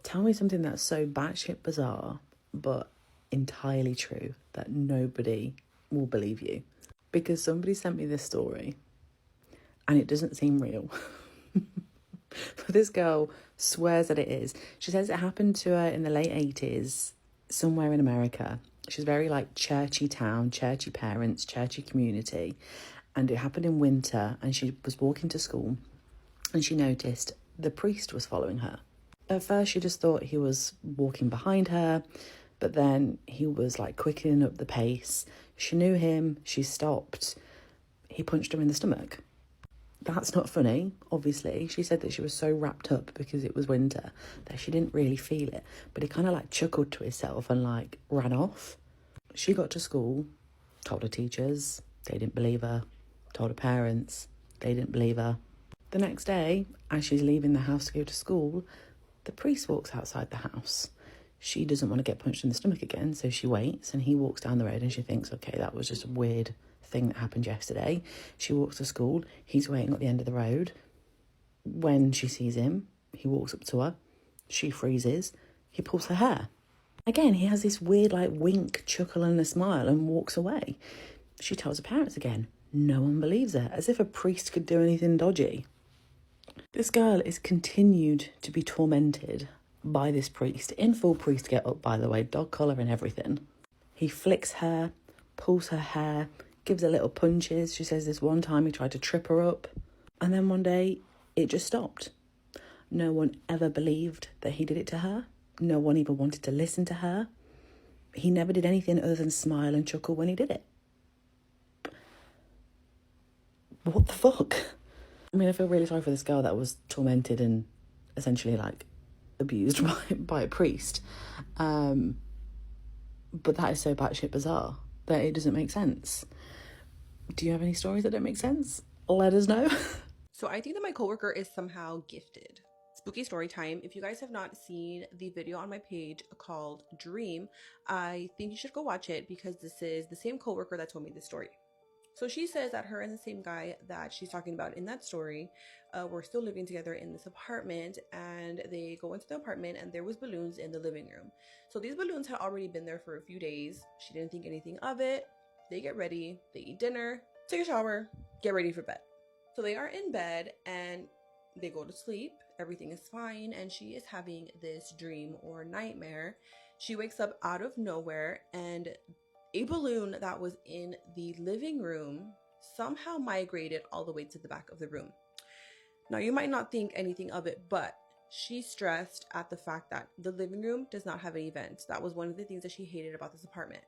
Tell me something that's so batshit bizarre, but entirely true, that nobody will believe you. Because somebody sent me this story, and it doesn't seem real. But this girl swears that it is. She says it happened to her in the late 80s, somewhere in America. She's very like churchy town, churchy parents, churchy community. And it happened in winter, and she was walking to school, and she noticed the priest was following her. At first, she just thought he was walking behind her, but then he was like quickening up the pace. She knew him, she stopped. He punched her in the stomach. That's not funny, obviously. She said that she was so wrapped up because it was winter that she didn't really feel it. But he kind of like chuckled to himself and like ran off. She got to school, told her teachers, they didn't believe her. Told her parents, they didn't believe her. The next day, as she's leaving the house to go to school, the priest walks outside the house. She doesn't want to get punched in the stomach again, so she waits, and he walks down the road, and she thinks, okay, that was just a weird thing that happened yesterday. She walks to school. He's waiting at the end of the road. When she sees him, he walks up to her. She freezes. He pulls her hair. Again, he has this weird like wink, chuckle and a smile and walks away. She tells her parents again. No one believes her, as if a priest could do anything dodgy. This girl is continued to be tormented by this priest, in full priest get up, by the way, dog collar and everything. He flicks her, pulls her hair, gives her little punches. She says this one time he tried to trip her up, and then one day it just stopped. No one ever believed that he did it to her. No one even wanted to listen to her. He never did anything other than smile and chuckle when he did it. What the fuck? I mean, I feel really sorry for this girl that was tormented and essentially like abused by a priest. But that is so batshit bizarre that it doesn't make sense. Do you have any stories that don't make sense? Let us know. So I think that my coworker is somehow gifted. Spooky story time. If you guys have not seen the video on my page called Dream, I think you should go watch it because this is the same coworker that told me this story. So she says that her and the same guy that she's talking about in that story were still living together in this apartment, and they go into the apartment and there was balloons in the living room. So these balloons had already been there for a few days. She didn't think anything of it. They get ready, they eat dinner, take a shower, get ready for bed. So they are in bed and they go to sleep. Everything is fine, and she is having this dream or nightmare. She wakes up out of nowhere, and a balloon that was in the living room somehow migrated all the way to the back of the room. Now, you might not think anything of it, but she stressed at the fact that the living room does not have any vents. That was one of the things that she hated about this apartment.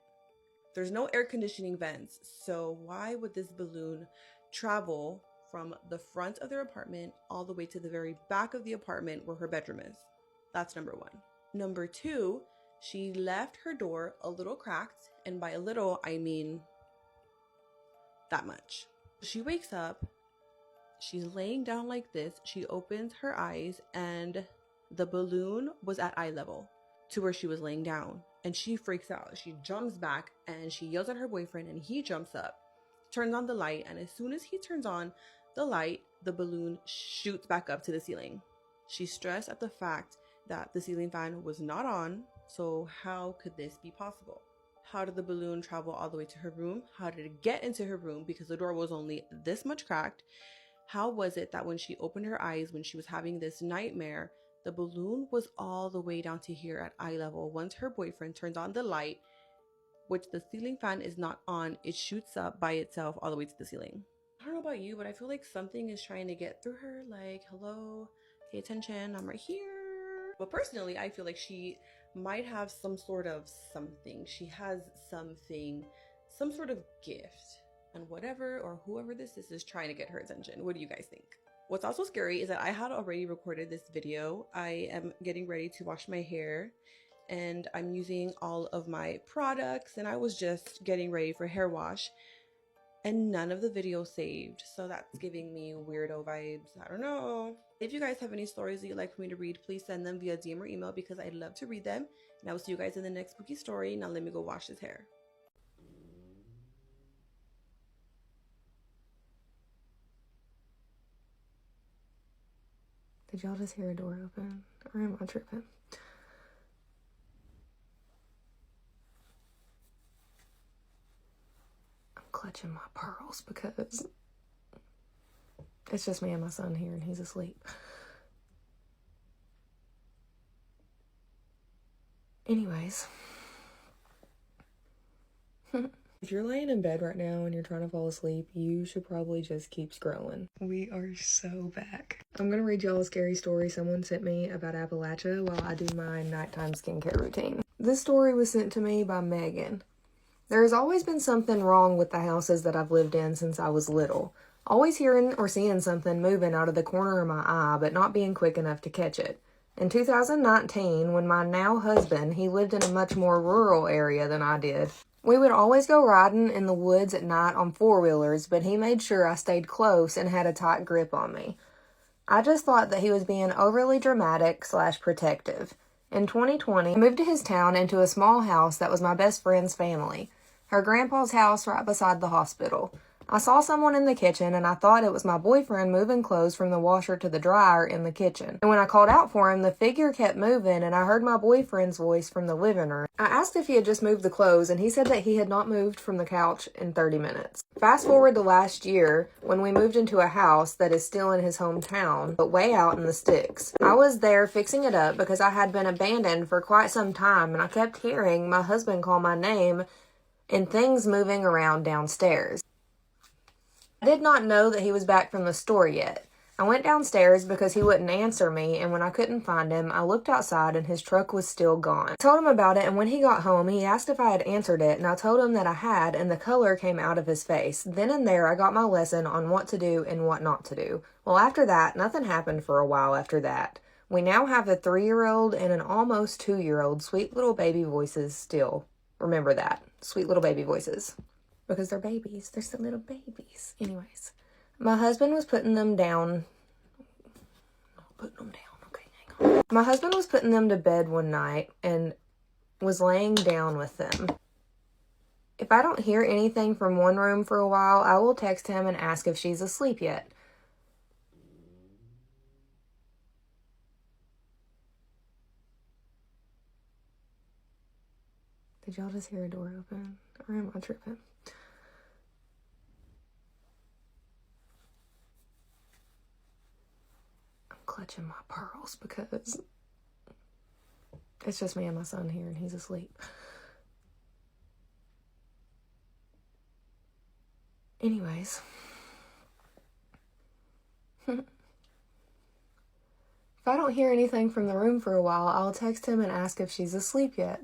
There's no air conditioning vents, so why would this balloon travel from the front of their apartment all the way to the very back of the apartment where her bedroom is? That's number one. Number two, she left her door a little cracked, and by a little, I mean that much. She wakes up, she's laying down like this, she opens her eyes, and the balloon was at eye level to where she was laying down, and she freaks out. She jumps back, and she yells at her boyfriend, and he jumps up, turns on the light, and as soon as he turns on the light, the balloon shoots back up to the ceiling. She's stressed at the fact that the ceiling fan was not on, so how could this be possible? How did the balloon travel all the way to her room? How did it get into her room because the door was only this much cracked? How was it that when she opened her eyes, when she was having this nightmare, the balloon was all the way down to here at eye level? Once her boyfriend turns on the light, which the ceiling fan is not on, it shoots up by itself all the way to the ceiling. I don't know about you, but I feel like something is trying to get through her, like, hello, pay attention, I'm right here. But personally, I feel like she might have some sort of something. She has something, some sort of gift, and whatever or whoever this is trying to get her attention. What do you guys think? What's also scary is that I had already recorded this video. I am getting ready to wash my hair, and I'm using all of my products, and I was just getting ready for hair wash, and none of the video saved, so that's giving me weirdo vibes. I don't know. If you guys have any stories that you'd like for me to read, please send them via DM or email because I'd love to read them. And I will see you guys in the next spooky story. Now let me go wash this hair. Did y'all just hear a door open? Or am I tripping? clutching my pearls because it's just me and my son here and he's asleep. Anyways. If you're laying in bed right now and you're trying to fall asleep, you should probably just keep scrolling. We are so back. I'm gonna read y'all a scary story someone sent me about Appalachia while I do my nighttime skincare routine. This story was sent to me by Megan. There has always been something wrong with the houses that I've lived in since I was little. Always hearing or seeing something moving out of the corner of my eye, but not being quick enough to catch it. In 2019, when my now husband, he lived in a much more rural area than I did, we would always go riding in the woods at night on four-wheelers, but he made sure I stayed close and had a tight grip on me. I just thought that he was being overly dramatic / protective. In 2020, I moved to his town into a small house that was my best friend's family. Her grandpa's house right beside the hospital. I saw someone in the kitchen and I thought it was my boyfriend moving clothes from the washer to the dryer in the kitchen. And when I called out for him, the figure kept moving and I heard my boyfriend's voice from the living room. I asked if he had just moved the clothes and he said that he had not moved from the couch in 30 minutes. Fast forward to last year when we moved into a house that is still in his hometown, but way out in the sticks. I was there fixing it up because I had been abandoned for quite some time and I kept hearing my husband call my name and things moving around downstairs. I did not know that he was back from the store yet. I went downstairs because he wouldn't answer me, and when I couldn't find him, I looked outside and his truck was still gone. I told him about it, and when he got home, he asked if I had answered it, and I told him that I had, and the color came out of his face. Then and there, I got my lesson on what to do and what not to do. Well, after that, nothing happened for a while after that. We now have a 3-year-old and an almost 2-year-old, sweet little baby voices still. Remember that. Sweet little baby voices. Because they're babies. They're still little babies. Anyways. My husband was putting them down. Okay, hang on. My husband was putting them to bed one night and was laying down with them. If I don't hear anything from one room for a while, I will text him and ask if she's asleep yet. Did y'all just hear a door open? Or am I tripping? I'm clutching my pearls because it's just me and my son here and he's asleep. Anyways. If I don't hear anything from the room for a while, I'll text him and ask if she's asleep yet.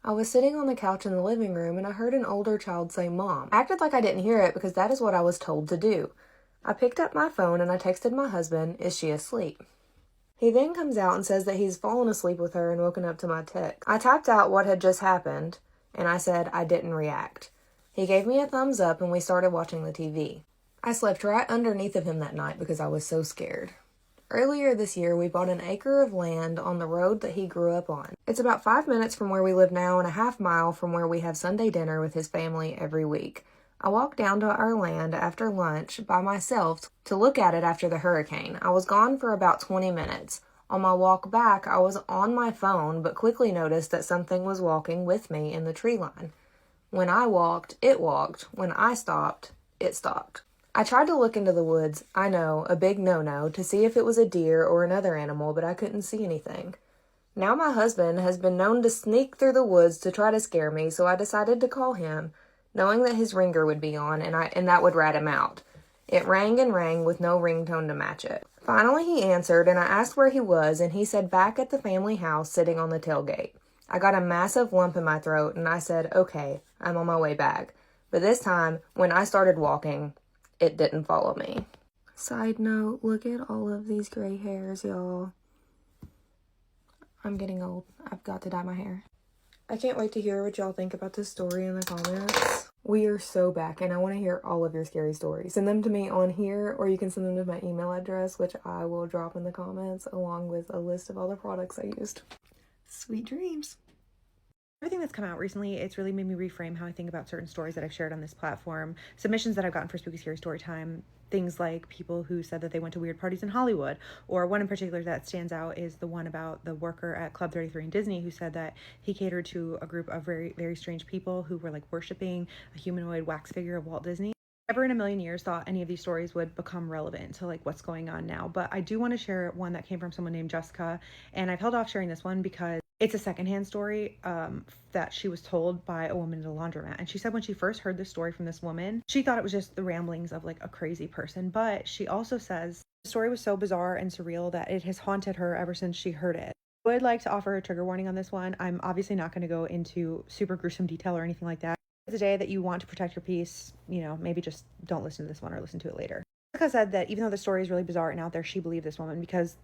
I was sitting on the couch in the living room and I heard an older child say, "Mom." I acted like I didn't hear it because that is what I was told to do. I picked up my phone and I texted my husband, "Is she asleep?" He then comes out and says that he's fallen asleep with her and woken up to my text. I typed out what had just happened and I said I didn't react. He gave me a thumbs up and we started watching the TV. I slept right underneath of him that night because I was so scared. Earlier this year, we bought an acre of land on the road that he grew up on. It's about 5 minutes from where we live now and a half mile from where we have Sunday dinner with his family every week. I walked down to our land after lunch by myself to look at it after the hurricane. I was gone for about 20 minutes. On my walk back, I was on my phone, but quickly noticed that something was walking with me in the tree line. When I walked, it walked. When I stopped, it stopped. I tried to look into the woods, I know, a big no-no, to see if it was a deer or another animal, but I couldn't see anything. Now my husband has been known to sneak through the woods to try to scare me, so I decided to call him, knowing that his ringer would be on, and that would rat him out. It rang and rang with no ringtone to match it. Finally he answered, and I asked where he was, and he said back at the family house sitting on the tailgate. I got a massive lump in my throat, and I said, "Okay, I'm on my way back." But this time, when I started walking, it didn't follow me. Side note, look at all of these gray hairs, y'all. I'm getting old. I've got to dye my hair. I can't wait to hear what y'all think about this story in the comments. We are so back, and I want to hear all of your scary stories. Send them to me on here, or you can send them to my email address, which I will drop in the comments, along with a list of all the products I used. Sweet dreams. Everything that's come out recently, it's really made me reframe how I think about certain stories that I've shared on this platform, submissions that I've gotten for Spooky Scary Storytime, things like people who said that they went to weird parties in Hollywood, or one in particular that stands out is the one about the worker at Club 33 in Disney who said that he catered to a group of very, very strange people who were like worshiping a humanoid wax figure of Walt Disney. Never in a million years thought any of these stories would become relevant to like what's going on now, but I do want to share one that came from someone named Jessica, and I've held off sharing this one because it's a secondhand story that she was told by a woman in a laundromat. And she said when she first heard this story from this woman, she thought it was just the ramblings of like a crazy person. But she also says the story was so bizarre and surreal that it has haunted her ever since she heard it. I would like to offer a trigger warning on this one. I'm obviously not going to go into super gruesome detail or anything like that. It's a day that you want to protect your peace, you know, maybe just don't listen to this one or listen to it later. Jessica said that even though the story is really bizarre and out there, she believed this woman because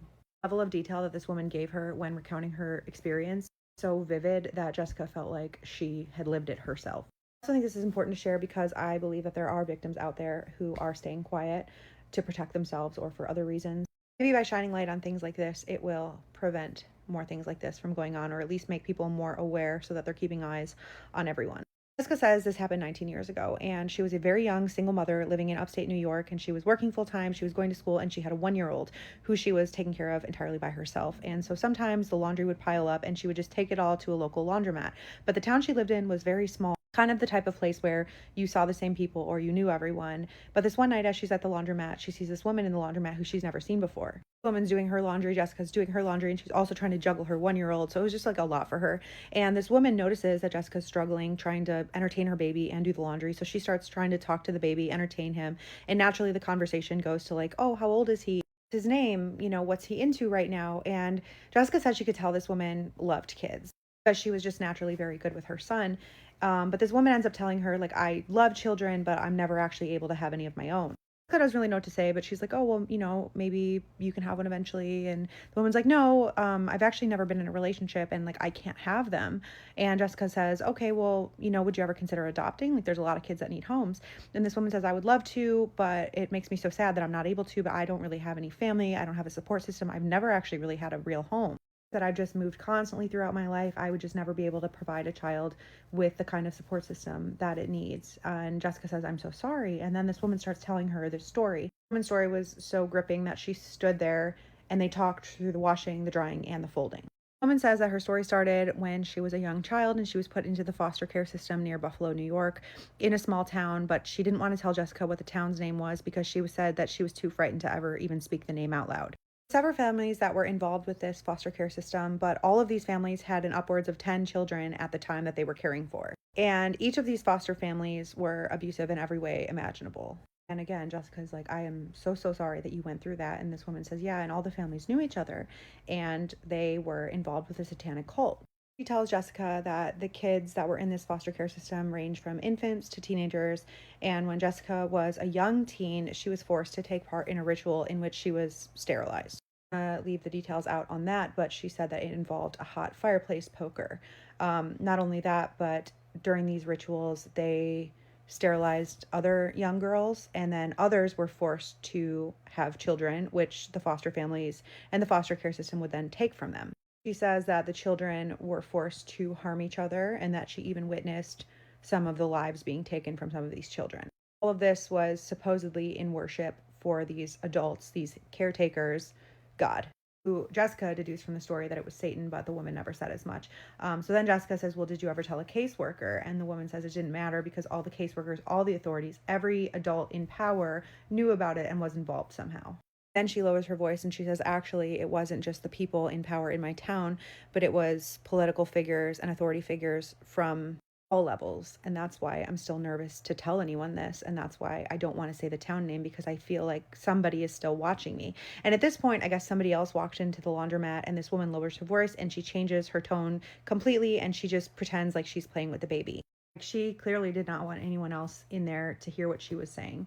level of detail that this woman gave her when recounting her experience so vivid that Jessica felt like she had lived it herself. I also think this is important to share because I believe that there are victims out there who are staying quiet to protect themselves or for other reasons. Maybe by shining light on things like this, it will prevent more things like this from going on, or at least make people more aware so that they're keeping eyes on everyone. Jessica says this happened 19 years ago, and she was a very young single mother living in upstate New York, and she was working full time, she was going to school, and she had a 1-year-old who she was taking care of entirely by herself. And so sometimes the laundry would pile up and she would just take it all to a local laundromat. But the town she lived in was very small, kind of the type of place where you saw the same people or you knew everyone. But this one night as she's at the laundromat, she sees this woman in the laundromat who she's never seen before. The woman's doing her laundry, Jessica's doing her laundry, and she's also trying to juggle her 1-year-old. So it was just like a lot for her. And this woman notices that Jessica's struggling, trying to entertain her baby and do the laundry. So she starts trying to talk to the baby, entertain him. And naturally the conversation goes to like, oh, how old is he? His name, you know, what's he into right now? And Jessica said she could tell this woman loved kids because she was just naturally very good with her son. But this woman ends up telling her, like, I love children, but I'm never actually able to have any of my own. Jessica doesn't really know what to say, but she's like, oh, well, you know, maybe you can have one eventually. And the woman's like, no, I've actually never been in a relationship and like I can't have them. And Jessica says, okay, well, you know, would you ever consider adopting? Like there's a lot of kids that need homes. And this woman says, I would love to, but it makes me so sad that I'm not able to, but I don't really have any family. I don't have a support system. I've never actually really had a real home. That I've just moved constantly throughout my life. I would just never be able to provide a child with the kind of support system that it needs. And Jessica says, I'm so sorry. And then this woman starts telling her this story. The woman's story was so gripping that she stood there and they talked through the washing, the drying, and the folding. The woman says that her story started when she was a young child and she was put into the foster care system near Buffalo, New York, in a small town, but she didn't want to tell Jessica what the town's name was because she was said that she was too frightened to ever even speak the name out loud. Several families that were involved with this foster care system, but all of these families had an upwards of 10 children at the time that they were caring for. And each of these foster families were abusive in every way imaginable. And again, Jessica's like, I am so sorry that you went through that. And this woman says, yeah, and all the families knew each other and they were involved with a satanic cult. She tells Jessica that the kids that were in this foster care system range from infants to teenagers. And when Jessica was a young teen, she was forced to take part in a ritual in which she was sterilized. Leave the details out on that, but she said that it involved a hot fireplace poker. Not only that, but during these rituals, they sterilized other young girls, and then others were forced to have children, which the foster families and the foster care system would then take from them. She says that the children were forced to harm each other and that she even witnessed some of the lives being taken from some of these children. All of this was supposedly in worship for these adults, these caretakers, God, who Jessica deduced from the story that it was Satan, but the woman never said as much. So then Jessica says, well, did you ever tell a caseworker? And the woman says it didn't matter because all the caseworkers, all the authorities, every adult in power knew about it and was involved somehow. Then she lowers her voice and she says, actually, it wasn't just the people in power in my town, but it was political figures and authority figures from all levels. And that's why I'm still nervous to tell anyone this. And that's why I don't want to say the town name, because I feel like somebody is still watching me. And at this point, I guess somebody else walked into the laundromat and this woman lowers her voice and she changes her tone completely. And she just pretends like she's playing with the baby. She clearly did not want anyone else in there to hear what she was saying.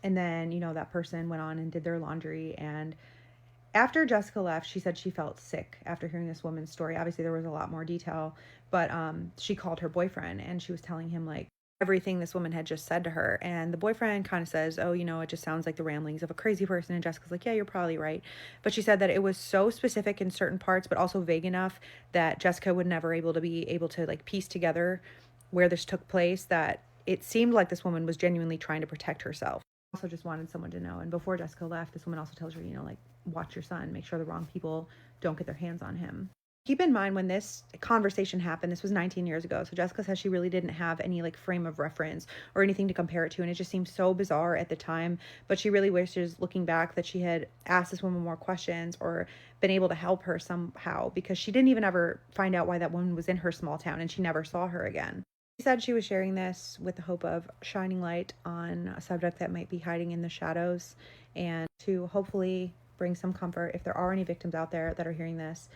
And then, you know, that person went on and did their laundry. And after Jessica left, she said she felt sick after hearing this woman's story. Obviously, there was a lot more detail, but she called her boyfriend and she was telling him like everything this woman had just said to her. And the boyfriend kind of says, oh, you know, it just sounds like the ramblings of a crazy person. And Jessica's like, yeah, you're probably right. But she said that it was so specific in certain parts, but also vague enough that Jessica would never be able to like piece together where this took place, that it seemed like this woman was genuinely trying to protect herself. Also just wanted someone to know. And before Jessica left, this woman also tells her, you know, like, watch your son, make sure the wrong people don't get their hands on him. Keep in mind when this conversation happened, this was 19 years ago. So Jessica says she really didn't have any like frame of reference or anything to compare it to. And it just seemed so bizarre at the time. But she really wishes, looking back, that she had asked this woman more questions or been able to help her somehow, because she didn't even ever find out why that woman was in her small town and she never saw her again. She said she was sharing this with the hope of shining light on a subject that might be hiding in the shadows, and to hopefully bring some comfort if there are any victims out there that are hearing this,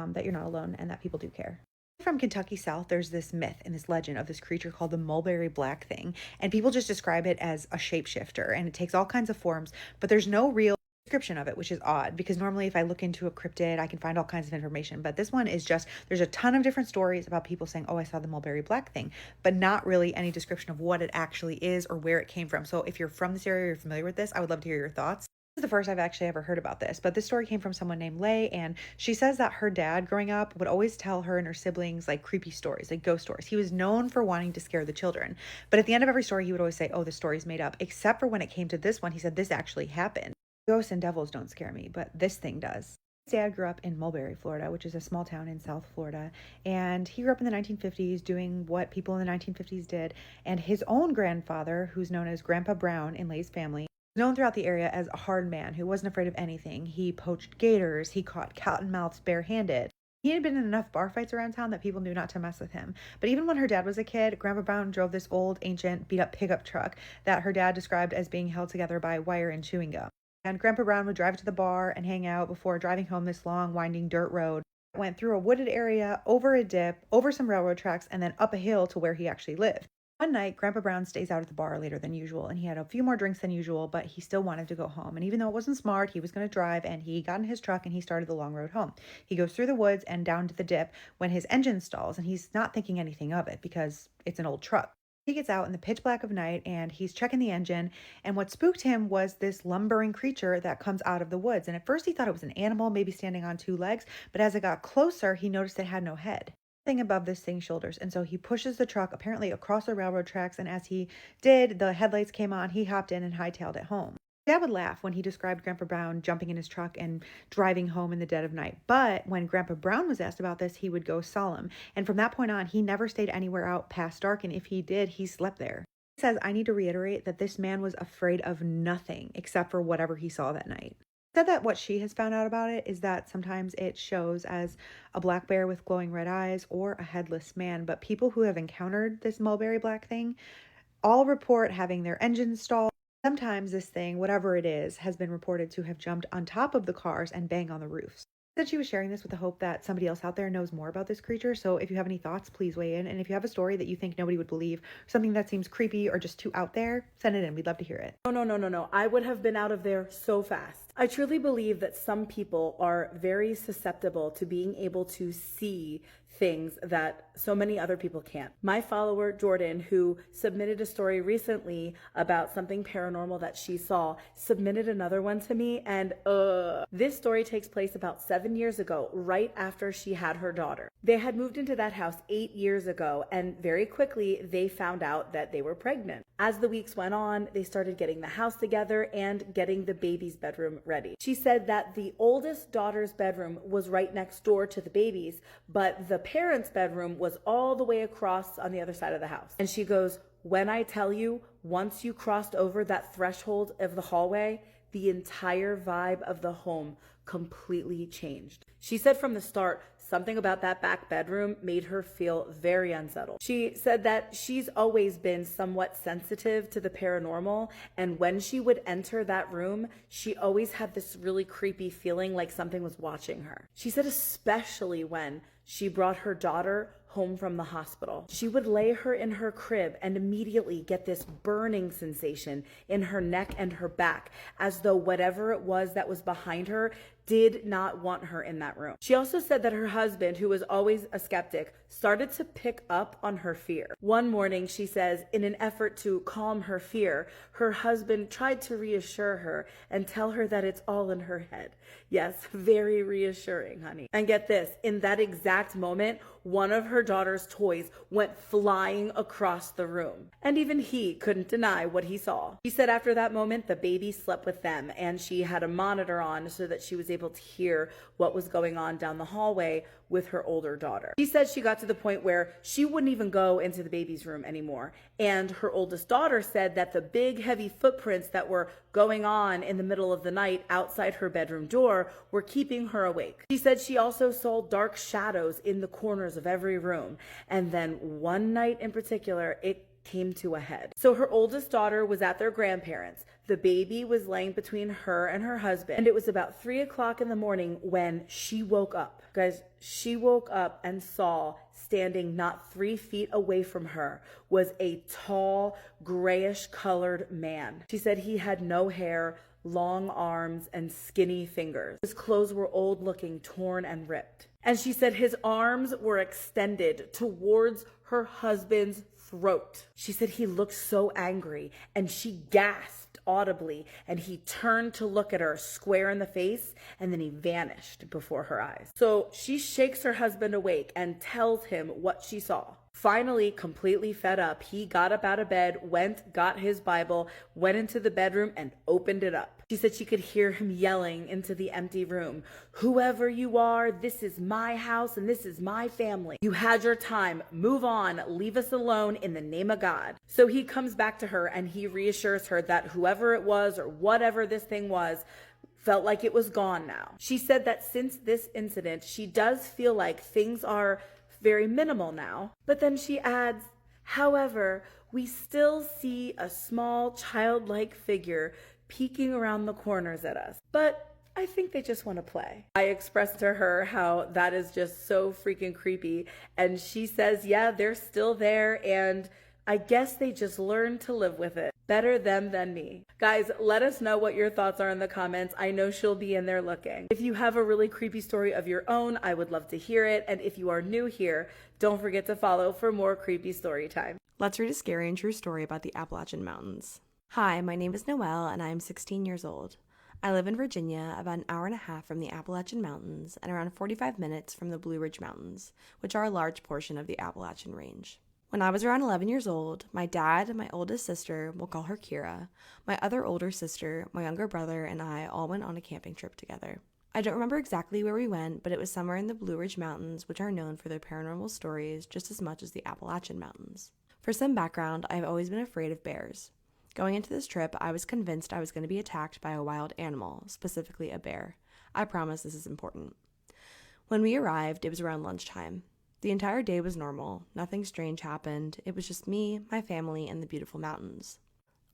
that you're not alone and that people do care. From Kentucky South, there's this myth and this legend of this creature called the mulberry black thing, and people just describe it as a shapeshifter, and it takes all kinds of forms, but there's no real description of it, which is odd, because normally if I look into a cryptid, I can find all kinds of information, but this one is just, there's a ton of different stories about people saying, oh, I saw the mulberry black thing, but not really any description of what it actually is or where it came from. So if you're from this area, you're familiar with this, I would love to hear your thoughts. This is the first I've actually ever heard about this, but this story came from someone named Lay, and she says that her dad growing up would always tell her and her siblings like creepy stories, like ghost stories. He was known for wanting to scare the children, but at the end of every story, he would always say, oh, the story's made up, except for when it came to this one, he said, this actually happened. Ghosts and devils don't scare me, but this thing does. His dad grew up in Mulberry, Florida, which is a small town in South Florida, and he grew up in the 1950s doing what people in the 1950s did, and his own grandfather, who's known as Grandpa Brown in Lay's family, known throughout the area as a hard man who wasn't afraid of anything. He poached gators, he caught cottonmouths barehanded. He had been in enough bar fights around town that people knew not to mess with him. But even when her dad was a kid, Grandpa Brown drove this old, ancient, beat-up pickup truck that her dad described as being held together by wire and chewing gum. And Grandpa Brown would drive to the bar and hang out before driving home this long, winding dirt road. Went through a wooded area, over a dip, over some railroad tracks, and then up a hill to where he actually lived. One night, Grandpa Brown stays out at the bar later than usual, and he had a few more drinks than usual, but he still wanted to go home. And even though it wasn't smart, he was going to drive, and he got in his truck and he started the long road home. He goes through the woods and down to the dip when his engine stalls, and he's not thinking anything of it because it's an old truck. He gets out in the pitch black of night and he's checking the engine, and what spooked him was this lumbering creature that comes out of the woods. And at first he thought it was an animal, maybe standing on two legs, but as it got closer, he noticed it had no head. Thing above this thing's shoulders, and so he pushes the truck apparently across the railroad tracks, and as he did, the headlights came on. He hopped in and hightailed it home. Dad would laugh when he described Grandpa Brown jumping in his truck and driving home in the dead of night, but when Grandpa Brown was asked about this, he would go solemn, and from that point on, he never stayed anywhere out past dark, and if he did, he slept there. He says, I need to reiterate that this man was afraid of nothing except for whatever he saw that night. Said that what she has found out about it is that sometimes it shows as a black bear with glowing red eyes or a headless man, but people who have encountered this mulberry black thing all report having their engines stalled. Sometimes this thing, whatever it is, has been reported to have jumped on top of the cars and bang on the roofs. Said she was sharing this with the hope that somebody else out there knows more about this creature, so if you have any thoughts, please weigh in, and if you have a story that you think nobody would believe, something that seems creepy or just too out there, send it in. We'd love to hear it. No. I would have been out of there so fast. I truly believe that some people are very susceptible to being able to see things that so many other people can't. My follower, Jordan, who submitted a story recently about something paranormal that she saw, submitted another one to me, and this story takes place about 7 years ago, right after she had her daughter. They had moved into that house 8 years ago, and very quickly they found out that they were pregnant. As the weeks went on, they started getting the house together and getting the baby's bedroom ready. She said that the oldest daughter's bedroom was right next door to the baby's, but the parents' bedroom was all the way across on the other side of the house. And she goes, when I tell you, once you crossed over that threshold of the hallway, the entire vibe of the home completely changed. She said from the start, something about that back bedroom made her feel very unsettled. She said that she's always been somewhat sensitive to the paranormal, and when she would enter that room, she always had this really creepy feeling like something was watching her. She said especially when she brought her daughter home from the hospital. She would lay her in her crib and immediately get this burning sensation in her neck and her back, as though whatever it was that was behind her did not want her in that room. She also said that her husband, who was always a skeptic, started to pick up on her fear. One morning, she says, in an effort to calm her fear, her husband tried to reassure her and tell her that it's all in her head. Yes, very reassuring, honey. And get this, in that exact moment, one of her daughter's toys went flying across the room. And even he couldn't deny what he saw. She said after that moment, the baby slept with them and she had a monitor on so that she was able to hear what was going on down the hallway with her older daughter. She said she got to the point where she wouldn't even go into the baby's room anymore. And her oldest daughter said that the big heavy footprints that were going on in the middle of the night outside her bedroom door were keeping her awake. She said she also saw dark shadows in the corners of every room. And then one night in particular, it came to a head. So her oldest daughter was at their grandparents'. The baby was laying between her and her husband. And it was about 3 o'clock in the morning when she woke up. Guys, she woke up and saw standing not 3 feet away from her was a tall, grayish colored man. She said he had no hair, long arms, and skinny fingers. His clothes were old looking, torn and ripped. And she said his arms were extended towards her husband's throat. She said he looked so angry and she gasped audibly and he turned to look at her square in the face and then he vanished before her eyes. So she shakes her husband awake and tells him what she saw. Finally, completely fed up, he got up out of bed, got his Bible, went into the bedroom and opened it up. She said she could hear him yelling into the empty room, "Whoever you are, this is my house and this is my family. You had your time. Move on. Leave us alone in the name of God." So he comes back to her and he reassures her that whoever it was or whatever this thing was felt like it was gone now. She said that since this incident, she does feel like things are very minimal now. But then she adds, however, we still see a small childlike figure peeking around the corners at us. But I think they just want to play. I expressed to her how that is just so freaking creepy. And she says, yeah, they're still there. And I guess they just learned to live with it. Better them than me. Guys, let us know what your thoughts are in the comments. I know she'll be in there looking. If you have a really creepy story of your own, I would love to hear it. And if you are new here, don't forget to follow for more creepy story time. Let's read a scary and true story about the Appalachian Mountains. Hi, my name is Noelle and I am 16 years old. I live in Virginia, about an hour and a half from the Appalachian Mountains and around 45 minutes from the Blue Ridge Mountains, which are a large portion of the Appalachian Range. When I was around 11 years old, my dad, my oldest sister, we'll call her Kira, my other older sister, my younger brother, and I all went on a camping trip together. I don't remember exactly where we went, but it was somewhere in the Blue Ridge Mountains, which are known for their paranormal stories just as much as the Appalachian Mountains. For some background, I have always been afraid of bears. Going into this trip, I was convinced I was going to be attacked by a wild animal, specifically a bear. I promise this is important. When we arrived, it was around lunchtime. The entire day was normal. Nothing strange happened. It was just me, my family, and the beautiful mountains.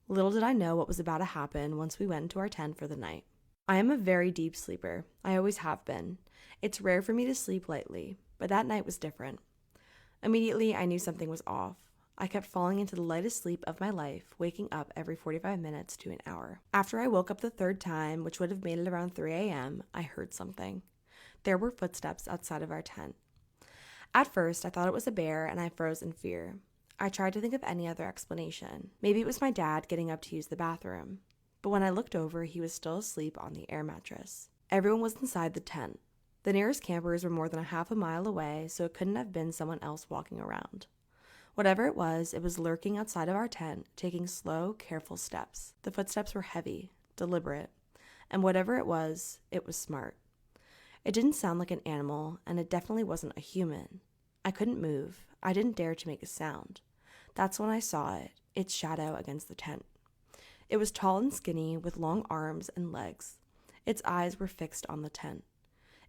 Little did I know what was about to happen once we went into our tent for the night. I am a very deep sleeper. I always have been. It's rare for me to sleep lightly, but that night was different. Immediately, I knew something was off. I kept falling into the lightest sleep of my life, waking up every 45 minutes to an hour. After I woke up the third time, which would have made it around 3 a.m., I heard something. There were footsteps outside of our tent. At first, I thought it was a bear, and I froze in fear. I tried to think of any other explanation. Maybe it was my dad getting up to use the bathroom. But when I looked over, he was still asleep on the air mattress. Everyone was inside the tent. The nearest campers were more than a half a mile away, so it couldn't have been someone else walking around. Whatever it was lurking outside of our tent, taking slow, careful steps. The footsteps were heavy, deliberate, and whatever it was smart. It didn't sound like an animal, and it definitely wasn't a human. I couldn't move. I didn't dare to make a sound. That's when I saw it, its shadow against the tent. It was tall and skinny, with long arms and legs. Its eyes were fixed on the tent.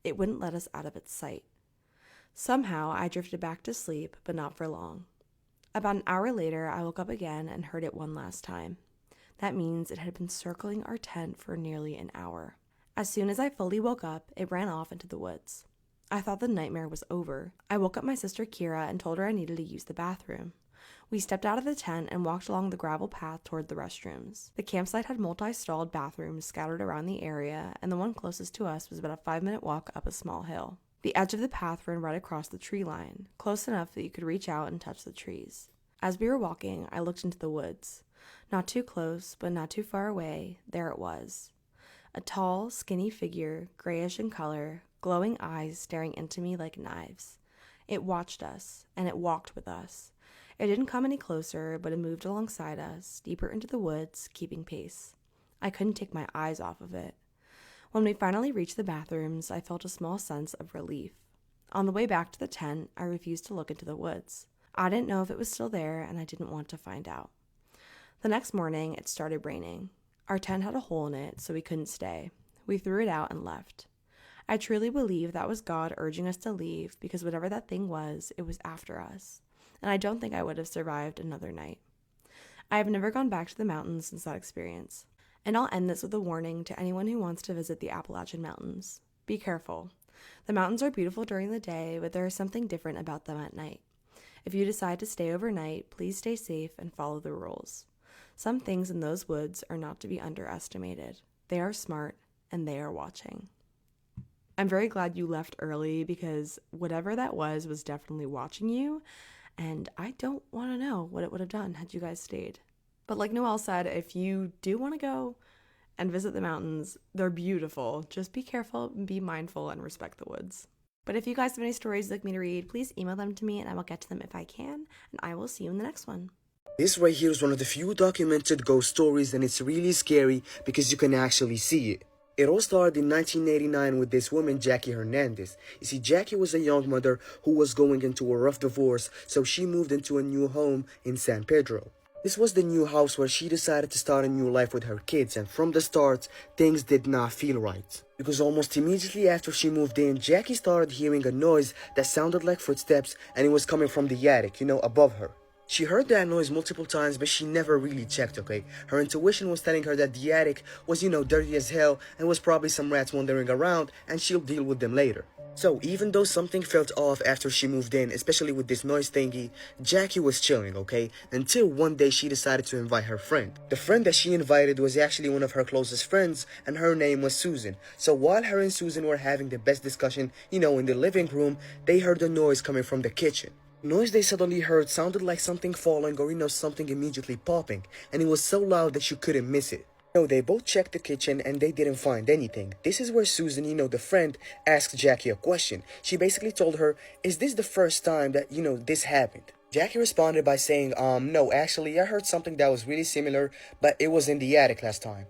It wouldn't let us out of its sight. Somehow, I drifted back to sleep, but not for long. About an hour later, I woke up again and heard it one last time. That means it had been circling our tent for nearly an hour. As soon as I fully woke up, it ran off into the woods. I thought the nightmare was over. I woke up my sister Kira and told her I needed to use the bathroom. We stepped out of the tent and walked along the gravel path toward the restrooms. The campsite had multi-stalled bathrooms scattered around the area, and the one closest to us was about a 5-minute walk up a small hill. The edge of the path ran right across the tree line, close enough that you could reach out and touch the trees. As we were walking, I looked into the woods. Not too close, but not too far away, there it was. A tall, skinny figure, grayish in color, glowing eyes staring into me like knives. It watched us, and it walked with us. It didn't come any closer, but it moved alongside us, deeper into the woods, keeping pace. I couldn't take my eyes off of it. When we finally reached the bathrooms, I felt a small sense of relief. On the way back to the tent, I refused to look into the woods. I didn't know if it was still there, and I didn't want to find out. The next morning, it started raining. Our tent had a hole in it, so we couldn't stay. We threw it out and left. I truly believe that was God urging us to leave, because whatever that thing was, it was after us. And I don't think I would have survived another night. I have never gone back to the mountains since that experience. And I'll end this with a warning to anyone who wants to visit the Appalachian Mountains. Be careful. The mountains are beautiful during the day, but there is something different about them at night. If you decide to stay overnight, please stay safe and follow the rules. Some things in those woods are not to be underestimated. They are smart, and they are watching. I'm very glad you left early, because whatever that was definitely watching you, and I don't want to know what it would have done had you guys stayed. But like Noelle said, if you do want to go and visit the mountains, they're beautiful. Just be careful and be mindful and respect the woods. But if you guys have any stories you'd like me to read, please email them to me and I will get to them if I can. And I will see you in the next one. This right here is one of the few documented ghost stories, and it's really scary because you can actually see it. It all started in 1989 with this woman, Jackie Hernandez. You see, Jackie was a young mother who was going into a rough divorce, so she moved into a new home in San Pedro. This was the new house where she decided to start a new life with her kids, and from the start, things did not feel right. Because almost immediately after she moved in, Jackie started hearing a noise that sounded like footsteps, and it was coming from the attic, above her. She heard that noise multiple times, but she never really checked, okay? Her intuition was telling her that the attic was, dirty as hell, and was probably some rats wandering around, and she'll deal with them later. So, even though something felt off after she moved in, especially with this noise thingy, Jackie was chilling, okay? Until one day she decided to invite her friend. The friend that she invited was actually one of her closest friends, and her name was Susan. So while her and Susan were having the best discussion, in the living room, they heard a noise coming from the kitchen. The noise they suddenly heard sounded like something falling or, something immediately popping, and it was so loud that you couldn't miss it. They both checked the kitchen and they didn't find anything. This is where Susan, the friend, asked Jackie a question. She basically told her, "Is this the first time that, this happened?" Jackie responded by saying, "No, actually, I heard something that was really similar, but it was in the attic last time."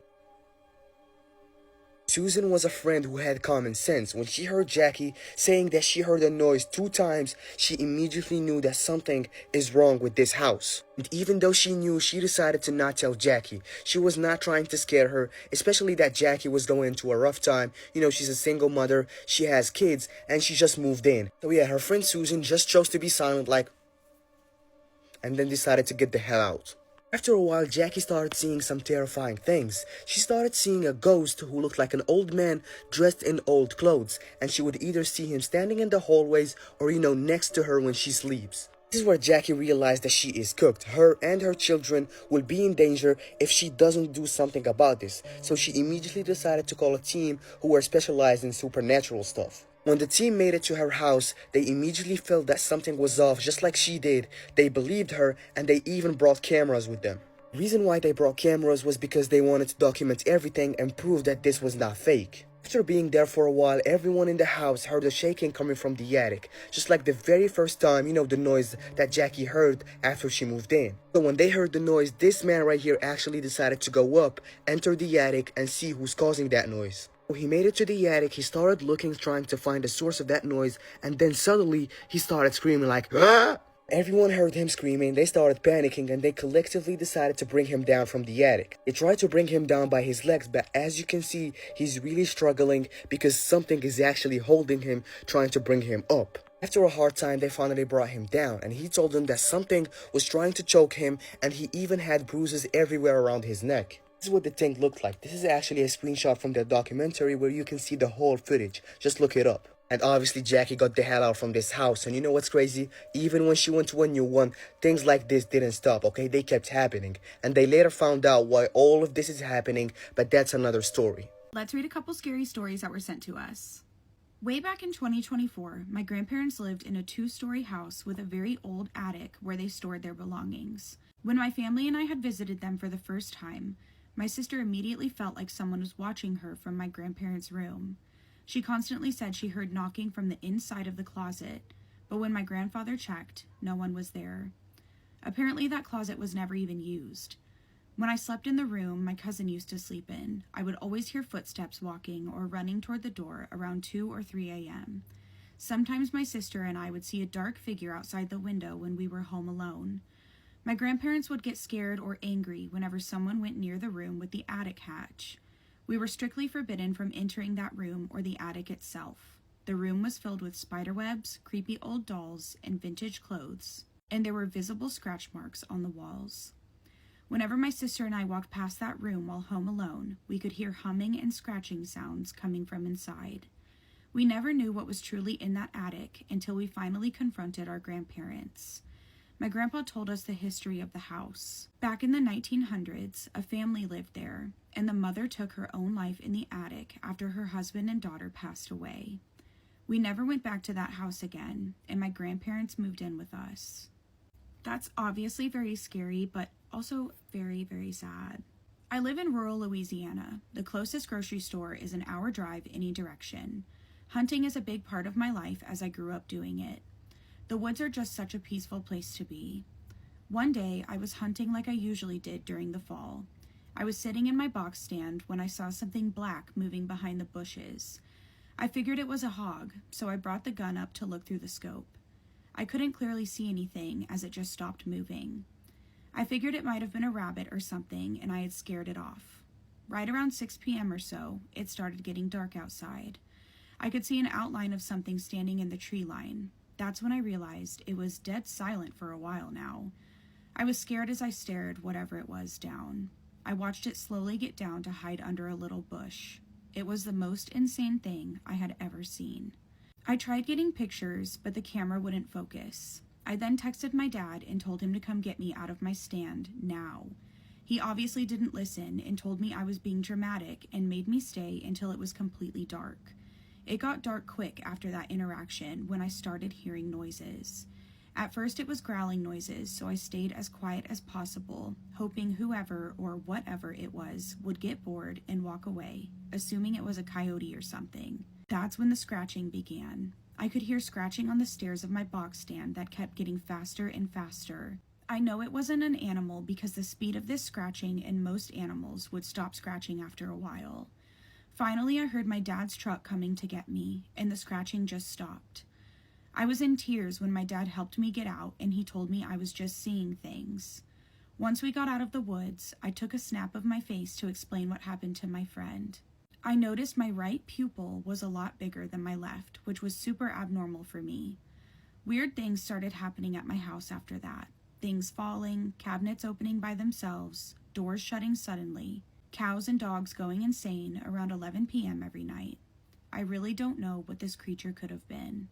Susan was a friend who had common sense. When she heard Jackie saying that she heard a noise 2 times, she immediately knew that something is wrong with this house. And even though she knew, she decided to not tell Jackie. She was not trying to scare her, especially that Jackie was going into a rough time. She's a single mother, she has kids, and she just moved in. So yeah, her friend Susan just chose to be silent and then decided to get the hell out. After a while, Jackie started seeing some terrifying things. She started seeing a ghost who looked like an old man dressed in old clothes, and she would either see him standing in the hallways or, next to her when she sleeps. This is where Jackie realized that she is cooked. Her and her children will be in danger if she doesn't do something about this. So she immediately decided to call a team who were specialized in supernatural stuff. When the team made it to her house, they immediately felt that something was off, just like she did. They believed her, and they even brought cameras with them. The reason why they brought cameras was because they wanted to document everything and prove that this was not fake. After being there for a while, everyone in the house heard a shaking coming from the attic, just like the very first time, the noise that Jackie heard after she moved in. So when they heard the noise, this man right here actually decided to go up, enter the attic, and see who's causing that noise. He made it to the attic, he started looking, trying to find the source of that noise, and then suddenly he started screaming like, "Ah!" Everyone heard him screaming, they started panicking, and they collectively decided to bring him down from the attic. They tried to bring him down by his legs, but as you can see, he's really struggling because something is actually holding him, trying to bring him up. After a hard time, they finally brought him down, and he told them that something was trying to choke him, and he even had bruises everywhere around his neck. This is what the thing looked like. This is actually a screenshot from the documentary where you can see the whole footage. Just look it up. And obviously Jackie got the hell out from this house. And you know what's crazy? Even when she went to a new one, things like this didn't stop, okay? They kept happening. And they later found out why all of this is happening, but that's another story. Let's read a couple scary stories that were sent to us. Way back in 2024, my grandparents lived in a 2-story house with a very old attic where they stored their belongings. When my family and I had visited them for the first time, my sister immediately felt like someone was watching her from my grandparents' room. She constantly said she heard knocking from the inside of the closet, but when my grandfather checked, no one was there. Apparently that closet was never even used. When I slept in the room my cousin used to sleep in, I would always hear footsteps walking or running toward the door around 2 or 3 a.m. Sometimes my sister and I would see a dark figure outside the window when we were home alone. My grandparents would get scared or angry whenever someone went near the room with the attic hatch. We were strictly forbidden from entering that room or the attic itself. The room was filled with spiderwebs, creepy old dolls, and vintage clothes, and there were visible scratch marks on the walls. Whenever my sister and I walked past that room while home alone, we could hear humming and scratching sounds coming from inside. We never knew what was truly in that attic until we finally confronted our grandparents. My grandpa told us the history of the house. Back in the 1900s, a family lived there, and the mother took her own life in the attic after her husband and daughter passed away. We never went back to that house again, and my grandparents moved in with us. That's obviously very scary, but also very, very sad. I live in rural Louisiana. The closest grocery store is an hour drive any direction. Hunting is a big part of my life as I grew up doing it. The woods are just such a peaceful place to be. One day, I was hunting like I usually did during the fall. I was sitting in my box stand when I saw something black moving behind the bushes. I figured it was a hog, so I brought the gun up to look through the scope. I couldn't clearly see anything as it just stopped moving. I figured it might have been a rabbit or something, and I had scared it off. Right around 6 p.m. or so, it started getting dark outside. I could see an outline of something standing in the tree line. That's when I realized it was dead silent for a while now. I was scared as I stared whatever it was down. I watched it slowly get down to hide under a little bush. It was the most insane thing I had ever seen. I tried getting pictures, but the camera wouldn't focus. I then texted my dad and told him to come get me out of my stand now. He obviously didn't listen and told me I was being dramatic and made me stay until it was completely dark. It got dark quick after that interaction when I started hearing noises. At first it was growling noises, so I stayed as quiet as possible, hoping whoever or whatever it was would get bored and walk away, assuming it was a coyote or something. That's when the scratching began. I could hear scratching on the stairs of my box stand that kept getting faster and faster. I know it wasn't an animal because the speed of this scratching and most animals would stop scratching after a while. Finally, I heard my dad's truck coming to get me, and the scratching just stopped. I was in tears when my dad helped me get out, and he told me I was just seeing things. Once we got out of the woods, I took a snap of my face to explain what happened to my friend. I noticed my right pupil was a lot bigger than my left, which was super abnormal for me. Weird things started happening at my house after that. Things falling, cabinets opening by themselves, doors shutting suddenly, cows and dogs going insane around 11 p.m. every night. I really don't know what this creature could have been.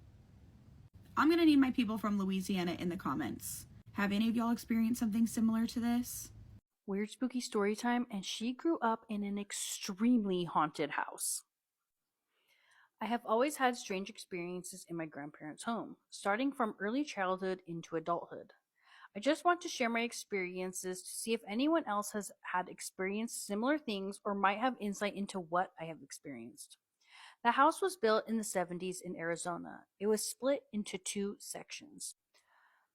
I'm gonna need my people from Louisiana in the comments. Have any of y'all experienced something similar to this? Weird Spooky Storytime, and she grew up in an extremely haunted house. I have always had strange experiences in my grandparents' home, starting from early childhood into adulthood. I just want to share my experiences to see if anyone else has had experienced similar things or might have insight into what I have experienced. The house was built in the 70s in Arizona. It was split into 2 sections.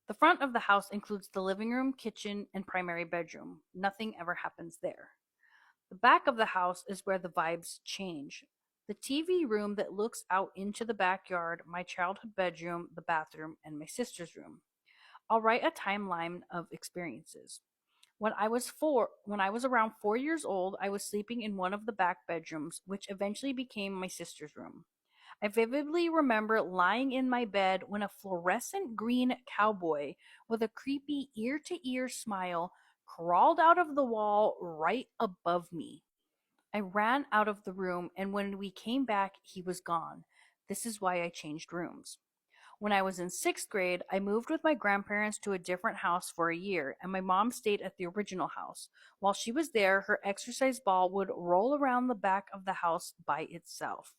The front of the house includes the living room, kitchen, and primary bedroom. Nothing ever happens there. The back of the house is where the vibes change. The TV room that looks out into the backyard, my childhood bedroom, the bathroom, and my sister's room. I'll write a timeline of experiences. When I was around 4 years old, I was sleeping in one of the back bedrooms, which eventually became my sister's room. I vividly remember lying in my bed when a fluorescent green cowboy with a creepy ear-to-ear smile crawled out of the wall right above me. I ran out of the room, and when we came back, he was gone. This is why I changed rooms. When I was in 6th grade, I moved with my grandparents to a different house for a year, and my mom stayed at the original house. While she was there, her exercise ball would roll around the back of the house by itself.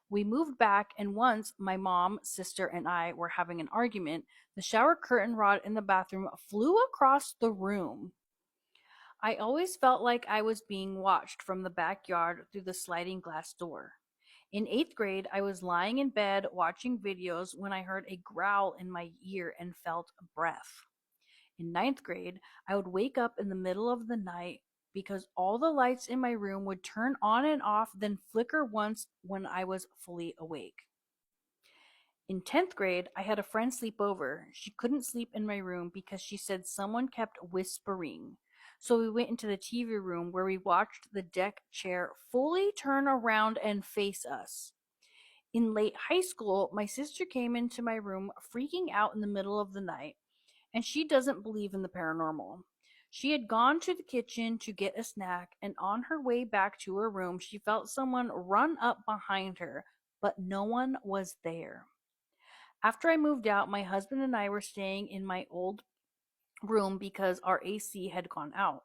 We moved back, and once my mom, sister, and I were having an argument, the shower curtain rod in the bathroom flew across the room. I always felt like I was being watched from the backyard through the sliding glass door. In 8th grade, I was lying in bed watching videos when I heard a growl in my ear and felt a breath. In 9th grade, I would wake up in the middle of the night because all the lights in my room would turn on and off, then flicker once when I was fully awake. In 10th grade, I had a friend sleep over. She couldn't sleep in my room because she said someone kept whispering. So we went into the TV room where we watched the deck chair fully turn around and face us. In late high school, my sister came into my room freaking out in the middle of the night, and she doesn't believe in the paranormal. She had gone to the kitchen to get a snack, and on her way back to her room, she felt someone run up behind her, but no one was there. After I moved out, my husband and I were staying in my old room because our AC had gone out.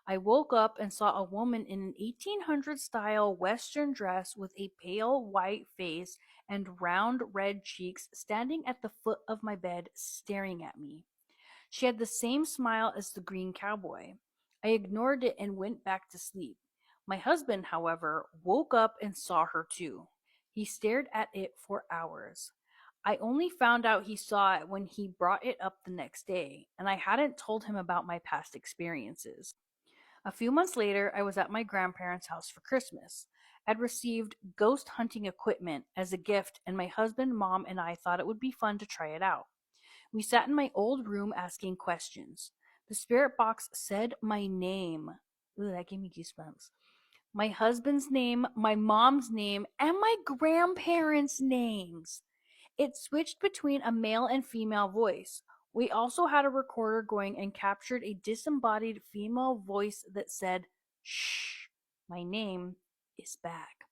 I woke up and saw a woman in an 1800 style Western dress with a pale white face and round red cheeks standing at the foot of my bed staring at me. She had the same smile as the green cowboy. I ignored it and went back to sleep. My husband, however, woke up and saw her too. He stared at it for hours. I only found out he saw it when he brought it up the next day, and I hadn't told him about my past experiences. A few months later, I was at my grandparents' house for Christmas. I'd received ghost hunting equipment as a gift, and my husband, mom, and I thought it would be fun to try it out. We sat in my old room asking questions. The spirit box said my name. Ooh, that gave me goosebumps. My husband's name, my mom's name, and my grandparents' names. It switched between a male and female voice. We also had a recorder going and captured a disembodied female voice that said, "Shh, my name is back."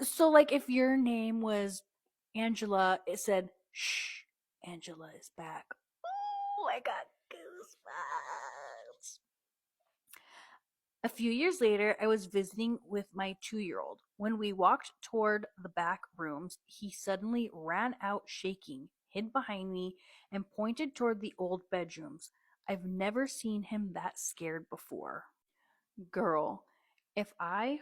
So, like, if your name was Angela, it said, "Shh, Angela is back." Oh, I got goosebumps. A few years later, I was visiting with my 2-year-old. When we walked toward the back rooms, he suddenly ran out shaking, hid behind me, and pointed toward the old bedrooms. I've never seen him that scared before. Girl, if my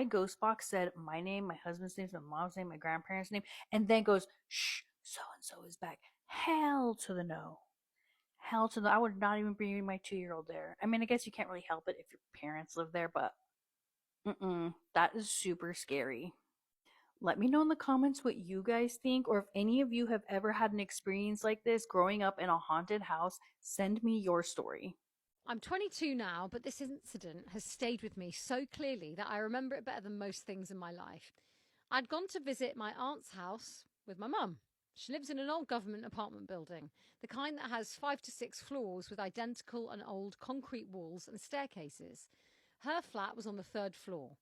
ghost box said my name, my husband's name, my mom's name, my grandparents' name, and then goes, "Shh, so and so is back." Hell to the no. Hell to the, I would not even bring my 2-year-old there. I mean, I guess you can't really help it if your parents live there, but that is super scary. Let me know in the comments what you guys think, or if any of you have ever had an experience like this growing up in a haunted house. Send me your story. I'm 22 now, but this incident has stayed with me so clearly that I remember it better than most things in my life. I'd gone to visit my aunt's house with my mum. She lives in an old government apartment building, the kind that has 5 to 6 floors with identical and old concrete walls and staircases. Her flat was on the 3rd floor.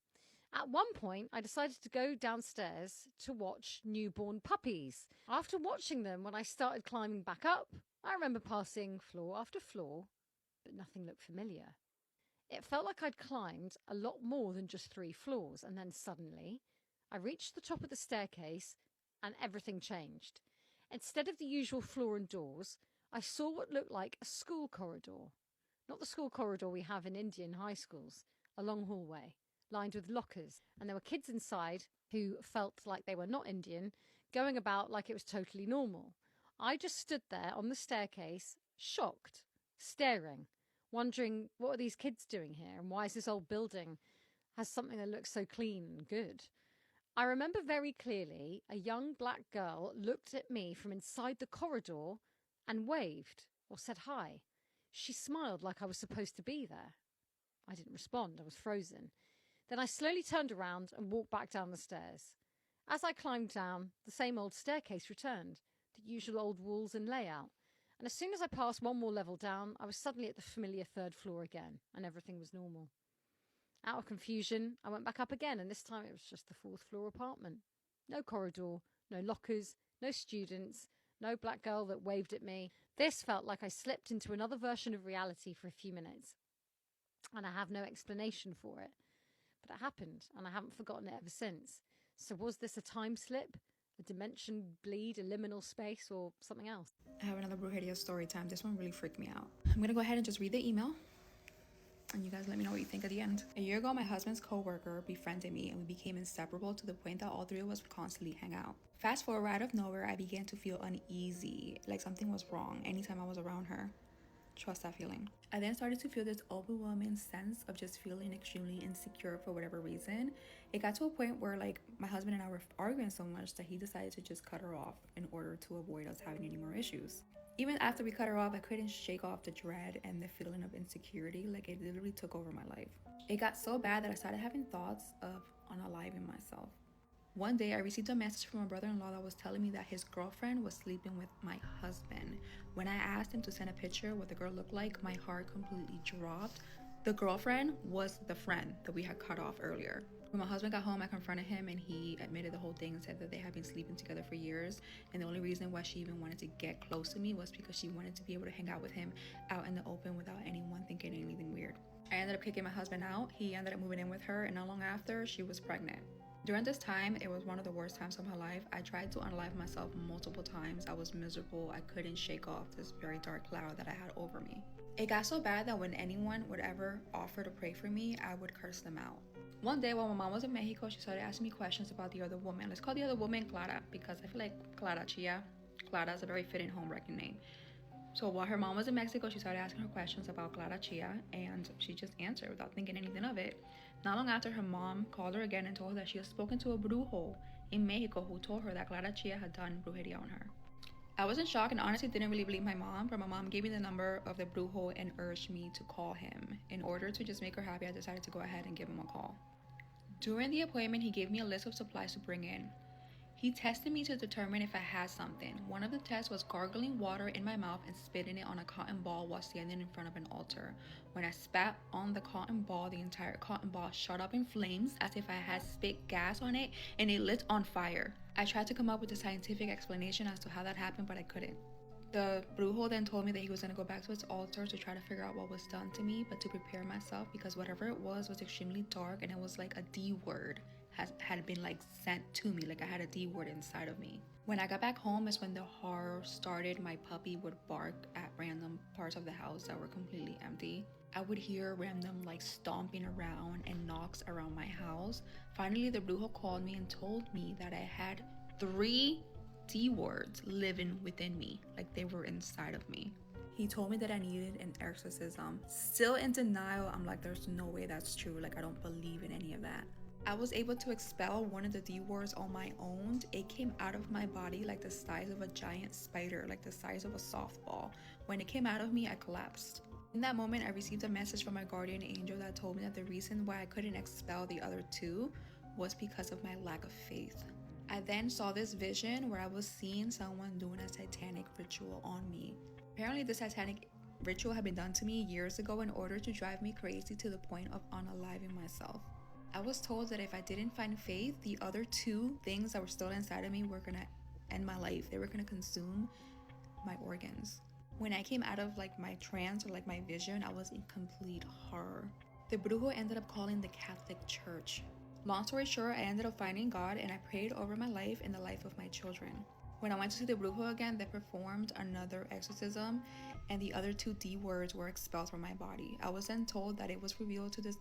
At one point, I decided to go downstairs to watch newborn puppies. After watching them, when I started climbing back up, I remember passing floor after floor, but nothing looked familiar. It felt like I'd climbed a lot more than just 3 floors, and then suddenly I reached the top of the staircase and everything changed. Instead of the usual floor and doors, I saw what looked like a school corridor. Not the school corridor we have in Indian high schools, a long hallway lined with lockers, and there were kids inside who felt like they were not Indian, going about like it was totally normal. I just stood there on the staircase, shocked, staring, wondering, what are these kids doing here, and why is this old building has something that looks so clean and good? I remember very clearly a young black girl looked at me from inside the corridor and waved or said hi. She smiled like I was supposed to be there. I didn't respond. I was frozen. Then I slowly turned around and walked back down the stairs. As I climbed down, the same old staircase returned, the usual old walls and layout. And as soon as I passed one more level down, I was suddenly at the familiar 3rd floor again, and everything was normal. Out of confusion, I went back up again, and this time it was just the 4th floor apartment. No corridor, no lockers, no students, no black girl that waved at me. This felt like I slipped into another version of reality for a few minutes, and I have no explanation for it. But it happened, and I haven't forgotten it ever since. So was this a time slip, a dimension bleed, a liminal space, or something else? I have another brujeria story time. This one really freaked me out. I'm gonna go ahead and just read the email, and you guys let me know what you think at the end. A year ago, my husband's co-worker befriended me, and we became inseparable to the point that all three of us would constantly hang out. Fast forward, out of nowhere, I began to feel uneasy, like something was wrong anytime I was around her. Trust that feeling. I then started to feel this overwhelming sense of just feeling extremely insecure for whatever reason. It got to a point where like my husband and I were arguing so much that he decided to just cut her off in order to avoid us having any more issues. Even after we cut her off, I couldn't shake off the dread and the feeling of insecurity. Like it literally took over my life. It got so bad that I started having thoughts of unaliving myself. One day, I received a message from my brother-in-law that was telling me that his girlfriend was sleeping with my husband. When I asked him to send a picture of what the girl looked like, my heart completely dropped. The girlfriend was the friend that we had cut off earlier. When my husband got home, I confronted him and he admitted the whole thing and said that they had been sleeping together for years. And the only reason why she even wanted to get close to me was because she wanted to be able to hang out with him out in the open without anyone thinking anything weird. I ended up kicking my husband out. He ended up moving in with her, and not long after, she was pregnant. During this time, it was one of the worst times of my life. I tried to unalive myself multiple times. I was miserable. I couldn't shake off this very dark cloud that I had over me. It got so bad that when anyone would ever offer to pray for me, I would curse them out. One day while my mom was in Mexico, she started asking me questions about the other woman. Let's call the other woman Clara, because I feel like Clara Chia. Clara is a very fitting home-wrecking name. So while her mom was in Mexico, she started asking her questions about Clara Chia, and she just answered without thinking anything of it. Not long after, her mom called her again and told her that she had spoken to a brujo in Mexico who told her that Clara Chia had done brujeria on her. I was in shock and honestly didn't really believe my mom, but my mom gave me the number of the brujo and urged me to call him. In order to just make her happy, I decided to go ahead and give him a call. During the appointment, he gave me a list of supplies to bring in. He tested me to determine if I had something. One of the tests was gargling water in my mouth and spitting it on a cotton ball while standing in front of an altar. When I spat on the cotton ball, the entire cotton ball shot up in flames as if I had spit gas on it, and it lit on fire. I tried to come up with a scientific explanation as to how that happened, but I couldn't. The brujo then told me that he was going to go back to his altar to try to figure out what was done to me, but to prepare myself because whatever it was extremely dark, and it was like a D word had been like sent to me, like I had a D word inside of me. When I got back home is when the horror started. My puppy would bark at random parts of the house that were completely empty. I would hear random like stomping around and knocks around my house. Finally, the brujo called me and told me that I had 3 D words living within me, like they were inside of me. He told me that I needed an exorcism. Still in denial, I'm like, there's no way that's true. Like, I don't believe in any of that. I was able to expel one of the D words on my own. It came out of my body like the size of a giant spider, like the size of a softball. When it came out of me, I collapsed. In that moment, I received a message from my guardian angel that told me that the reason why I couldn't expel the other 2 was because of my lack of faith. I then saw this vision where I was seeing someone doing a satanic ritual on me. Apparently, the satanic ritual had been done to me years ago in order to drive me crazy to the point of unaliving myself. I was told that if I didn't find faith, the other 2 things that were still inside of me were gonna end my life. They were gonna consume my organs. When I came out of like my trance or like my vision, I was in complete horror. The brujo ended up calling the Catholic Church. Long story short, I ended up finding God and I prayed over my life and the life of my children. When I went to see the brujo again, they performed another exorcism and the other 2 D words were expelled from my body. I was then told that it was revealed to this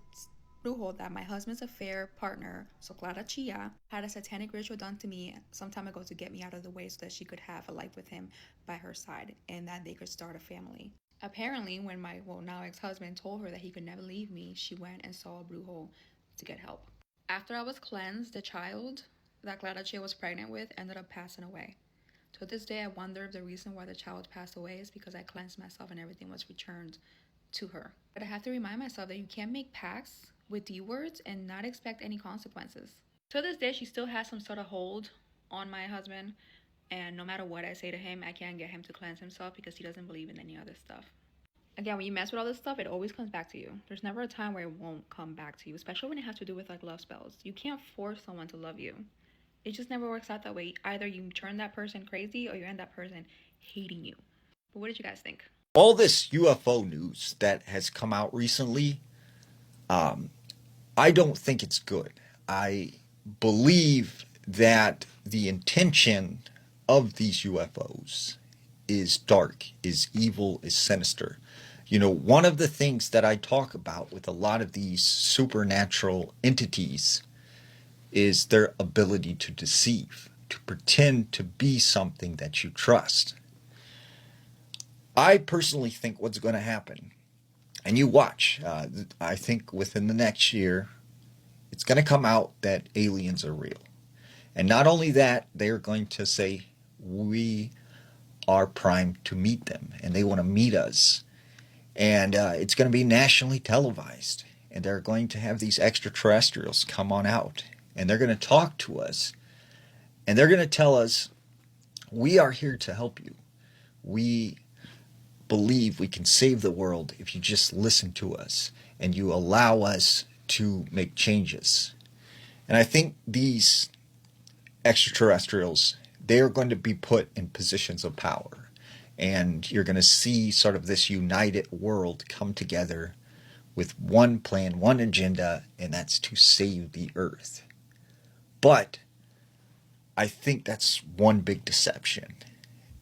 brujo that my husband's affair partner, so Clara Chia, had a satanic ritual done to me some time ago to get me out of the way so that she could have a life with him by her side and that they could start a family. Apparently, when my now ex-husband told her that he could never leave me, she went and saw a brujo to get help. After I was cleansed, the child that Clara Chia was pregnant with ended up passing away. To this day, I wonder if the reason why the child passed away is because I cleansed myself and everything was returned to her. But I have to remind myself that you can't make pacts with D words and not expect any consequences. To this day, she still has some sort of hold on my husband, and no matter what I say to him, I can't get him to cleanse himself because he doesn't believe in any other stuff. Again, when you mess with all this stuff, it always comes back to you. There's never a time where it won't come back to you, especially when it has to do with like love spells. You can't force someone to love you. It just never works out that way. Either you turn that person crazy or you end that person hating you. But what did you guys think? All this UFO news that has come out recently, I don't think it's good. I believe that the intention of these UFOs is dark, is evil, is sinister. You know, one of the things that I talk about with a lot of these supernatural entities is their ability to deceive, to pretend to be something that you trust. I personally think what's going to happen, and you watch, I think within the next year, it's going to come out that aliens are real. And not only that, they're going to say, we are primed to meet them, and they want to meet us. And it's going to be nationally televised. And they're going to have these extraterrestrials come on out. And they're going to talk to us. And they're going to tell us, we are here to help you. We believe we can save the world if you just listen to us. And you allow us to make changes. And I think these extraterrestrials, they are going to be put in positions of power. And you're going to see sort of this united world come together with one plan, one agenda, and that's to save the earth. But I think that's one big deception,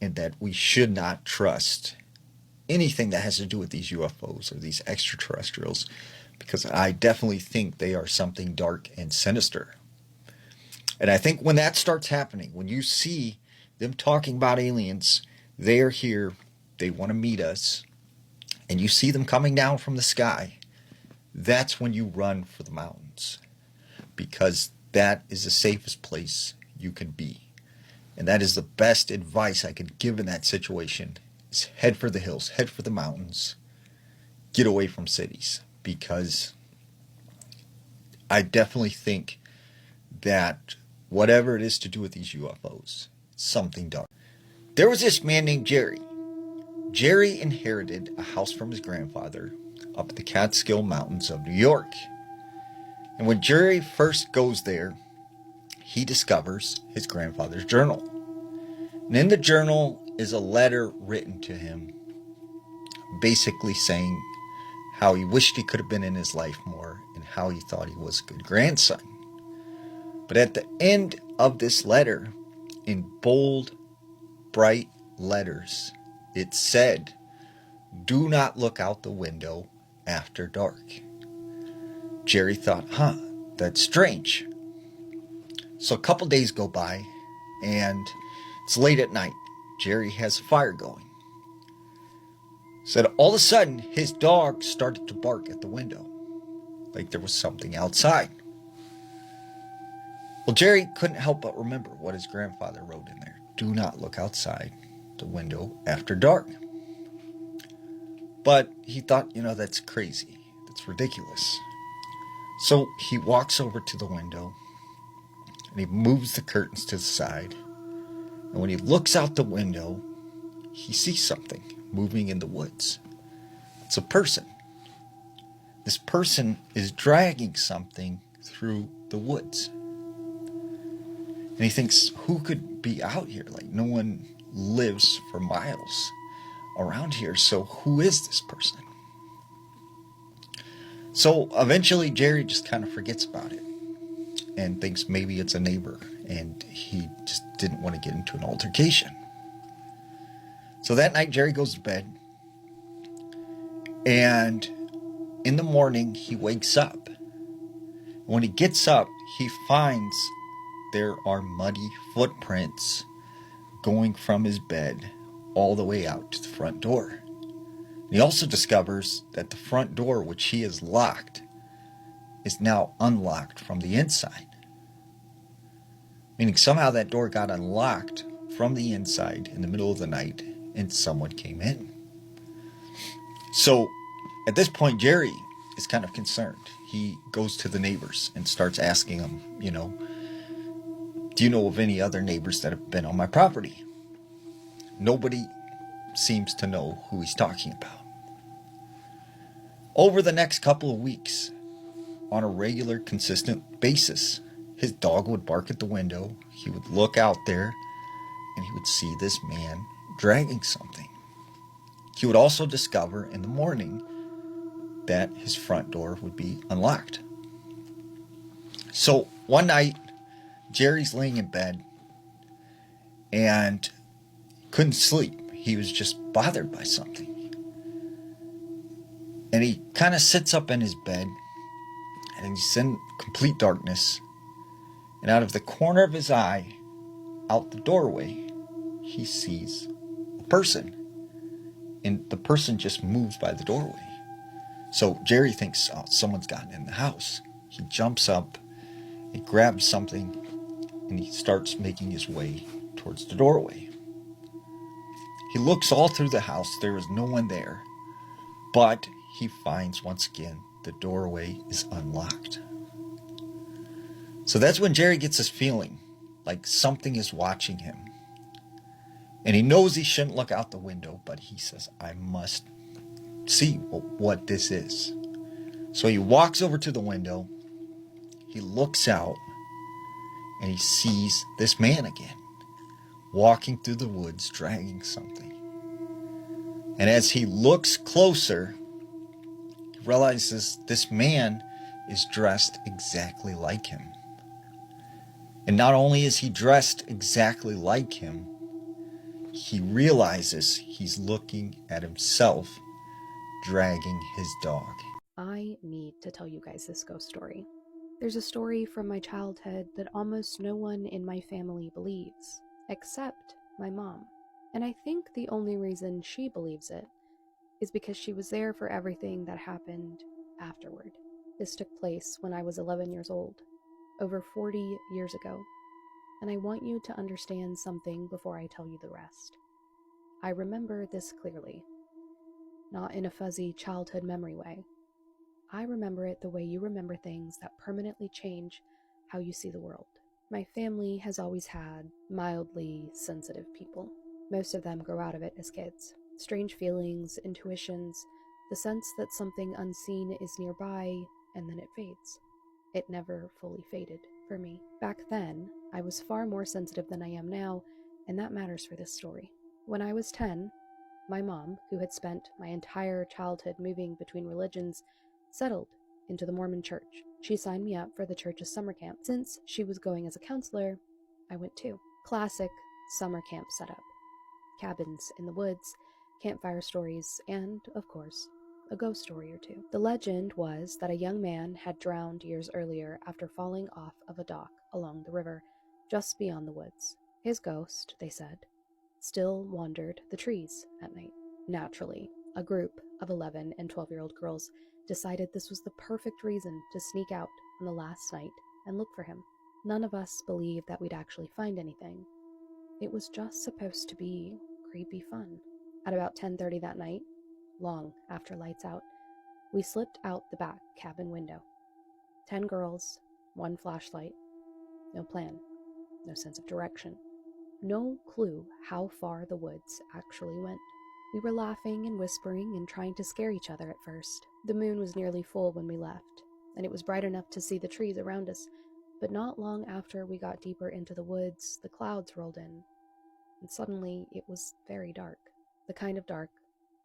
in that we should not trust anything that has to do with these UFOs or these extraterrestrials, because I definitely think they are something dark and sinister. And I think when that starts happening, when you see them talking about aliens, they are here, they want to meet us, and you see them coming down from the sky, that's when you run for the mountains, because that is the safest place you can be. And that is the best advice I could give in that situation, is head for the hills, head for the mountains, get away from cities, because I definitely think that whatever it is to do with these UFOs, it's something dark. There was this man named Jerry. Jerry inherited a house from his grandfather up the Catskill Mountains of New York. And when Jerry first goes there, he discovers his grandfather's journal. And in the journal is a letter written to him, basically saying how he wished he could have been in his life more and how he thought he was a good grandson. But at the end of this letter, in bold, bright letters, it said, "Do not look out the window after dark." Jerry thought, that's strange. So a couple days go by, and it's late at night. Jerry has a fire going. Said all of a sudden, his dog started to bark at the window, like there was something outside. Well, Jerry couldn't help but remember what his grandfather wrote in there. Do not look outside the window after dark. But he thought, that's crazy. That's ridiculous. So he walks over to the window and he moves the curtains to the side. And when he looks out the window, he sees something moving in the woods. It's a person. This person is dragging something through the woods. And he thinks, who could be out here? Like, no one lives for miles around here, so who is this person? So eventually Jerry just kind of forgets about it and thinks maybe it's a neighbor, and he just didn't want to get into an altercation. So that night Jerry goes to bed, and in the morning he wakes up. When he gets up, he finds there are muddy footprints going from his bed all the way out to the front door. He also discovers that the front door, which he has locked, is now unlocked from the inside. Meaning somehow that door got unlocked from the inside in the middle of the night and someone came in. So at this point, Jerry is kind of concerned. He goes to the neighbors and starts asking them, do you know of any other neighbors that have been on my property? Nobody seems to know who he's talking about. Over the next couple of weeks, on a regular, consistent basis, his dog would bark at the window. He would look out there, and he would see this man dragging something. He would also discover in the morning that his front door would be unlocked. So one night, Jerry's laying in bed and couldn't sleep. He was just bothered by something. And he kind of sits up in his bed, and he's in complete darkness. And out of the corner of his eye, out the doorway, he sees a person. And the person just moves by the doorway. So Jerry thinks, oh, someone's gotten in the house. He jumps up, he grabs something, and he starts making his way towards the doorway. He looks all through the house. There is no one there. But he finds, once again, the doorway is unlocked. So that's when Jerry gets this feeling like something is watching him. And he knows he shouldn't look out the window, but he says, I must see what this is. So he walks over to the window, he looks out, and he sees this man again, walking through the woods, dragging something. And as he looks closer, he realizes this man is dressed exactly like him. And not only is he dressed exactly like him, he realizes he's looking at himself dragging his dog. I need to tell you guys this ghost story. There's a story from my childhood that almost no one in my family believes, except my mom. And I think the only reason she believes it is because she was there for everything that happened afterward. This took place when I was 11 years old, over 40 years ago. And I want you to understand something before I tell you the rest. I remember this clearly, not in a fuzzy childhood memory way. I remember it the way you remember things that permanently change how you see the world. My family has always had mildly sensitive people. Most of them grow out of it as kids. Strange feelings, intuitions, the sense that something unseen is nearby, and then it fades. It never fully faded for me. Back then, I was far more sensitive than I am now, and that matters for this story. When I was 10, my mom, who had spent my entire childhood moving between religions, settled into the Mormon church. She signed me up for the church's summer camp. Since she was going as a counselor, I went too. Classic summer camp setup. Cabins in the woods, campfire stories, and, of course, a ghost story or two. The legend was that a young man had drowned years earlier after falling off of a dock along the river, just beyond the woods. His ghost, they said, still wandered the trees at night. Naturally, a group of 11 and 12-year-old girls decided this was the perfect reason to sneak out on the last night and look for him. None of us believed that we'd actually find anything. It was just supposed to be creepy fun. At about 10:30 that night, long after lights out, we slipped out the back cabin window. 10 girls, 1 flashlight, no plan, no sense of direction, no clue how far the woods actually went. We were laughing and whispering and trying to scare each other at first. The moon was nearly full when we left, and it was bright enough to see the trees around us, but not long after we got deeper into the woods, the clouds rolled in, and suddenly it was very dark. The kind of dark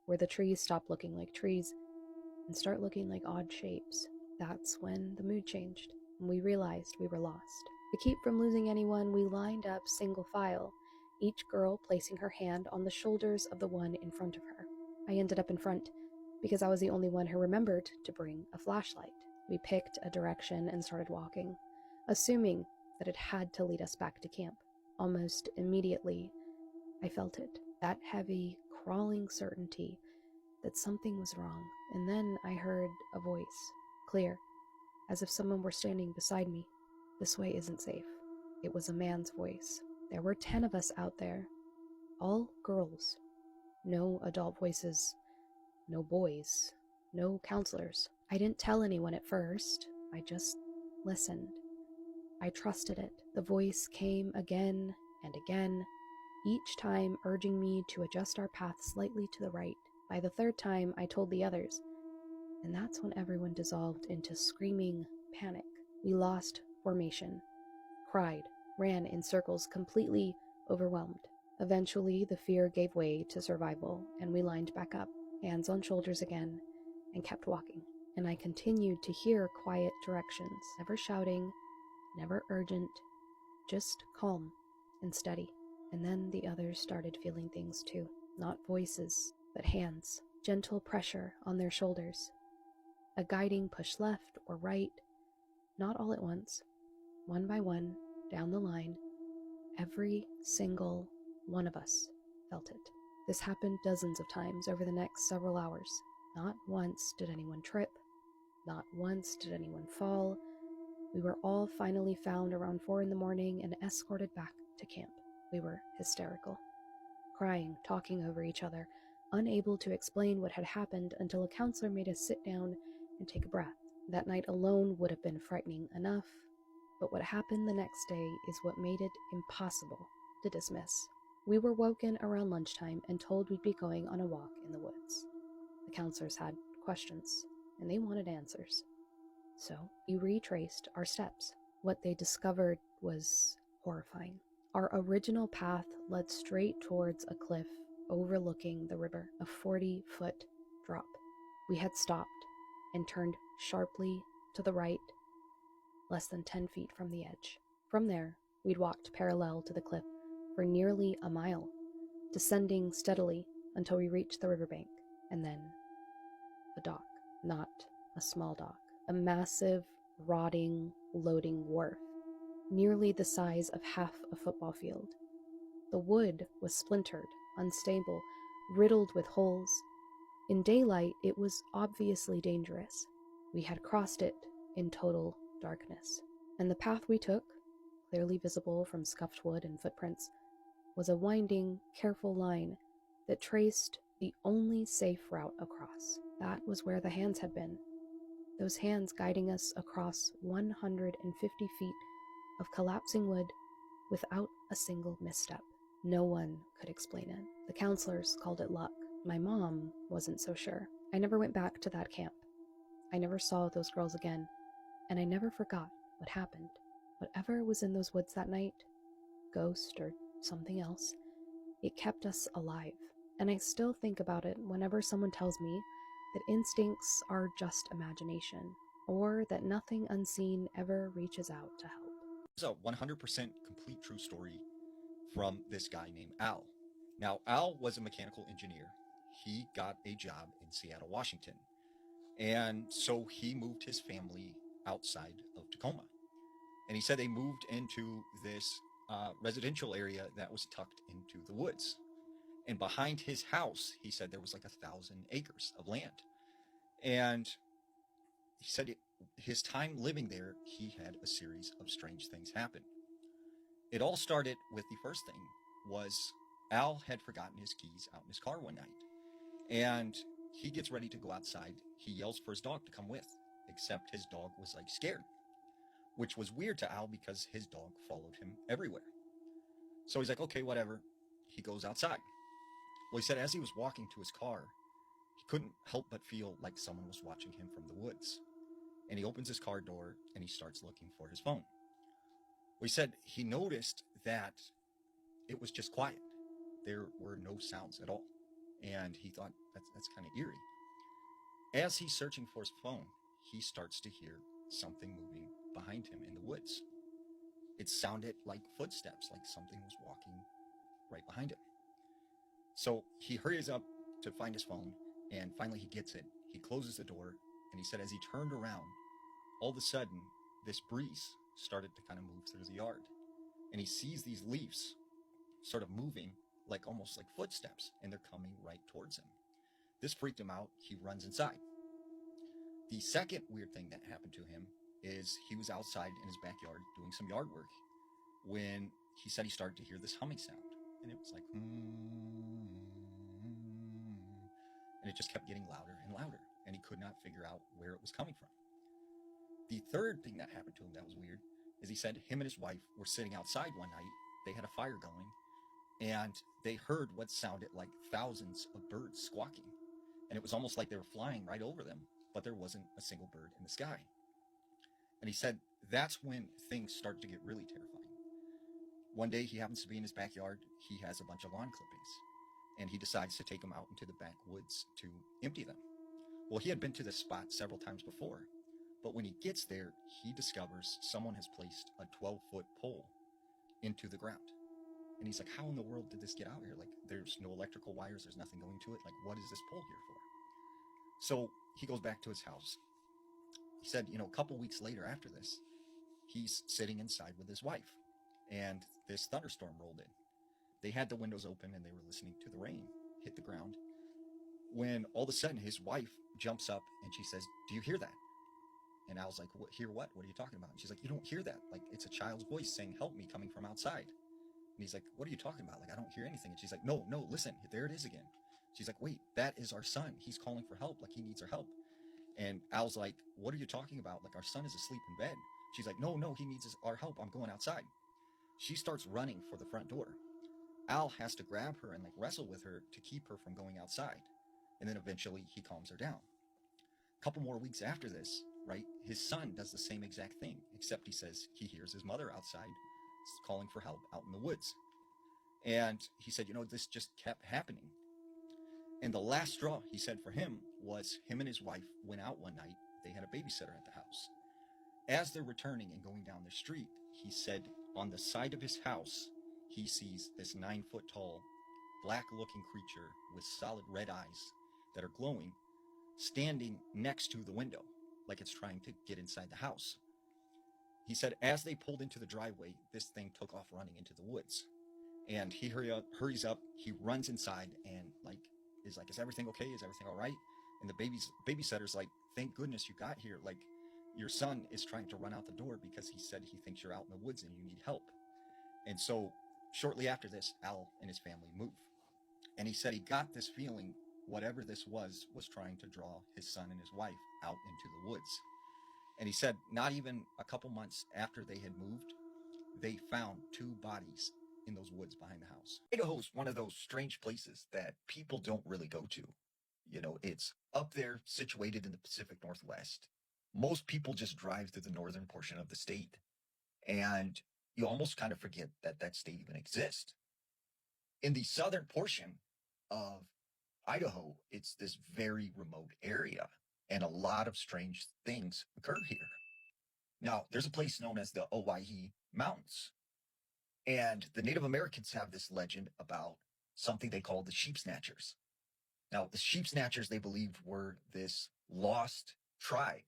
where the trees stop looking like trees and start looking like odd shapes. That's when the mood changed, and we realized we were lost. To keep from losing anyone, we lined up single file, each girl placing her hand on the shoulders of the one in front of her. I ended up in front because I was the only one who remembered to bring a flashlight. We picked a direction and started walking, assuming that it had to lead us back to camp. Almost immediately, I felt it, that heavy, crawling certainty that something was wrong. And then I heard a voice, clear, as if someone were standing beside me. This way isn't safe. It was a man's voice. There were 10 of us out there, all girls. No adult voices, no boys, no counselors. I didn't tell anyone at first. I just listened. I trusted it. The voice came again and again, each time urging me to adjust our path slightly to the right. By the 3rd time, I told the others, And that's when everyone dissolved into screaming panic. We lost formation, cried, ran in circles, completely overwhelmed. Eventually, the fear gave way to survival, and we lined back up, hands on shoulders again, and kept walking. And I continued to hear quiet directions, never shouting, never urgent, just calm and steady. And then the others started feeling things too. Not voices, but hands, gentle pressure on their shoulders. A guiding push left or right, not all at once, one by one, down the line. Every single one of us felt it. This happened dozens of times over the next several hours. Not once did anyone trip. Not once did anyone fall. We were all finally found around 4 a.m. and escorted back to camp. We were hysterical, crying, talking over each other, unable to explain what had happened until a counselor made us sit down and take a breath. That night alone would have been frightening enough, but what happened the next day is what made it impossible to dismiss. We were woken around lunchtime and told we'd be going on a walk in the woods. The counselors had questions, and they wanted answers. So we retraced our steps. What they discovered was horrifying. Our original path led straight towards a cliff overlooking the river, a 40-foot drop. We had stopped and turned sharply to the right, less than 10 feet from the edge. From there, we'd walked parallel to the cliff for nearly a mile, descending steadily until we reached the riverbank, and then a dock. Not a small dock, a massive, rotting, loading wharf, nearly the size of half a football field. The wood was splintered, unstable, riddled with holes. In daylight, it was obviously dangerous. We had crossed it in total darkness, and the path we took, clearly visible from scuffed wood and footprints, was a winding, careful line that traced the only safe route across. That was where the hands had been. Those hands guiding us across 150 feet of collapsing wood without a single misstep. No one could explain it. The counselors called it luck. My mom wasn't so sure. I never went back to that camp. I never saw those girls again, and I never forgot what happened. Whatever was in those woods that night, ghost or something else, it kept us alive. And I still think about it whenever someone tells me that instincts are just imagination, or that nothing unseen ever reaches out to help. It's a 100% complete true story from this guy named Al. Now, Al was a mechanical engineer. He got a job in Seattle, Washington. And so he moved his family outside of Tacoma. And he said they moved into this residential area that was tucked into the woods. And behind his house, he said there was like 1,000 acres of land. And he said his time living there, he had a series of strange things happen. It all started with the first thing was Al had forgotten his keys out in his car one night. And he gets ready to go outside. He yells for his dog to come with, except his dog was like scared, which was weird to Al because his dog followed him everywhere. So he's like, okay, whatever. He goes outside. Well, he said as he was walking to his car, he couldn't help but feel like someone was watching him from the woods. And he opens his car door and he starts looking for his phone. Well, he said he noticed that it was just quiet. There were no sounds at all. And he thought, that's kind of eerie. As he's searching for his phone, he starts to hear something moving behind him in the woods. It sounded like footsteps, like something was walking right behind him. So he hurries up to find his phone, and finally he gets it. He closes the door, and he said as he turned around, all of a sudden, this breeze started to kind of move through the yard. And he sees these leaves sort of moving like almost like footsteps, and they're coming right towards him. This freaked him out. He runs inside. The second weird thing that happened to him is he was outside in his backyard doing some yard work when he said he started to hear this humming sound. And it was like, and it just kept getting louder and louder, and he could not figure out where it was coming from. The third thing that happened to him that was weird is he said him and his wife were sitting outside one night. They had a fire going, and they heard what sounded like thousands of birds squawking. And it was almost like they were flying right over them. but there wasn't a single bird in the sky. And he said that's when things started to get really terrifying. One day he happens to be in his backyard. He has a bunch of lawn clippings, and he decides to take them out into the backwoods to empty them. Well, he had been to this spot several times before, but when he gets there, he discovers someone has placed a 12-foot pole into the ground. And he's like, how in the world did this get out here? Like, there's no electrical wires, there's nothing going to it. Like, what is this pole here for? So he goes back to his house. He said, a couple weeks later after this, he's sitting inside with his wife, and this thunderstorm rolled in. They had the windows open, and they were listening to the rain hit the ground, when all of a sudden his wife jumps up and she says, do you hear that? And Al's like, hear what? What are you talking about? And she's like, you don't hear that. Like, it's a child's voice saying, help me, coming from outside. And he's like, what are you talking about? Like, I don't hear anything. And she's like, no, listen, there it is again. She's like, wait, that is our son. He's calling for help. Like, he needs our help. And Al's like, what are you talking about? Like, our son is asleep in bed. She's like, no, he needs our help. I'm going outside. She starts running for the front door. Al has to grab her and wrestle with her to keep her from going outside. And then eventually he calms her down. A couple more weeks after this, right, his son does the same exact thing, except he says he hears his mother outside calling for help out in the woods. And he said, this just kept happening. And the last straw, he said, for him was him and his wife went out one night. They had a babysitter at the house. As they're returning and going down the street, he said on the side of his house, he sees this 9-foot tall, black-looking creature with solid red eyes that are glowing, standing next to the window, like it's trying to get inside the house. He said as they pulled into the driveway, this thing took off running into the woods. And he hurries up, he runs inside and is like, is everything okay? Is everything all right? And the babysitter's like, thank goodness you got here. Like, your son is trying to run out the door because he said he thinks you're out in the woods and you need help. And so shortly after this, Al and his family move. And he said he got this feeling, whatever this was trying to draw his son and his wife out into the woods. And he said not even a couple months after they had moved, they found 2 bodies in those woods behind the house. Idaho's one of those strange places that people don't really go to. It's up there, situated in the Pacific Northwest. Most people just drive through the northern portion of the state, and you almost kind of forget that state even exists. In the southern portion of Idaho, it's this very remote area, and a lot of strange things occur here. Now, there's a place known as the Owyhee Mountains, and the Native Americans have this legend about something they call the sheep snatchers. Now, the sheep snatchers, they believed, were this lost tribe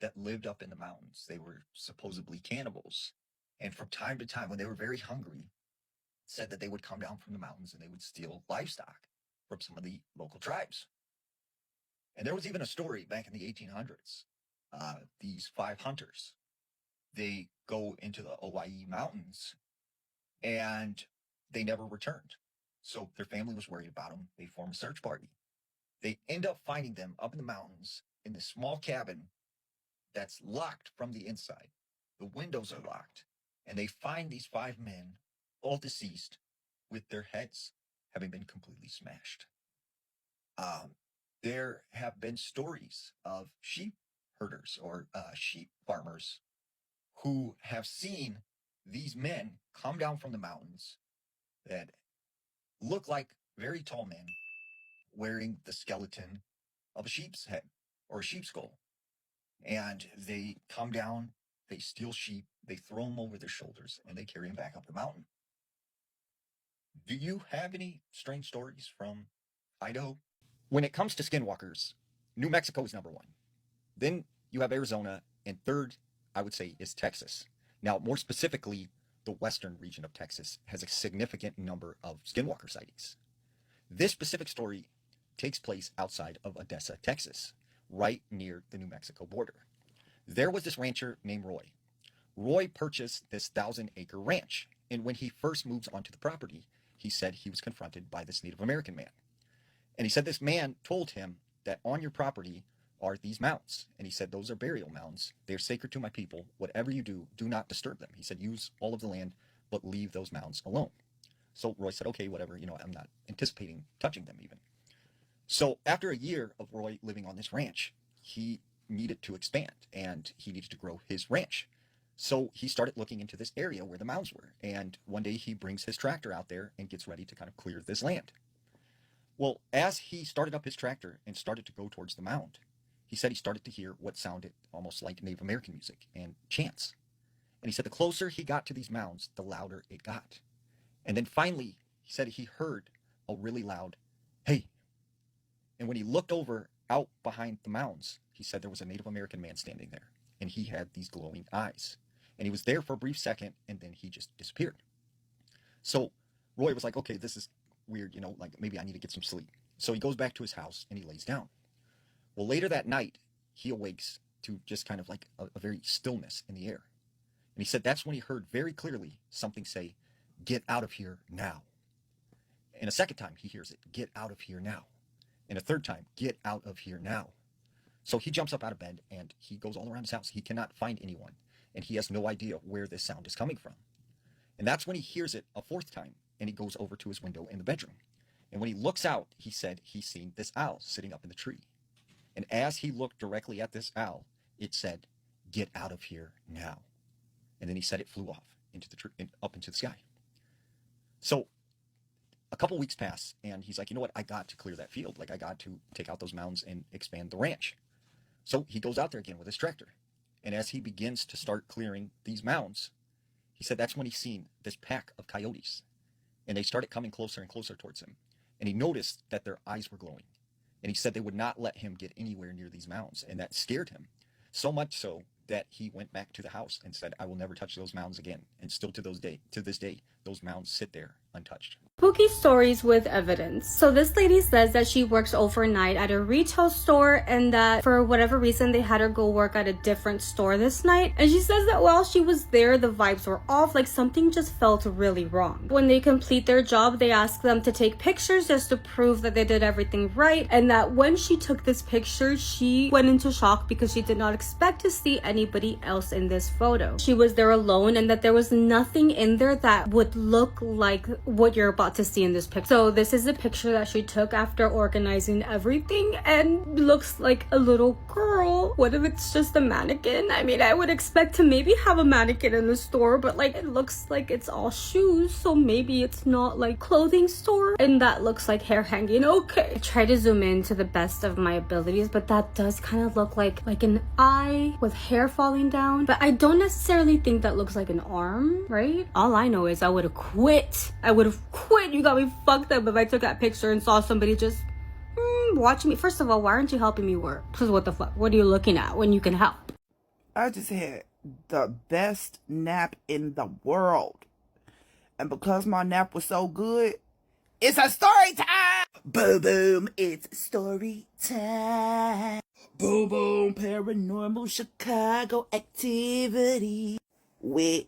that lived up in the mountains. They were supposedly cannibals. And from time to time, when they were very hungry, said that they would come down from the mountains and they would steal livestock from some of the local tribes. And there was even a story back in the 1800s. These 5 hunters, they go into the Owyhee Mountains and they never returned. So their family was worried about them. They form a search party. They end up finding them up in the mountains in this small cabin that's locked from the inside. The windows are locked. And they find these 5 men, all deceased, with their heads having been completely smashed. There have been stories of sheep herders or sheep farmers who have seen these men come down from the mountains that look like very tall men wearing the skeleton of a sheep's head or a sheep's skull. And they come down, they steal sheep, they throw them over their shoulders, and they carry them back up the mountain. Do you have any strange stories from Idaho? When it comes to skinwalkers, New Mexico is number 1. Then you have Arizona, and third, I would say, is Texas. Now, more specifically, the western region of Texas has a significant number of skinwalker sightings. This specific story takes place outside of Odessa, Texas, right near the New Mexico border. There was this rancher named Roy. Roy purchased this 1,000-acre ranch, and when he first moves onto the property, he said he was confronted by this Native American man. And he said this man told him that on your property are these mounds. And he said, those are burial mounds. They're sacred to my people. Whatever you do, do not disturb them. He said, use all of the land, but leave those mounds alone. So Roy said, okay, whatever, I'm not anticipating touching them even. So after a year of Roy living on this ranch, he needed to expand and he needed to grow his ranch. So he started looking into this area where the mounds were. And one day he brings his tractor out there and gets ready to kind of clear this land. Well, as he started up his tractor and started to go towards the mound, he said he started to hear what sounded almost like Native American music and chants. And he said the closer he got to these mounds, the louder it got. And then finally, he said he heard a really loud, "Hey." And when he looked over out behind the mounds, he said there was a Native American man standing there. And he had these glowing eyes. And he was there for a brief second, and then he just disappeared. So Roy was like, okay, this is weird, you know, like maybe I need to get some sleep. So he goes back to his house and he lays down. Well, later that night, he awakes to just kind of like a very stillness in the air. And he said that's when he heard very clearly something say, "Get out of here now." And a second time he hears it, "Get out of here now." And a third time, "Get out of here now." So he jumps up out of bed and he goes all around his house. He cannot find anyone. And he has no idea where this sound is coming from. And that's when he hears it a fourth time. And he goes over to his window in the bedroom. And when he looks out, he said he's seen this owl sitting up in the tree. And as he looked directly at this owl, it said, "Get out of here now." And then he said it flew off into the tree, up into the sky. So a couple weeks pass, and he's like, you know what? I got to clear that field. Like, I got to take out those mounds and expand the ranch. So he goes out there again with his tractor. And as he begins to start clearing these mounds, he said that's when he seen this pack of coyotes. And they started coming closer and closer towards him. And he noticed that their eyes were glowing. And he said they would not let him get anywhere near these mounds. And that scared him. So much so that he went back to the house and said, "I will never touch those mounds again." And still to this day, those mounds sit there untouched. Spooky stories with evidence. So this lady says that she works overnight at a retail store and that for whatever reason they had her go work at a different store this night. And she says that while she was there, the vibes were off, like something just felt really wrong. When they complete their job, they ask them to take pictures just to prove that they did everything right. And that when she took this picture, she went into shock because she did not expect to see anybody else in this photo. She was there alone and that there was nothing in there that would look like what you're about to see in this picture. So this is a picture that she took after organizing everything and looks like a little girl. What if it's just a mannequin? I mean, I would expect to maybe have a mannequin in the store, but like it looks like it's all shoes, so maybe it's not like clothing store. And that looks like hair hanging. Okay, I try to zoom in to the best of my abilities, but that does kind of look like an eye with hair falling down. But I don't necessarily think that looks like an arm, right? All I know is I would have quit. You got me fucked up if I took that picture and saw somebody just watching me. First of all, why aren't you helping me work? Because what the fuck? What are you looking at when you can help? I just had the best nap in the world. And because my nap was so good, it's a story time! Boom, boom, it's story time. Boom, boom, paranormal Chicago activity. With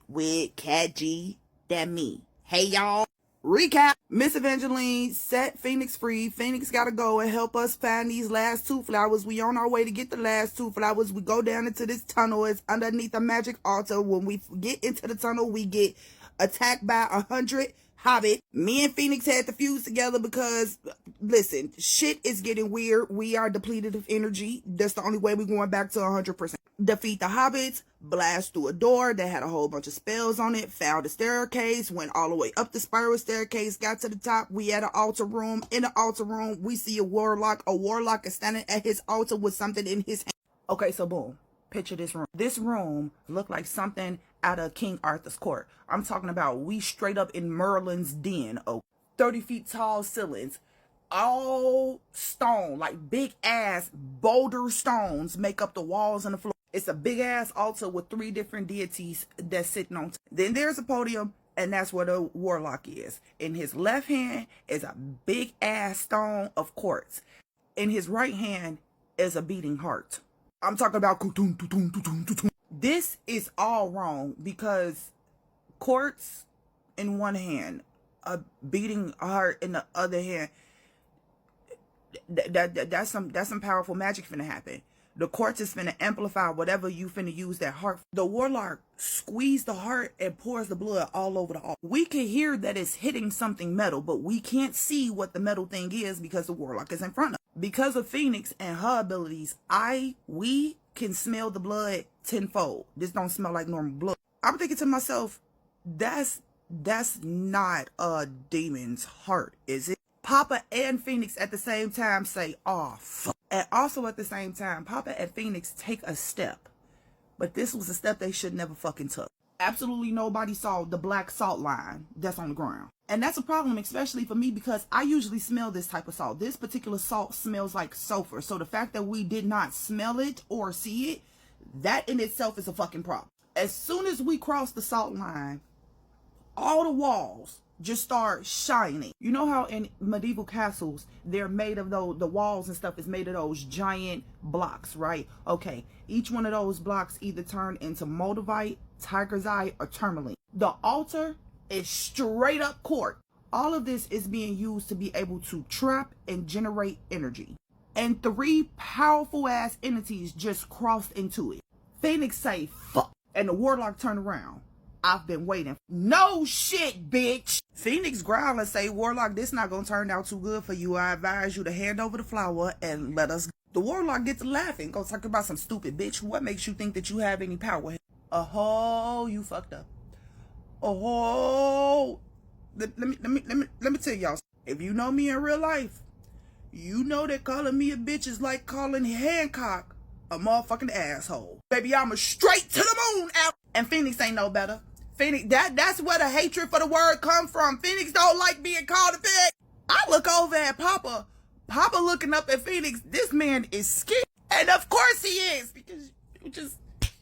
Cat G, that me. Hey, y'all. Recap. Miss Evangeline set Phoenix free. Phoenix gotta go and help us find these last two flowers. We on our way to get the last two flowers. We go down into this tunnel. It's underneath a magic altar. When we get into the tunnel, we get attacked by 100 hobbits. Me and Phoenix had to fuse together because, listen, shit is getting weird. We are depleted of energy. That's the only way we're going back to 100%. Defeat the hobbits, blast through a door that had a whole bunch of spells on it, found a staircase, went all the way up the spiral staircase, got to the top. We had an altar room. In the altar room, we see a warlock. A warlock is standing at his altar with something in his hand. Okay, so boom. Picture this room. This room looked like something out of King Arthur's court. I'm talking about we straight up in Merlin's den. 30 feet tall ceilings. All stone, like big ass boulder stones make up the walls and the floor. It's a big ass altar with 3 different deities that's sitting on. Then there's a podium, and that's where the warlock is. In his left hand is a big ass stone of quartz. In his right hand is a beating heart. I'm talking about this is all wrong because quartz in one hand, a beating heart in the other hand. That's some powerful magic finna happen. The quartz is finna amplify whatever you finna use that heart. The warlock squeezes the heart and pours the blood all over the altar. We can hear that it's hitting something metal, but we can't see what the metal thing is because the warlock is in front of us. Because of Phoenix and her abilities, we can smell the blood tenfold. This don't smell like normal blood. I'm thinking to myself, that's not a demon's heart, is it? Papa and Phoenix at the same time say, oh, fuck. And also at the same time, Papa and Phoenix take a step. But this was a step they should never fucking took. Absolutely nobody saw the black salt line that's on the ground. And that's a problem, especially for me, because I usually smell this type of salt. This particular salt smells like sulfur. So the fact that we did not smell it or see it, that in itself is a fucking problem. As soon as we cross the salt line, all the walls just start shining. You know how in medieval castles, they're made of those, the walls and stuff is made of those giant blocks, right? Okay, each one of those blocks either turn into moldavite, tiger's eye, or tourmaline. The altar is straight up quartz. All of this is being used to be able to trap and generate energy. And 3 powerful ass entities just crossed into it. Phoenix say, fuck. And the warlock turned around. I've been waiting. No shit, bitch. Phoenix growl and say, Warlock, this not gonna turn out too good for you. I advise you to hand over the flower and let us go. The Warlock gets laughing. Go talk about some stupid bitch. What makes you think that you have any power? Oh, you fucked up. Oh, let me tell y'all. If you know me in real life, you know that calling me a bitch is like calling Hancock a motherfucking asshole. Baby, I'm a straight to the moon out. And Phoenix ain't no better. Phoenix, that's where the hatred for the word come from. Phoenix don't like being called a bitch. I look over at Papa. Papa looking up at Phoenix. This man is scared. And of course he is. Because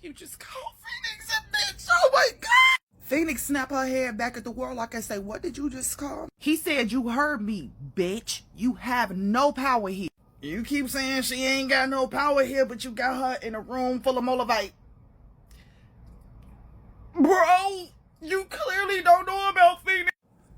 you just called Phoenix a bitch. Oh my God. Phoenix snap her head back at the Warlock and say, what did you just call me? He said, you heard me, bitch. You have no power here. You keep saying she ain't got no power here, but you got her in a room full of molavite. Bro, you clearly don't know about Phoenix.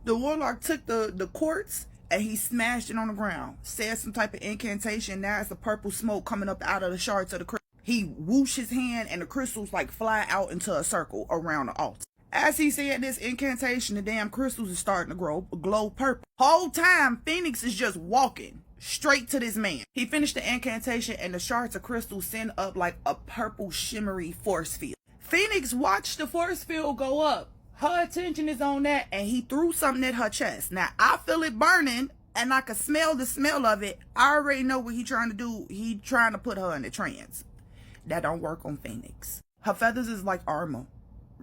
The Warlock took the quartz and he smashed it on the ground. Said some type of incantation. Now it's a purple smoke coming up out of the shards of the crystal. He whoosh his hand and the crystals like fly out into a circle around the altar. As he said this incantation, the damn crystals are starting to glow purple. Whole time, Phoenix is just walking straight to this man. He finished the incantation and the shards of crystal send up like a purple shimmery force field. Phoenix watched the force field go up. Her attention is on that and he threw something at her chest. Now I feel it burning and I can smell the smell of it. I already know what he trying to do. He trying to put her in a trance. That don't work on Phoenix. Her feathers is like armor.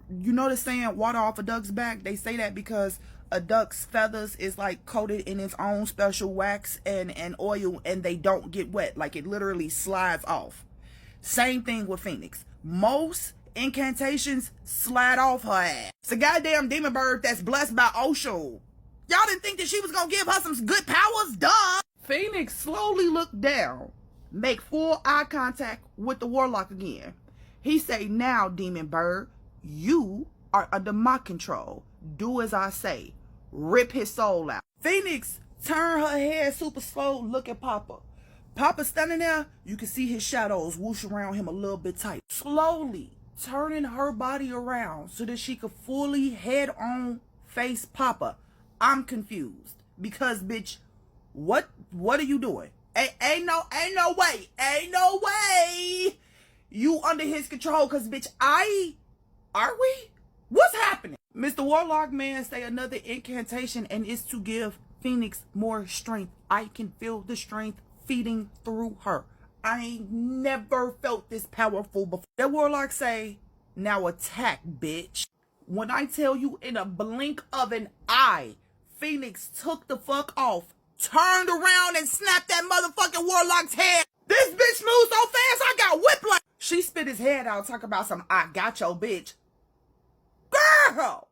You know the saying, water off a duck's back? They say that because a duck's feathers is like coated in its own special wax and oil and they don't get wet. Like it literally slides off. Same thing with Phoenix. Most incantations slide off her ass. It's a goddamn demon bird that's blessed by Osho. Y'all didn't think that she was gonna give her some good powers? Duh! Phoenix slowly looked down, make full eye contact with the Warlock again. He say, now, demon bird, you are under my control. Do as I say. Rip his soul out. Phoenix turned her head super slow, look at Papa. Papa standing there, you can see his shadows whoosh around him a little bit tight. Slowly turning her body around so that she could fully head on face Papa. I'm confused because bitch, what are you doing? Ain't no way you under his control, cause bitch are we? What's happening? Mr. Warlock man say another incantation and it's to give Phoenix more strength. I can feel the strength feeding through her. I ain't never felt this powerful before. The Warlock say, now attack, bitch. When I tell you in a blink of an eye, Phoenix took the fuck off, turned around and snapped that motherfucking Warlock's head. This bitch moved so fast I got whiplash. She spit his head out, talk about some, I got your bitch. Girl.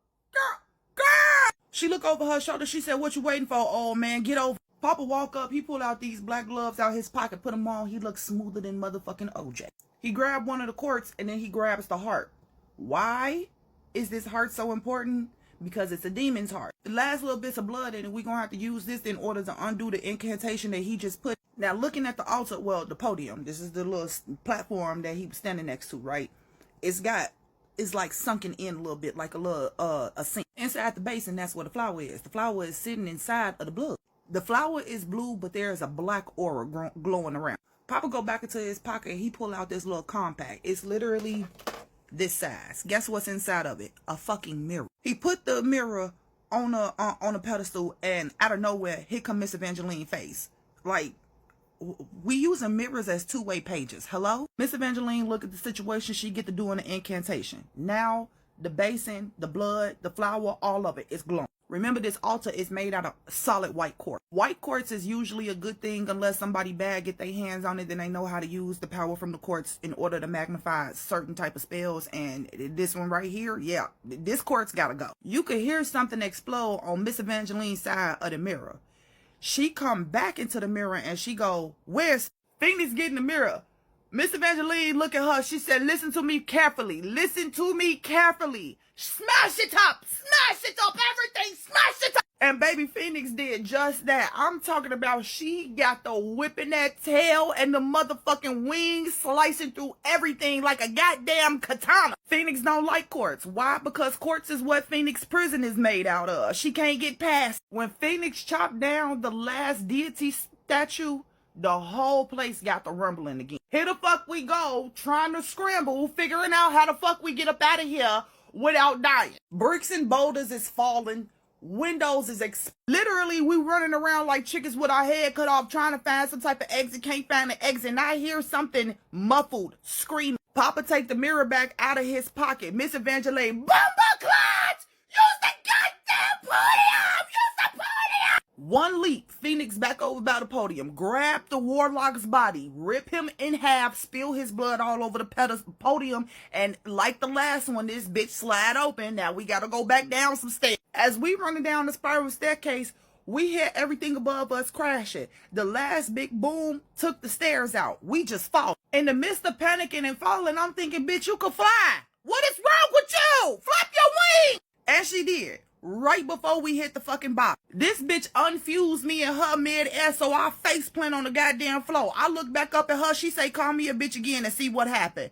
She looked over her shoulder. She said, what you waiting for, old man? Get over. Papa walk up. He pulled out these black gloves out his pocket, put them on. He looked smoother than motherfucking OJ. He grabbed one of the quartz and then he grabs the heart. Why is this heart so important? Because it's a demon's heart. The last little bits of blood in it, we're going to have to use this in order to undo the incantation that he just put. Now, looking at the altar, well, the podium, this is the little platform that he was standing next to, right? It's like sunken in a little bit, like a little, a sink. Inside the basin, that's where the flower is. The flower is sitting inside of the blood. The flower is blue, but there is a black aura glowing around. Papa go back into his pocket and he pull out this little compact. It's literally this size. Guess what's inside of it? A fucking mirror. He put the mirror on a pedestal, and out of nowhere, here come Miss Evangeline face. Like, we using mirrors as two-way pages. Hello? Miss Evangeline look at the situation. She get to doing the incantation. Now, the basin, the blood, the flower, all of it is glowing. Remember, this altar is made out of solid white quartz. White quartz is usually a good thing unless somebody bad get their hands on it, then they know how to use the power from the quartz in order to magnify certain type of spells. And this one right here, yeah, this quartz gotta go. You could hear something explode on Miss Evangeline's side of the mirror. She come back into the mirror and she go, where's Phoenix getting the mirror? Miss Evangeline look at her. She said, listen to me carefully. Listen to me carefully. Smash it up. Smash it up. Everything. Smash it up. And baby Phoenix did just that. I'm talking about she got the whipping that tail and the motherfucking wings slicing through everything like a goddamn katana. Phoenix don't like quartz. Why? Because quartz is what Phoenix prison is made out of. She can't get past. When Phoenix chopped down the last deity statue, the whole place got the rumbling again. Here the fuck we go, trying to scramble, figuring out how the fuck we get up out of here without dying. Bricks and boulders is falling. Windows is literally we running around like chickens with our head cut off trying to find some type of exit. Can't find the exit. And I hear something muffled screaming. Papa take the mirror back out of his pocket. Miss Evangeline, Bumbleclot! Use the goddamn podium! Use the podium! One leap, Phoenix back over by the podium, grab the warlock's body, rip him in half, spill his blood all over the podium, and like the last one, this bitch slide open. Now we gotta go back down some stairs. As we running down the spiral staircase, we hear everything above us crashing. The last big boom took the stairs out. We just fall. In the midst of panicking and falling, I'm thinking, bitch, you can fly. What is wrong with you? Flap your wings. And she did. Right before we hit the fucking bottom. This bitch unfused me and her mid-air, so I face plant on the goddamn floor. I look back up at her. She say, call me a bitch again and see what happened.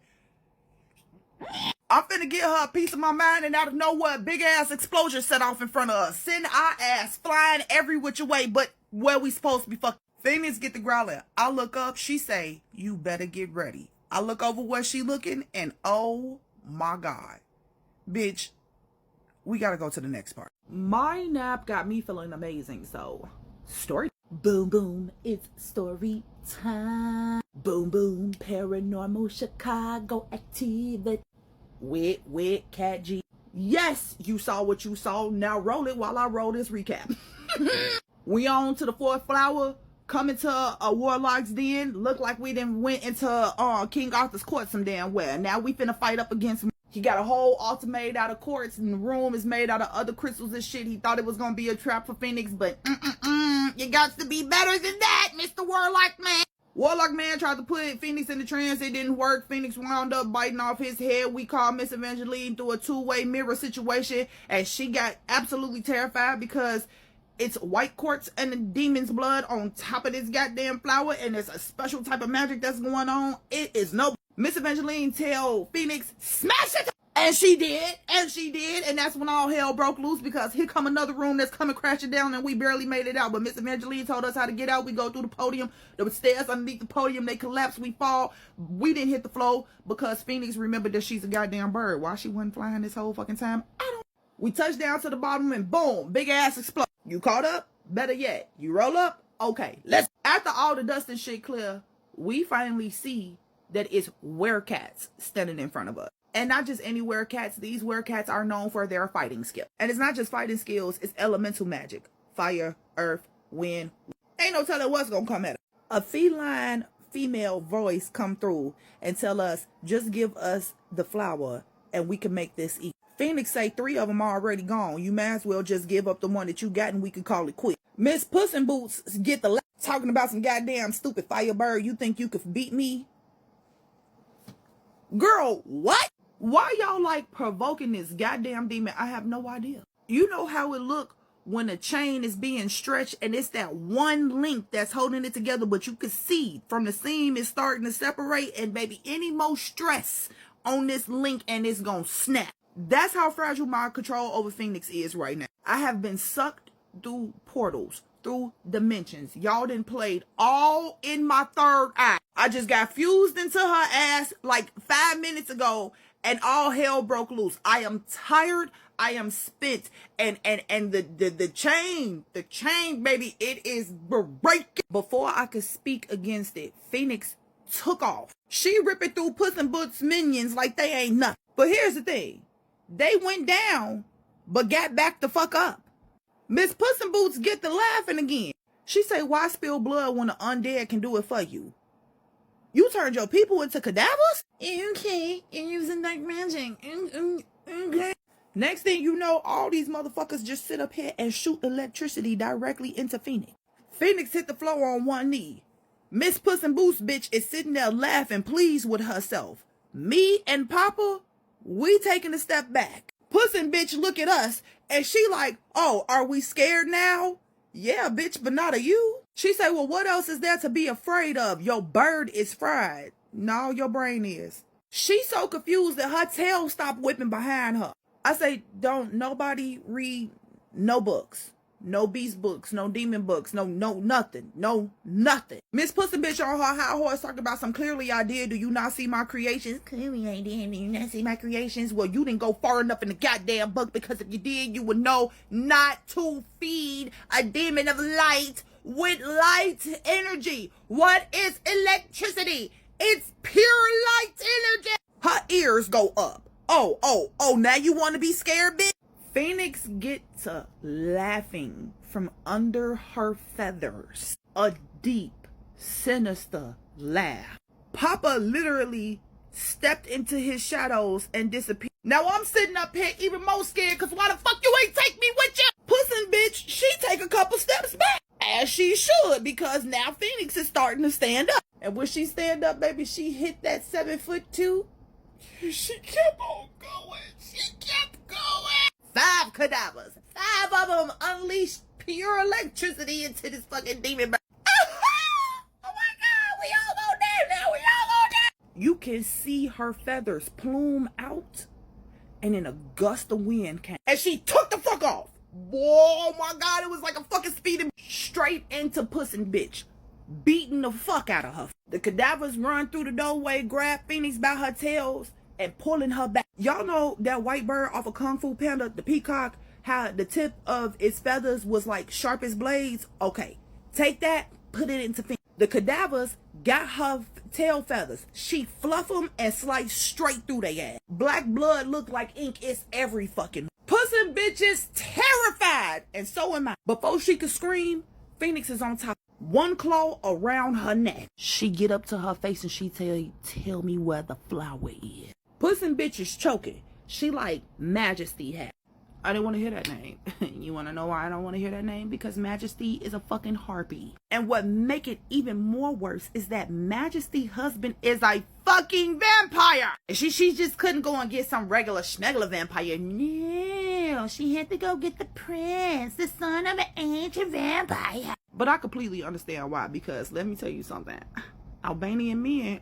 I'm finna get her a piece of my mind, and out of nowhere, a big ass explosion set off in front of us. Send our ass flying every which way, but where we supposed to be fucking. Phoenix get the growling. I look up, she say, you better get ready. I look over where she looking, and oh my God. Bitch, we gotta go to the next part. My nap got me feeling amazing, so story. Boom, boom, it's story time. Boom, boom, paranormal Chicago activity. With Cat G. Yes, you saw what you saw. Now roll it while I roll this recap. We on to the fourth flower. Coming to a warlock's den. Look like we done went into King Arthur's court some damn well. Now we finna fight up against him. He got a whole altar made out of quartz, and the room is made out of other crystals and shit. He thought it was gonna be a trap for Phoenix, but you got to be better than that, Mr. Warlock Man. Warlock Man tried to put Phoenix in the trance. It didn't work. Phoenix wound up biting off his head. We called Miss Evangeline through a two-way mirror situation, and she got absolutely terrified because it's white quartz and the demon's blood on top of this goddamn flower, and there's a special type of magic that's going on. It is no. Miss Evangeline tell Phoenix, smash it! And she did, and that's when all hell broke loose, because here come another room that's coming crashing down, and we barely made it out. But Miss Evangeline told us how to get out. We go through the podium, the stairs underneath the podium, they collapse, we fall. We didn't hit the floor because Phoenix remembered that she's a goddamn bird. Why she wasn't flying this whole fucking time, I don't know. We touched down to the bottom, and boom, big ass explode. You caught up? Better yet, you roll up? Okay, let's. After all the dust and shit clear, we finally see that it's werecats standing in front of us. And not just any werecats. These werecats are known for their fighting skill. And it's not just fighting skills, it's elemental magic. Fire, earth, wind. Ain't no telling what's gonna come at us. A feline female voice come through and tell us, just give us the flower and we can make this eat. Phoenix say 3 of them are already gone. You might as well just give up the one that you got and we can call it quit. Miss Puss in Boots get the talking about some goddamn stupid Firebird. You think you could beat me? Girl, what? Why y'all like provoking this goddamn demon? I have no idea. You know how it look when a chain is being stretched and it's that one link that's holding it together, but you can see from the seam it's starting to separate, and baby, any more stress on this link and it's gonna snap. That's how fragile my control over Phoenix is right now. I have been sucked through portals, through dimensions. Y'all done played all in my third eye. I just got fused into her ass like 5 minutes ago, and all hell broke loose. I am tired. I am spent. And the chain, baby, it is breaking. Before I could speak against it, Phoenix took off. She ripping through Puss in Boots minions like they ain't nothing. But here's the thing. They went down, but got back the fuck up. Miss Puss in Boots get to laughing again. She say, why spill blood when the undead can do it for you? You turned your people into cadavers? Okay, you're using dark magic. Okay. Next thing you know, all these motherfuckers just sit up here and shoot electricity directly into Phoenix. Phoenix hit the floor on one knee. Miss Puss in Boots bitch is sitting there laughing, pleased with herself. Me and Papa, we taking a step back. Puss in bitch look at us and she like, oh, are we scared now? Yeah, bitch, but not of you. She say, well, what else is there to be afraid of? Your bird is fried. No, your brain is. She so confused that her tail stopped whipping behind her. I say, don't nobody read no books. No beast books, no demon books, no nothing. Miss Pussy bitch on her high horse talking about some clearly I did. Do you not see my creations? Clearly I did. Do you not see my creations? Well, you didn't go far enough in the goddamn book, because if you did, you would know not to feed a demon of light with light energy. What is electricity? It's pure light energy. Her ears go up. Oh, now you want to be scared, bitch? Phoenix gets to laughing from under her feathers. A deep, sinister laugh. Papa literally stepped into his shadows and disappeared. Now I'm sitting up here even more scared, because why the fuck you ain't take me with you? Pussin' bitch, she take a couple steps back. As she should, because now Phoenix is starting to stand up. And when she stand up, baby, she hit that 7'2". She kept on going. She kept going. 5 cadavers. 5 of them unleashed pure electricity into this fucking demon bird. Oh my God, we all on there now. We all on there. You can see her feathers plume out, and then a gust of wind came, and she took the fuck off. Oh my God, it was like a fucking speeding straight into Pussin' bitch, beating the fuck out of her. The cadavers run through the doorway, grab Phoenix by her tails, and pulling her back. Y'all know that white bird off of Kung Fu Panda, the peacock, how the tip of its feathers was like sharp as blades? Okay, take that, put it into Phoenix. The cadavers got her tail feathers. She fluff them and slice straight through their ass. Black blood look like ink. It's every fucking. Pussin' bitch is terrified, and so am I. Before she could scream, Phoenix is on top. One claw around her neck. She get up to her face and she tell me where the flower is. Pussin' bitch is choking. She like Majesty hat. I didn't want to hear that name. You want to know why I don't want to hear that name? Because Majesty is a fucking harpy. And what make it even more worse is that Majesty husband is a fucking vampire. And she just couldn't go and get some regular schmegler vampire. No, she had to go get the prince, the son of an ancient vampire. But I completely understand why, because let me tell you something. Albanian men,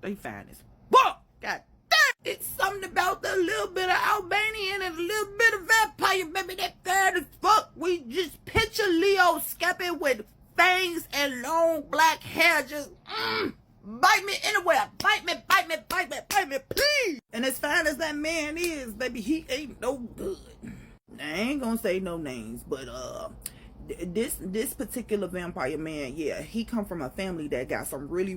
they fine as fuck. God damn. It's something about a little bit of Albanian and a little bit of vampire, baby. That fine as fuck. We just picture Leo Skepping with fangs and long black hair. Just bite me anywhere. Bite me, please. And as fine as that man is, baby, he ain't no good. I ain't gonna say no names, but this particular vampire man, yeah, he come from a family that got some really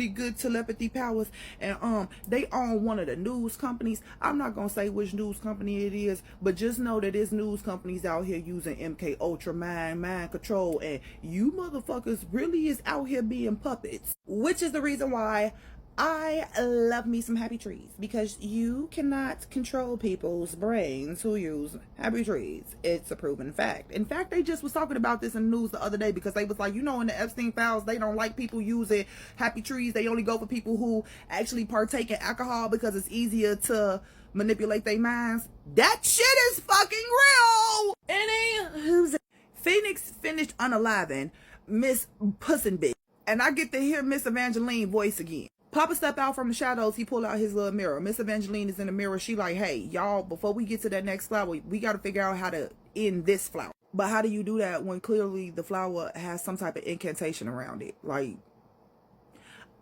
good telepathy powers, and they own one of the news companies. I'm not gonna say which news company it is, but just know that there's news companies out here using MK Ultra mind control, and you motherfuckers really is out here being puppets, which is the reason why I love me some happy trees, because you cannot control people's brains who use happy trees. It's a proven fact. In fact, they just was talking about this in the news the other day, because they was like, you know, in the Epstein files, they don't like people using happy trees. They only go for people who actually partake in alcohol because it's easier to manipulate their minds. That shit is fucking real. And Phoenix finished unaliving Miss Pussin' bitch, and I get to hear Miss Evangeline voice again. Papa step out from the shadows. He pull out his little mirror. Miss Evangeline is in the mirror. She like, hey, y'all, before we get to that next flower, we got to figure out how to end this flower. But how do you do that when clearly the flower has some type of incantation around it? Like,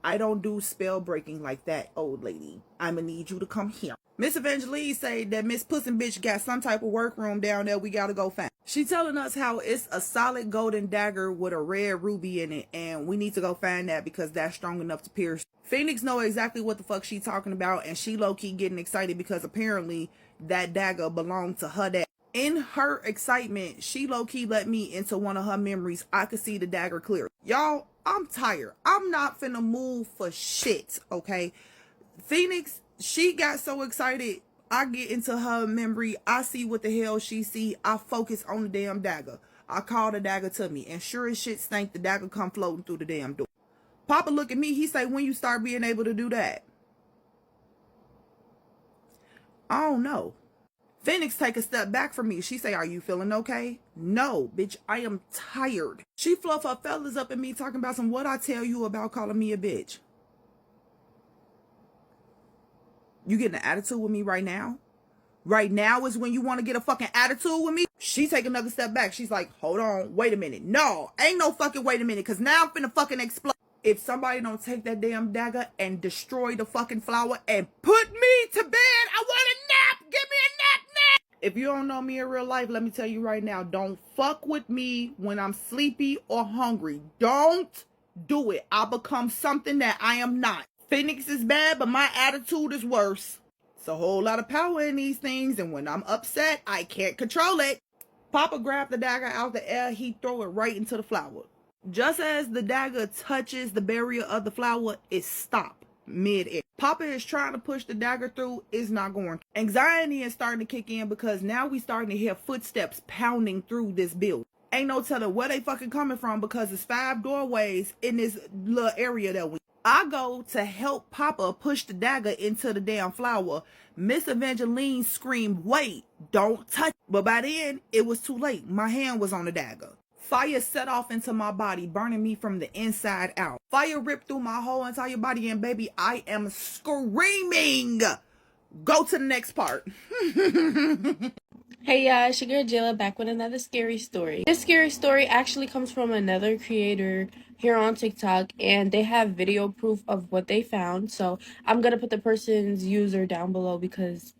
I don't do spell breaking like that, old lady. I'ma need you to come here. Miss Evangeline say that Miss Pussin bitch got some type of workroom down there we gotta go find. She telling us how it's a solid golden dagger with a red ruby in it, and we need to go find that because that's strong enough to pierce. Phoenix know exactly what the fuck she talking about, and she low-key getting excited because apparently that dagger belonged to her dad. In her excitement, she low-key let me into one of her memories. I could see the dagger clear. Y'all, I'm tired. I'm not finna move for shit, okay? Phoenix, she got so excited. I get into her memory. I see what the hell she see. I focus on the damn dagger. I call the dagger to me. And sure as shit stank, the dagger come floating through the damn door. Papa look at me. He say, when you start being able to do that? I don't know. Phoenix take a step back from me. She say, are you feeling okay? No, bitch, I am tired. She fluff her fellas up at me talking about some what I tell you about calling me a bitch. You getting an attitude with me right now? Right now is when you want to get a fucking attitude with me? She take another step back. She's like, hold on, wait a minute. No, ain't no fucking wait a minute, because now I'm finna fucking explode. If somebody don't take that damn dagger and destroy the fucking flower and put me to bed, I want a nap. Give me a nap. If you don't know me in real life, let me tell you right now, don't fuck with me when I'm sleepy or hungry. Don't do it. I'll become something that I am not. Phoenix is bad, but my attitude is worse. It's a whole lot of power in these things, and when I'm upset, I can't control it. Papa grabbed the dagger out the air. He throw it right into the flower. Just as the dagger touches the barrier of the flower, it stops mid-air. Papa is trying to push the dagger through. It's not going. Anxiety is starting to kick in because now we starting to hear footsteps pounding through this building. Ain't no telling where they fucking coming from because it's 5 doorways in this little area that we. I go to help Papa push the dagger into the damn flower. Miss Evangeline screamed, wait, don't touch. But by then, it was too late. My hand was on the dagger. Fire set off into my body, burning me from the inside out. Fire ripped through my whole entire body, and baby, I am screaming. Go to the next part. Hey y'all, it's your girl Jayla back with another scary story. This scary story actually comes from another creator here on TikTok, and they have video proof of what they found. So I'm gonna put the person's user down below because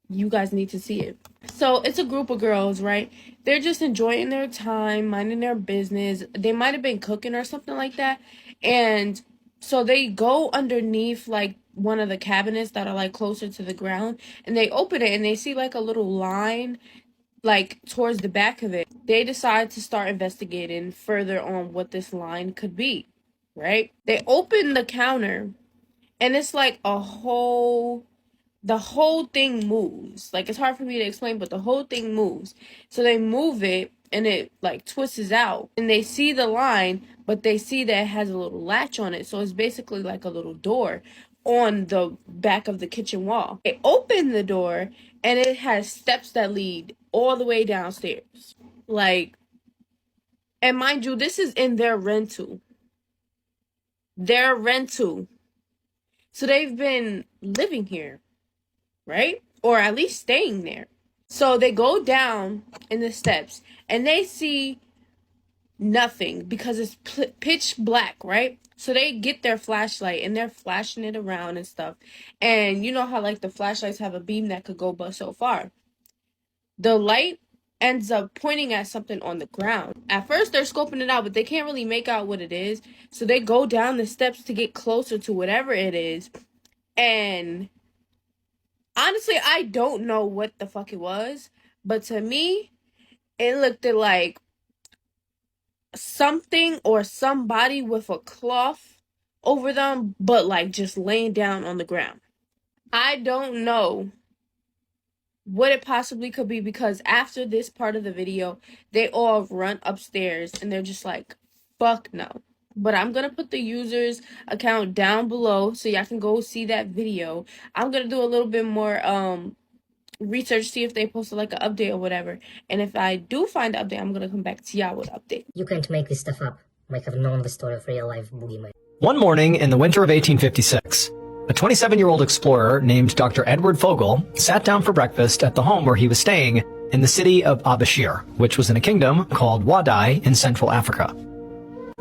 you guys need to see it. So it's a group of girls, right? They're just enjoying their time, minding their business. They might have been cooking or something like that. And so they go underneath like one of the cabinets that are like closer to the ground, and they open it and they see like a little line like towards the back of it. They decide to start investigating further on what this line could be, right? They open the counter and it's like the whole thing moves. Like, it's hard for me to explain, but the whole thing moves. So they move it and it like twists out, and they see the line, but they see that it has a little latch on it. So it's basically like a little door on the back of the kitchen wall. They open the door and it has steps that lead all the way downstairs. Like, and mind you, this is in their rental. So they've been living here, right? Or at least staying there. So they go down in the steps and they see nothing because it's pitch black, right? So they get their flashlight and they're flashing it around and stuff. And you know how like the flashlights have a beam that could go but so far. The light ends up pointing at something on the ground. At first they're scoping it out, but they can't really make out what it is. So they go down the steps to get closer to whatever it is. And honestly, I don't know what the fuck it was, but to me, it looked like something or somebody with a cloth over them, but like just laying down on the ground. I don't know what it possibly could be because after this part of the video, they all run upstairs and they're just like, fuck no. But I'm going to put the user's account down below so y'all can go see that video. I'm going to do a little bit more research, see if they posted like an update or whatever. And if I do find an update, I'm going to come back to y'all with an update. You can't make this stuff up. Might have known the story of real life boogeyman. One morning in the winter of 1856, a 27-year-old explorer named Dr. Edward Fogel sat down for breakfast at the home where he was staying in the city of Abashir, which was in a kingdom called Wadai in Central Africa.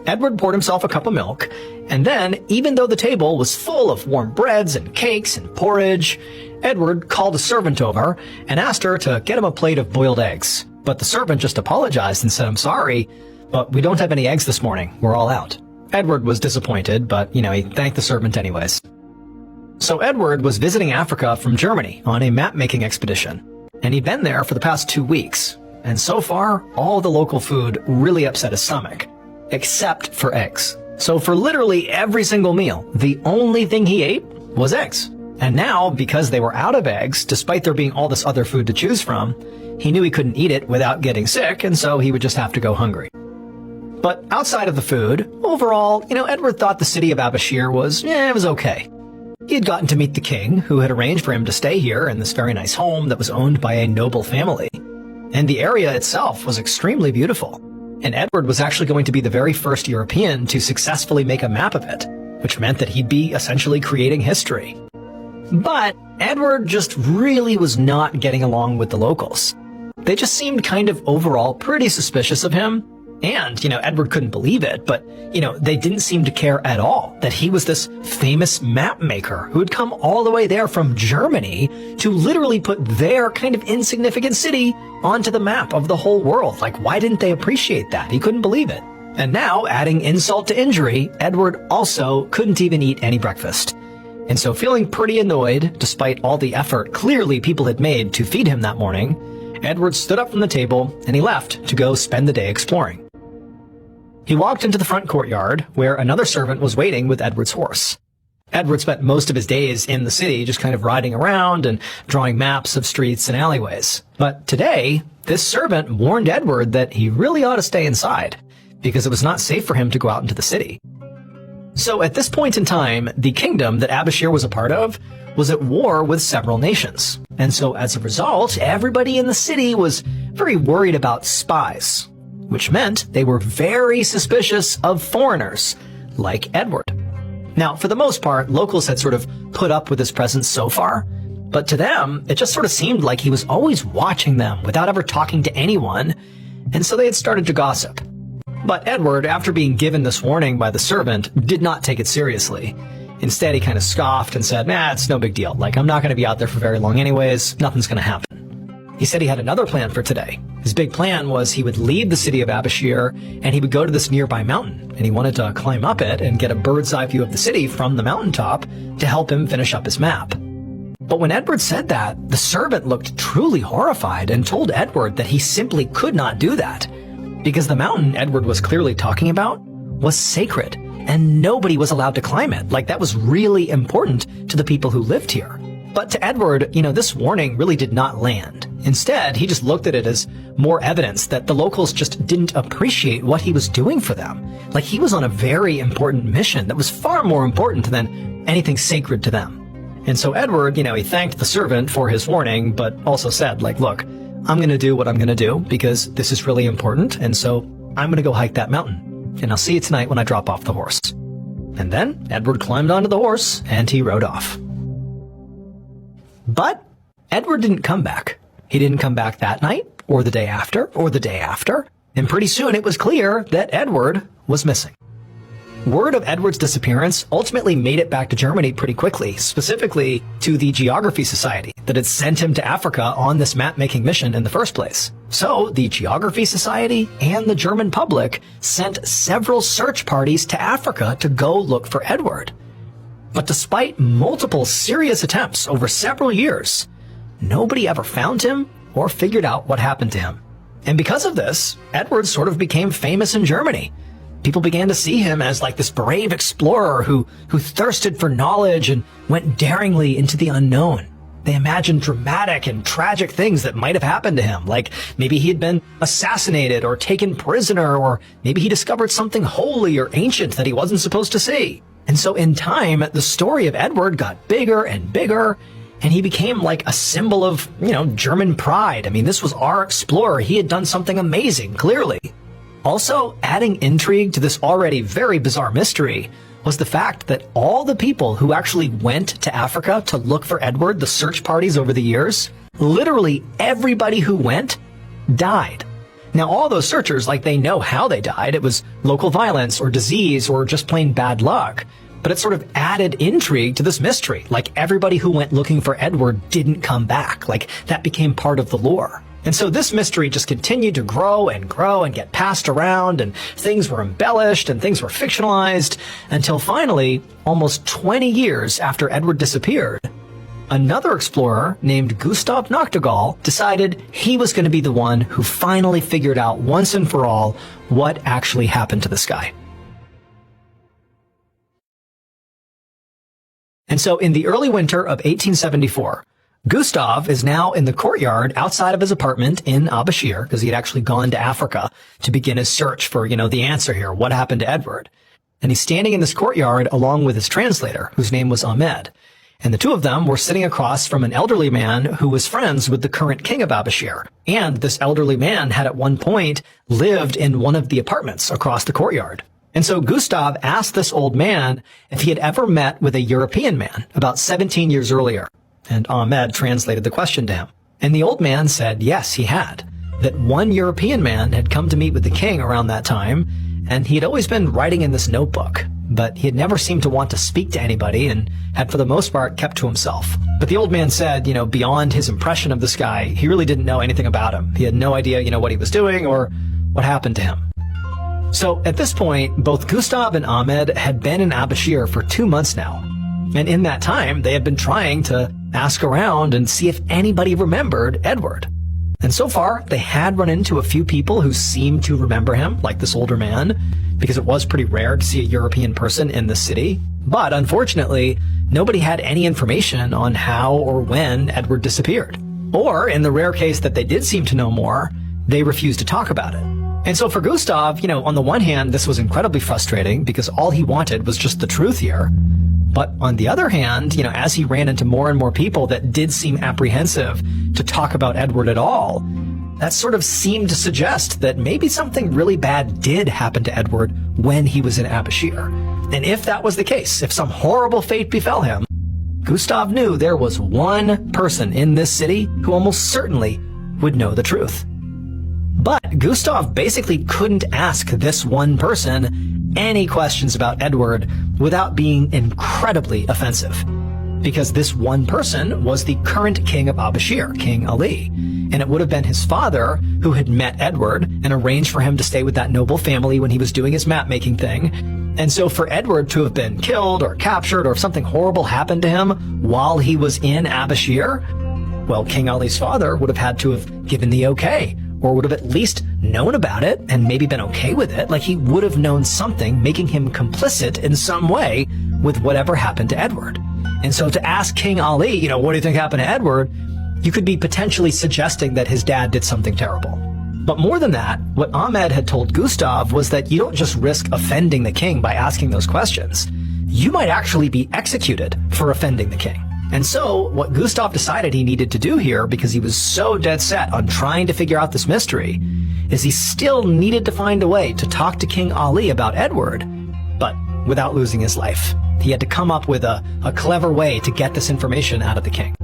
Edward poured himself a cup of milk, and then, even though the table was full of warm breads and cakes and porridge, Edward called a servant over and asked her to get him a plate of boiled eggs. But the servant just apologized and said, "I'm sorry, but we don't have any eggs this morning. We're all out." Edward was disappointed, but, he thanked the servant anyways. So Edward was visiting Africa from Germany on a map-making expedition, and he'd been there for the past 2 weeks. And so far, all the local food really upset his stomach, except for eggs. So for literally every single meal, the only thing he ate was eggs. And now, because they were out of eggs, despite there being all this other food to choose from, he knew he couldn't eat it without getting sick, and so he would just have to go hungry. But outside of the food, overall, Edward thought the city of Abashir was, it was okay. He had gotten to meet the king, who had arranged for him to stay here in this very nice home that was owned by a noble family. And the area itself was extremely beautiful. And Edward was actually going to be the very first European to successfully make a map of it, which meant that he'd be essentially creating history. But Edward just really was not getting along with the locals. They just seemed kind of overall pretty suspicious of him. And, Edward couldn't believe it, but, they didn't seem to care at all that he was this famous map maker who had come all the way there from Germany to literally put their kind of insignificant city onto the map of the whole world. Like, why didn't they appreciate that? He couldn't believe it. And now, adding insult to injury, Edward also couldn't even eat any breakfast. And so feeling pretty annoyed, despite all the effort clearly people had made to feed him that morning, Edward stood up from the table and he left to go spend the day exploring. He walked into the front courtyard, where another servant was waiting with Edward's horse. Edward spent most of his days in the city just kind of riding around and drawing maps of streets and alleyways. But today, this servant warned Edward that he really ought to stay inside, because it was not safe for him to go out into the city. So at this point in time, the kingdom that Abashir was a part of was at war with several nations. And so as a result, everybody in the city was very worried about spies, which meant they were very suspicious of foreigners, like Edward. Now, for the most part, locals had sort of put up with his presence so far, but to them, it just sort of seemed like he was always watching them without ever talking to anyone, and so they had started to gossip. But Edward, after being given this warning by the servant, did not take it seriously. Instead, he kind of scoffed and said, it's no big deal. Like, I'm not going to be out there for very long anyways. Nothing's going to happen. He said he had another plan for today. His big plan was he would leave the city of Abashir and he would go to this nearby mountain, and he wanted to climb up it and get a bird's eye view of the city from the mountaintop to help him finish up his map. But when Edward said that, the servant looked truly horrified and told Edward that he simply could not do that, because the mountain Edward was clearly talking about was sacred, and nobody was allowed to climb it. Like, that was really important to the people who lived here. But to Edward, this warning really did not land. Instead, he just looked at it as more evidence that the locals just didn't appreciate what he was doing for them. Like, he was on a very important mission that was far more important than anything sacred to them. And so Edward, he thanked the servant for his warning, but also said, look, I'm going to do what I'm going to do because this is really important, and so I'm going to go hike that mountain. And I'll see you tonight when I drop off the horse. And then Edward climbed onto the horse, and he rode off. But Edward didn't come back. He didn't come back that night, or the day after, or the day after. And pretty soon it was clear that Edward was missing. Word of Edward's disappearance ultimately made it back to Germany pretty quickly, specifically to the Geography Society that had sent him to Africa on this map-making mission in the first place. So the Geography Society and the German public sent several search parties to Africa to go look for Edward. But despite multiple serious attempts over several years, nobody ever found him or figured out what happened to him. And because of this, Edward sort of became famous in Germany. People began to see him as like this brave explorer who thirsted for knowledge and went daringly into the unknown. They imagined dramatic and tragic things that might have happened to him, like maybe he had been assassinated or taken prisoner, or maybe he discovered something holy or ancient that he wasn't supposed to see. And so in time, the story of Edward got bigger and bigger, and he became like a symbol of, German pride. I mean, this was our explorer. He had done something amazing, clearly. Also, adding intrigue to this already very bizarre mystery was the fact that all the people who actually went to Africa to look for Edward, the search parties over the years, literally everybody who went died. Now, all those searchers, like, they know how they died. It was local violence or disease or just plain bad luck. But it sort of added intrigue to this mystery. Like, everybody who went looking for Edward didn't come back. Like, that became part of the lore. And so this mystery just continued to grow and get passed around, and things were embellished and things were fictionalized until finally, almost 20 years after Edward disappeared, another explorer named Gustav Nachtigall decided he was going to be the one who finally figured out once and for all what actually happened to this guy. And so in the early winter of 1874, Gustav is now in the courtyard outside of his apartment in Abashir, because he had actually gone to Africa to begin his search for, the answer here. What happened to Edward? And he's standing in this courtyard along with his translator, whose name was Ahmed. And the two of them were sitting across from an elderly man who was friends with the current king of Abashir. And this elderly man had at one point lived in one of the apartments across the courtyard. And so Gustav asked this old man if he had ever met with a European man about 17 years earlier. And Ahmed translated the question to him. And the old man said yes, he had. That one European man had come to meet with the king around that time, and he had always been writing in this notebook. But he had never seemed to want to speak to anybody and had for the most part kept to himself. But the old man said, beyond his impression of this guy, he really didn't know anything about him. He had no idea, what he was doing or what happened to him. So at this point, both Gustav and Ahmed had been in Abashir for 2 months now. And in that time, they had been trying to ask around and see if anybody remembered Edward. And so far, they had run into a few people who seemed to remember him, like this older man, because it was pretty rare to see a European person in the city. But unfortunately, nobody had any information on how or when Edward disappeared. Or, in the rare case that they did seem to know more, they refused to talk about it. And so for Gustav, on the one hand, this was incredibly frustrating because all he wanted was just the truth here. But on the other hand, as he ran into more and more people that did seem apprehensive to talk about Edward at all, that sort of seemed to suggest that maybe something really bad did happen to Edward when he was in Abashir. And if that was the case, if some horrible fate befell him, Gustav knew there was one person in this city who almost certainly would know the truth. But Gustav basically couldn't ask this one person any questions about Edward without being incredibly offensive. Because this one person was the current king of Abashir, King Ali. And it would have been his father who had met Edward and arranged for him to stay with that noble family when he was doing his map-making thing. And so for Edward to have been killed or captured or if something horrible happened to him while he was in Abashir, well, King Ali's father would have had to have given the okay, or would have at least known about it and maybe been okay with it. Like he would have known something making him complicit in some way with whatever happened to Edward. And so to ask King Ali, what do you think happened to Edward? You could be potentially suggesting that his dad did something terrible. But more than that, what Ahmed had told Gustav was that you don't just risk offending the king by asking those questions. You might actually be executed for offending the king. And so what Gustav decided he needed to do here, because he was so dead set on trying to figure out this mystery, is he still needed to find a way to talk to King Ali about Edward, but without losing his life. He had to come up with a clever way to get this information out of the king.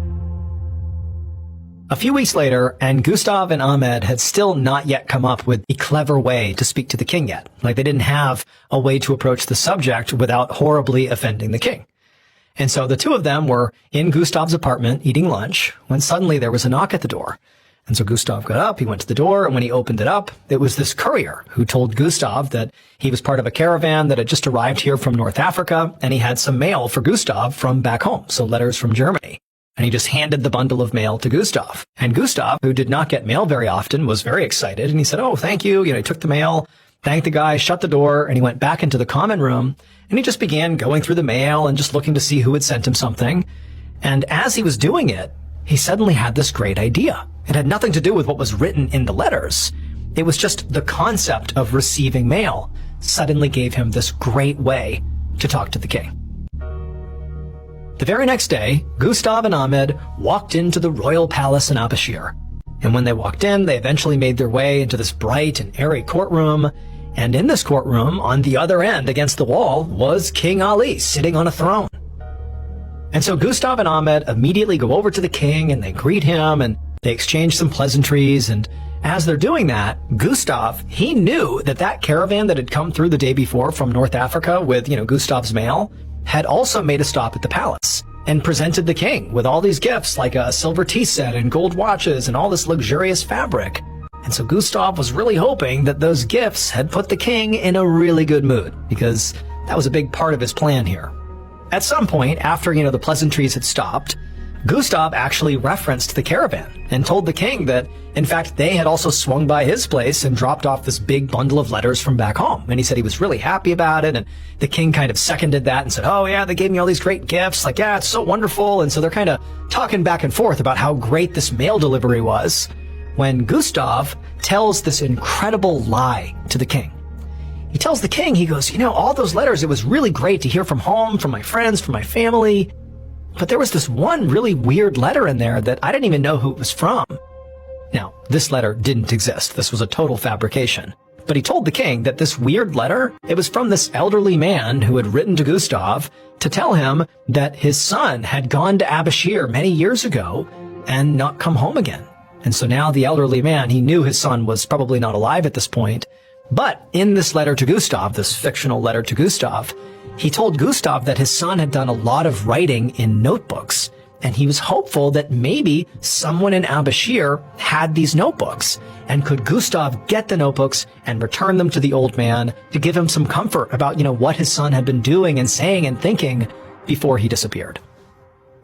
A few weeks later, and Gustav and Ahmed had still not yet come up with a clever way to speak to the king yet. Like they didn't have a way to approach the subject without horribly offending the king. And so the two of them were in Gustav's apartment eating lunch when suddenly there was a knock at the door. And so Gustav got up, he went to the door, and when he opened it up, it was this courier who told Gustav that he was part of a caravan that had just arrived here from North Africa, and he had some mail for Gustav from back home, so letters from Germany. And he just handed the bundle of mail to Gustav. And Gustav, who did not get mail very often, was very excited, and he said, "Oh, thank you." He took the mail, thanked the guy, shut the door, and he went back into the common room, and he just began going through the mail and just looking to see who had sent him something. And as he was doing it, he suddenly had this great idea. It had nothing to do with what was written in the letters. It was just the concept of receiving mail suddenly gave him this great way to talk to the king. The very next day, Gustav and Ahmed walked into the royal palace in Abashir. And when they walked in, they eventually made their way into this bright and airy courtroom. And in this courtroom, on the other end against the wall, was King Ali sitting on a throne. And so Gustav and Ahmed immediately go over to the king and they greet him and they exchange some pleasantries. And as they're doing that, Gustav, he knew that that caravan that had come through the day before from North Africa with, Gustav's mail had also made a stop at the palace and presented the king with all these gifts like a silver tea set and gold watches and all this luxurious fabric. And so Gustav was really hoping that those gifts had put the king in a really good mood, because that was a big part of his plan here. At some point, after, the pleasantries had stopped, Gustav actually referenced the caravan and told the king that, in fact, they had also swung by his place and dropped off this big bundle of letters from back home. And he said he was really happy about it. And the king kind of seconded that and said, oh yeah, they gave me all these great gifts. Like, yeah, it's so wonderful. And so they're kind of talking back and forth about how great this mail delivery was, when Gustav tells this incredible lie to the king. He tells the king, he goes, all those letters, it was really great to hear from home, from my friends, from my family. But there was this one really weird letter in there that I didn't even know who it was from. Now, this letter didn't exist. This was a total fabrication. But he told the king that this weird letter, it was from this elderly man who had written to Gustav to tell him that his son had gone to Abashir many years ago and not come home again. And so now the elderly man, he knew his son was probably not alive at this point. But in this letter to Gustav, this fictional letter to Gustav, he told Gustav that his son had done a lot of writing in notebooks, and he was hopeful that maybe someone in Abashir had these notebooks, and could Gustav get the notebooks and return them to the old man to give him some comfort about, what his son had been doing and saying and thinking before he disappeared.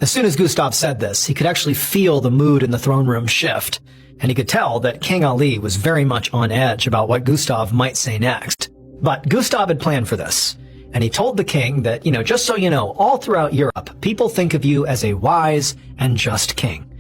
As soon as Gustav said this, he could actually feel the mood in the throne room shift, and he could tell that King Ali was very much on edge about what Gustav might say next. But Gustav had planned for this, and he told the king that, just so you know, all throughout Europe, people think of you as a wise and just king.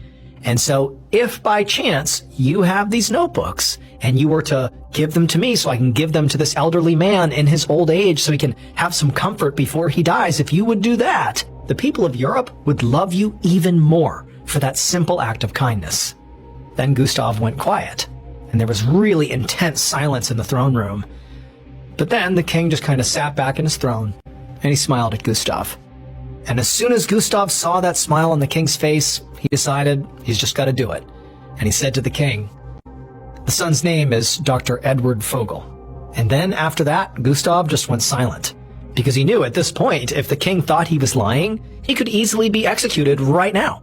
And so if by chance you have these notebooks and you were to give them to me so I can give them to this elderly man in his old age so he can have some comfort before he dies, if you would do that, the people of Europe would love you even more for that simple act of kindness. Then Gustav went quiet, and there was really intense silence in the throne room. But then the king just kind of sat back in his throne, and he smiled at Gustav. And as soon as Gustav saw that smile on the king's face, he decided he's just got to do it. And he said to the king, "The son's name is Dr. Edward Fogel." And then after that, Gustav just went silent, because he knew at this point, if the king thought he was lying, he could easily be executed right now.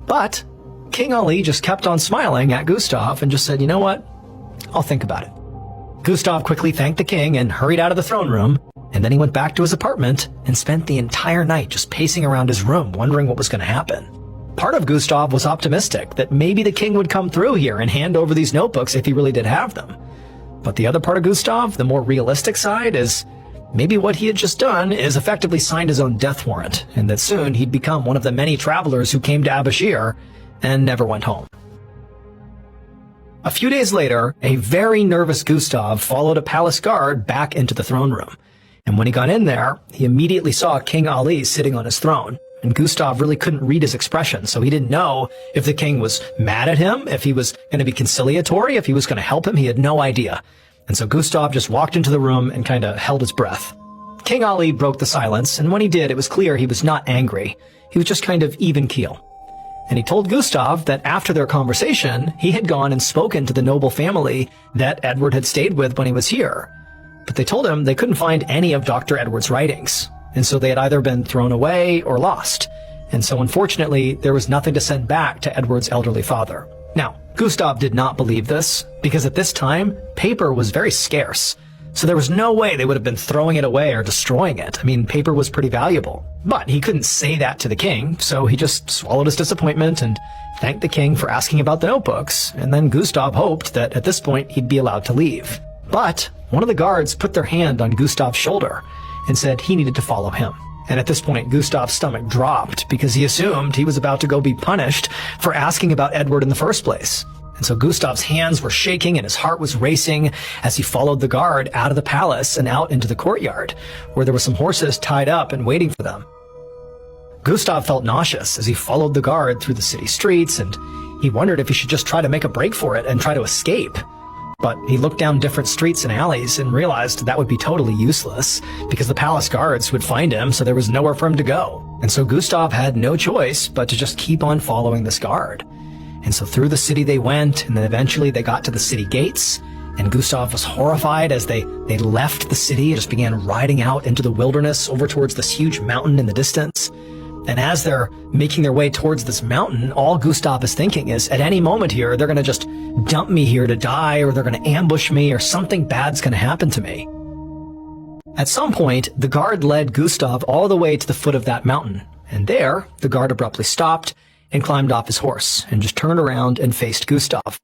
But King Ali just kept on smiling at Gustav and just said, "You know what? I'll think about it." Gustav quickly thanked the king and hurried out of the throne room, and then he went back to his apartment and spent the entire night just pacing around his room, wondering what was going to happen. Part of Gustav was optimistic that maybe the king would come through here and hand over these notebooks if he really did have them. But the other part of Gustav, the more realistic side, is maybe what he had just done is effectively signed his own death warrant, and that soon he'd become one of the many travelers who came to Abashir and never went home. A few days later, a very nervous Gustav followed a palace guard back into the throne room. And when he got in there, he immediately saw King Ali sitting on his throne. And Gustav really couldn't read his expression, so he didn't know if the king was mad at him, if he was going to be conciliatory, if he was going to help him. He had no idea. And so Gustav just walked into the room and kind of held his breath. King Ali broke the silence, and when he did, it was clear he was not angry. He was just kind of even keel. And he told Gustav that after their conversation, he had gone and spoken to the noble family that Edward had stayed with when he was here. But they told him they couldn't find any of Dr. Edward's writings, and so they had either been thrown away or lost. And so unfortunately, there was nothing to send back to Edward's elderly father. Now, Gustav did not believe this, because at this time, paper was very scarce. So there was no way they would have been throwing it away or destroying it. I mean, paper was pretty valuable. But he couldn't say that to the king, so he just swallowed his disappointment and thanked the king for asking about the notebooks, and then Gustav hoped that at this point he'd be allowed to leave. But one of the guards put their hand on Gustav's shoulder and said he needed to follow him. And at this point, Gustav's stomach dropped because he assumed he was about to go be punished for asking about Edward in the first place. And so Gustav's hands were shaking and his heart was racing as he followed the guard out of the palace and out into the courtyard, where there were some horses tied up and waiting for them. Gustav felt nauseous as he followed the guard through the city streets, and he wondered if he should just try to make a break for it and try to escape. But he looked down different streets and alleys and realized that would be totally useless because the palace guards would find him, so there was nowhere for him to go. And so Gustav had no choice but to just keep on following this guard. And so through the city they went, and then eventually they got to the city gates, and Gustav was horrified as they left the city and just began riding out into the wilderness over towards this huge mountain in the distance. And as they're making their way towards this mountain, all Gustav is thinking is, at any moment here, they're going to just dump me here to die, or they're going to ambush me, or something bad's going to happen to me. At some point, the guard led Gustav all the way to the foot of that mountain. And there, the guard abruptly stopped and climbed off his horse and just turned around and faced Gustav.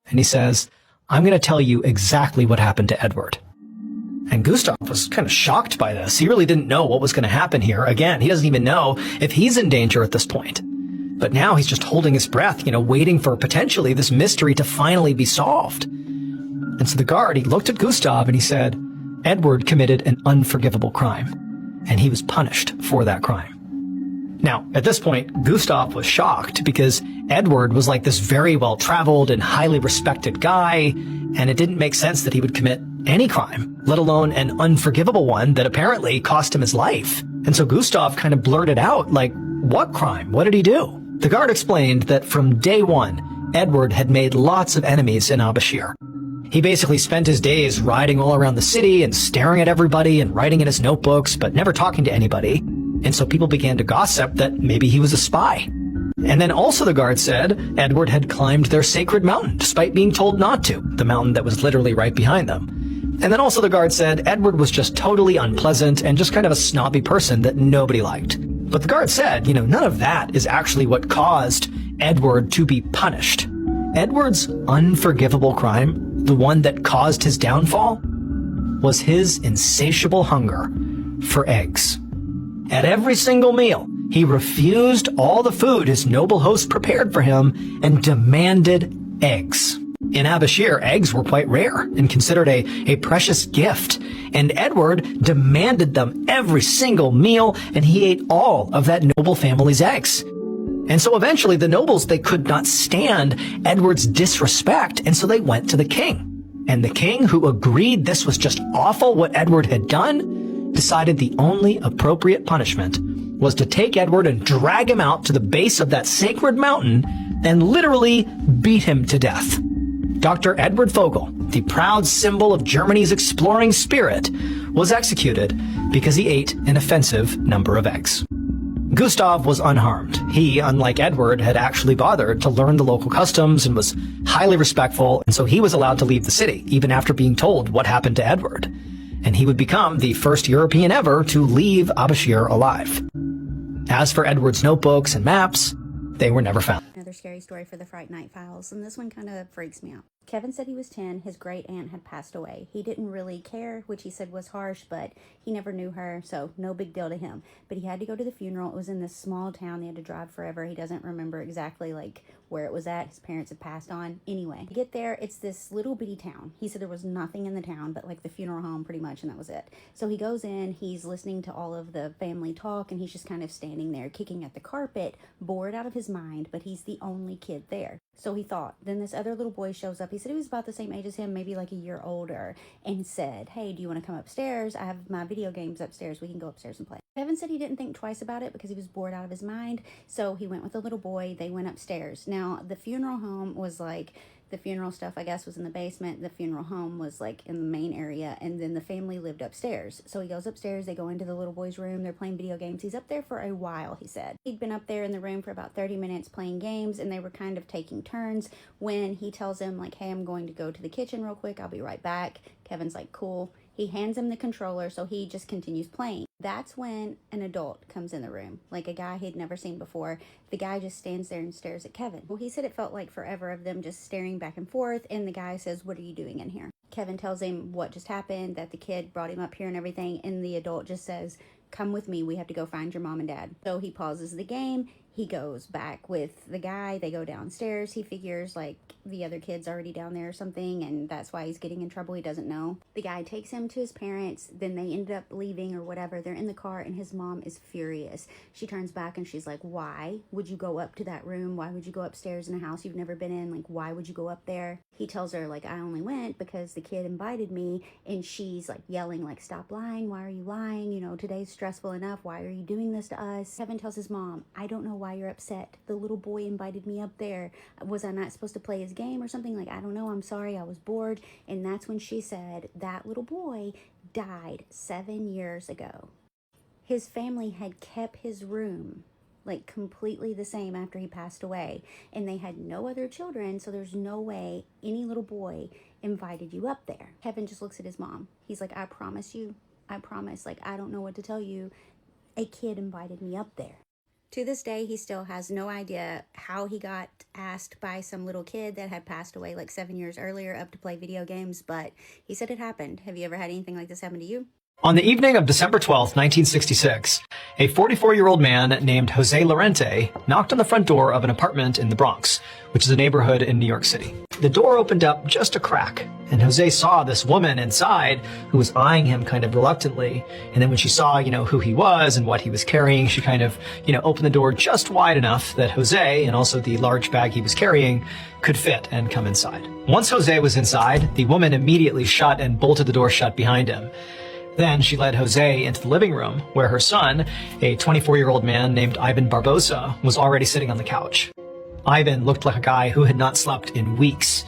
And he says, "I'm going to tell you exactly what happened to Edward." And Gustav was kind of shocked by this. He really didn't know what was going to happen here. Again, he doesn't even know if he's in danger at this point. But now he's just holding his breath, waiting for potentially this mystery to finally be solved. And so the guard, he looked at Gustav and he said, "Edward committed an unforgivable crime, and he was punished for that crime." Now, at this point, Gustav was shocked because Edward was like this very well-traveled and highly respected guy, and it didn't make sense that he would commit any crime, let alone an unforgivable one that apparently cost him his life. And so Gustav kind of blurted out, like, what crime? What did he do? The guard explained that from day one, Edward had made lots of enemies in Abashir. He basically spent his days riding all around the city and staring at everybody and writing in his notebooks, but never talking to anybody. And so people began to gossip that maybe he was a spy. And then also the guard said Edward had climbed their sacred mountain, despite being told not to, the mountain that was literally right behind them. And then also the guard said Edward was just totally unpleasant and just kind of a snobby person that nobody liked. But the guard said, none of that is actually what caused Edward to be punished. Edward's unforgivable crime, the one that caused his downfall, was his insatiable hunger for eggs. At every single meal, he refused all the food his noble host prepared for him and demanded eggs. In Abashir, eggs were quite rare and considered a precious gift, and Edward demanded them every single meal, and he ate all of that noble family's eggs. And so eventually the nobles, they could not stand Edward's disrespect, and so they went to the king. And the king, who agreed this was just awful what Edward had done, decided the only appropriate punishment was to take Edward and drag him out to the base of that sacred mountain and literally beat him to death. Dr. Edward Vogel, the proud symbol of Germany's exploring spirit, was executed because he ate an offensive number of eggs. Gustav was unharmed. He, unlike Edward, had actually bothered to learn the local customs and was highly respectful, and so he was allowed to leave the city, even after being told what happened to Edward. And he would become the first European ever to leave Abashir alive. As for Edward's notebooks and maps, they were never found. Another scary story for the Fright Night Files, and this one kind of freaks me out. Kevin said he was 10, his great aunt had passed away. He didn't really care, which he said was harsh, but he never knew her, so no big deal to him. But he had to go to the funeral. It was in this small town. They had to drive forever. He doesn't remember exactly where it was at. His parents had passed on. Anyway, to get there, it's this little bitty town. He said there was nothing in the town but the funeral home pretty much, and that was it. So he goes in, he's listening to all of the family talk, and he's just kind of standing there kicking at the carpet, bored out of his mind, but he's the only kid there. So he thought. Then this other little boy shows up. He said he was about the same age as him, maybe a year older, and said, "Hey, do you want to come upstairs? I have my video games upstairs. We can go upstairs and play." Kevin said he didn't think twice about it because he was bored out of his mind. So he went with the little boy. They went upstairs. Now, the funeral home was the funeral stuff, I guess, was in the basement. The funeral home was in the main area, and then the family lived upstairs. So he goes upstairs. They go into the little boy's room. They're playing video games. He's up there for a while, he said. He'd been up there in the room for about 30 minutes playing games, and they were kind of taking turns when he tells him, hey, I'm going to go to the kitchen real quick. I'll be right back. Kevin's cool. He hands him the controller, so he just continues playing. That's when an adult comes in the room, a guy he'd never seen before. The guy just stands there and stares at Kevin. Well, he said it felt like forever of them just staring back and forth, and the guy says, "What are you doing in here?" Kevin tells him what just happened, that the kid brought him up here and everything, and the adult just says, "Come with me, we have to go find your mom and dad." So he pauses the game, He goes back with the guy. They go downstairs. He figures like the other kid's already down there or something, and that's why he's getting in trouble. He doesn't know. The guy takes him to his parents. Then they ended up leaving or whatever. They're in the car, and his mom is furious. She turns back and she's like, why would you go up to that room? Why would you go upstairs in a house you've never been in? Like, why would you go up there? He tells her, like, I only went because the kid invited me. And she's like yelling, like, stop lying. Why are you lying? You know, today's stressful enough. Why are you doing this to us? Kevin tells his mom, I don't know why you're upset. The little boy invited me up there. Was I not supposed to play his game or something? Like, I don't know. I'm sorry. I was bored. And that's when she said that little boy died 7 years ago. His family had kept his room like completely the same after he passed away, and they had no other children, so there's no way any little boy invited you up there. Kevin just looks at his mom. He's like, I promise you, I promise, like, I don't know what to tell you. A kid invited me up there. To this day, he still has no idea how he got asked by some little kid that had passed away like 7 years earlier up to play video games, but he said it happened. Have you ever had anything like this happen to you? On the evening of December 12th, 1966, a 44-year-old man named Jose Lorente knocked on the front door of an apartment in the Bronx, which is a neighborhood in New York City. The door opened up just a crack, and Jose saw this woman inside who was eyeing him kind of reluctantly. And then when she saw, who he was and what he was carrying, she kind of, opened the door just wide enough that Jose, and also the large bag he was carrying, could fit and come inside. Once Jose was inside, the woman immediately shut and bolted the door shut behind him. Then she led Jose into the living room, where her son, a 24-year-old man named Ivan Barbosa, was already sitting on the couch. Ivan looked like a guy who had not slept in weeks.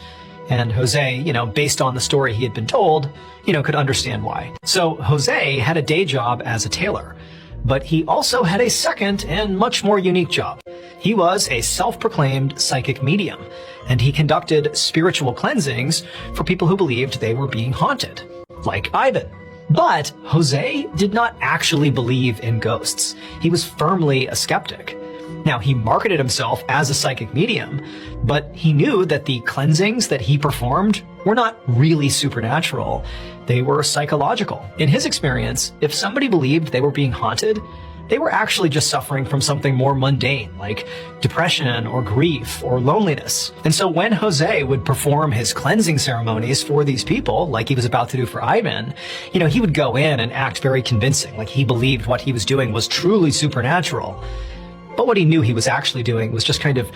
And Jose, based on the story he had been told, could understand why. So Jose had a day job as a tailor, but he also had a second and much more unique job. He was a self-proclaimed psychic medium, and he conducted spiritual cleansings for people who believed they were being haunted, like Ivan. But Jose did not actually believe in ghosts. He was firmly a skeptic. Now, he marketed himself as a psychic medium, but he knew that the cleansings that he performed were not really supernatural. They were psychological. In his experience, if somebody believed they were being haunted, they were actually just suffering from something more mundane, like depression or grief or loneliness. And so when Jose would perform his cleansing ceremonies for these people, like he was about to do for Ivan, he would go in and act very convincing, like he believed what he was doing was truly supernatural. But what he knew he was actually doing was just kind of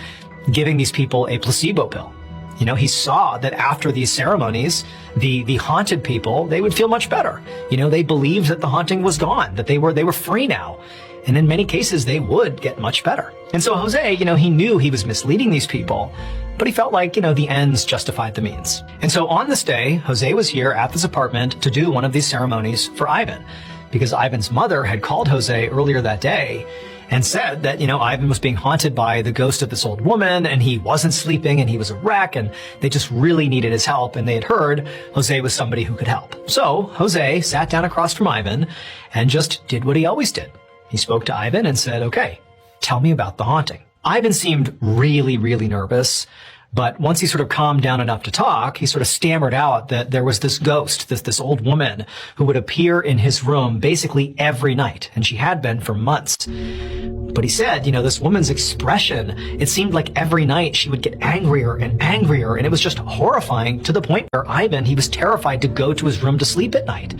giving these people a placebo pill. He saw that after these ceremonies, the haunted people, they would feel much better. They believed that the haunting was gone, that they were free now. And in many cases, they would get much better. And so Jose, he knew he was misleading these people, but he felt like, the ends justified the means. And so on this day, Jose was here at this apartment to do one of these ceremonies for Ivan, because Ivan's mother had called Jose earlier that day and said that, Ivan was being haunted by the ghost of this old woman, and he wasn't sleeping, and he was a wreck, and they just really needed his help, and they had heard Jose was somebody who could help. So Jose sat down across from Ivan and just did what he always did. He spoke to Ivan and said, okay, tell me about the haunting. Ivan seemed really, really nervous. But once he sort of calmed down enough to talk, he sort of stammered out that there was this ghost, this old woman who would appear in his room basically every night. And she had been for months. But he said, this woman's expression, it seemed like every night she would get angrier and angrier. And it was just horrifying to the point where Ivan, he was terrified to go to his room to sleep at night.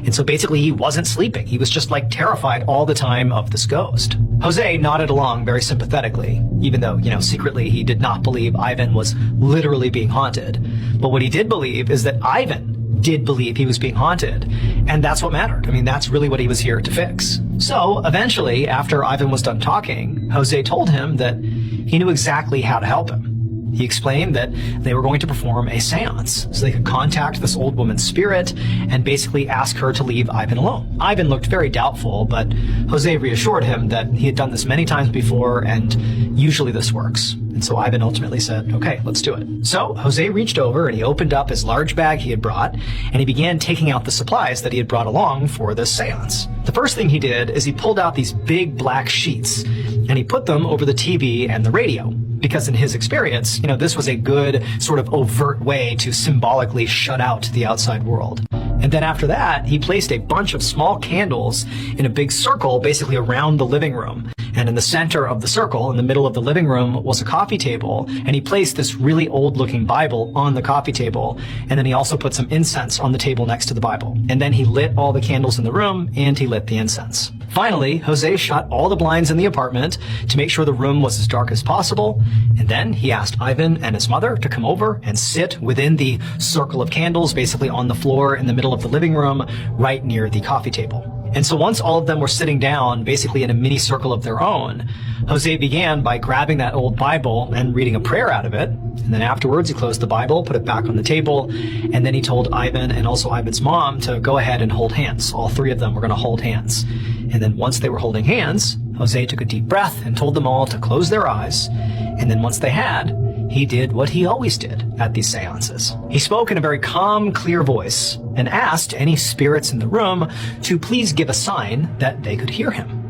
And so basically he wasn't sleeping. He was just like terrified all the time of this ghost. Jose nodded along very sympathetically, even though, secretly he did not believe Ivan was literally being haunted. But what he did believe is that Ivan did believe he was being haunted. And that's what mattered. I mean, that's really what he was here to fix. So eventually, after Ivan was done talking, Jose told him that he knew exactly how to help him. He explained that they were going to perform a seance so they could contact this old woman's spirit and basically ask her to leave Ivan alone. Ivan looked very doubtful, but Jose reassured him that he had done this many times before and usually this works. And so Ivan ultimately said, okay, let's do it. So Jose reached over and he opened up his large bag he had brought and he began taking out the supplies that he had brought along for this seance. The first thing he did is he pulled out these big black sheets and he put them over the TV and the radio. Because in his experience, this was a good sort of overt way to symbolically shut out the outside world. And then after that, he placed a bunch of small candles in a big circle basically around the living room. And in the center of the circle, in the middle of the living room, was a coffee table. And he placed this really old-looking Bible on the coffee table. And then he also put some incense on the table next to the Bible. And then he lit all the candles in the room, and he lit the incense. Finally, Jose shut all the blinds in the apartment to make sure the room was as dark as possible. And then he asked Ivan and his mother to come over and sit within the circle of candles, basically on the floor in the middle of the living room, right near the coffee table. And so once all of them were sitting down, basically in a mini circle of their own, Jose began by grabbing that old Bible and reading a prayer out of it. And then afterwards, he closed the Bible, put it back on the table, and then he told Ivan and also Ivan's mom to go ahead and hold hands. All three of them were going to hold hands. And then once they were holding hands, Jose took a deep breath and told them all to close their eyes. And then once they had, he did what he always did at these seances. He spoke in a very calm, clear voice and asked any spirits in the room to please give a sign that they could hear him.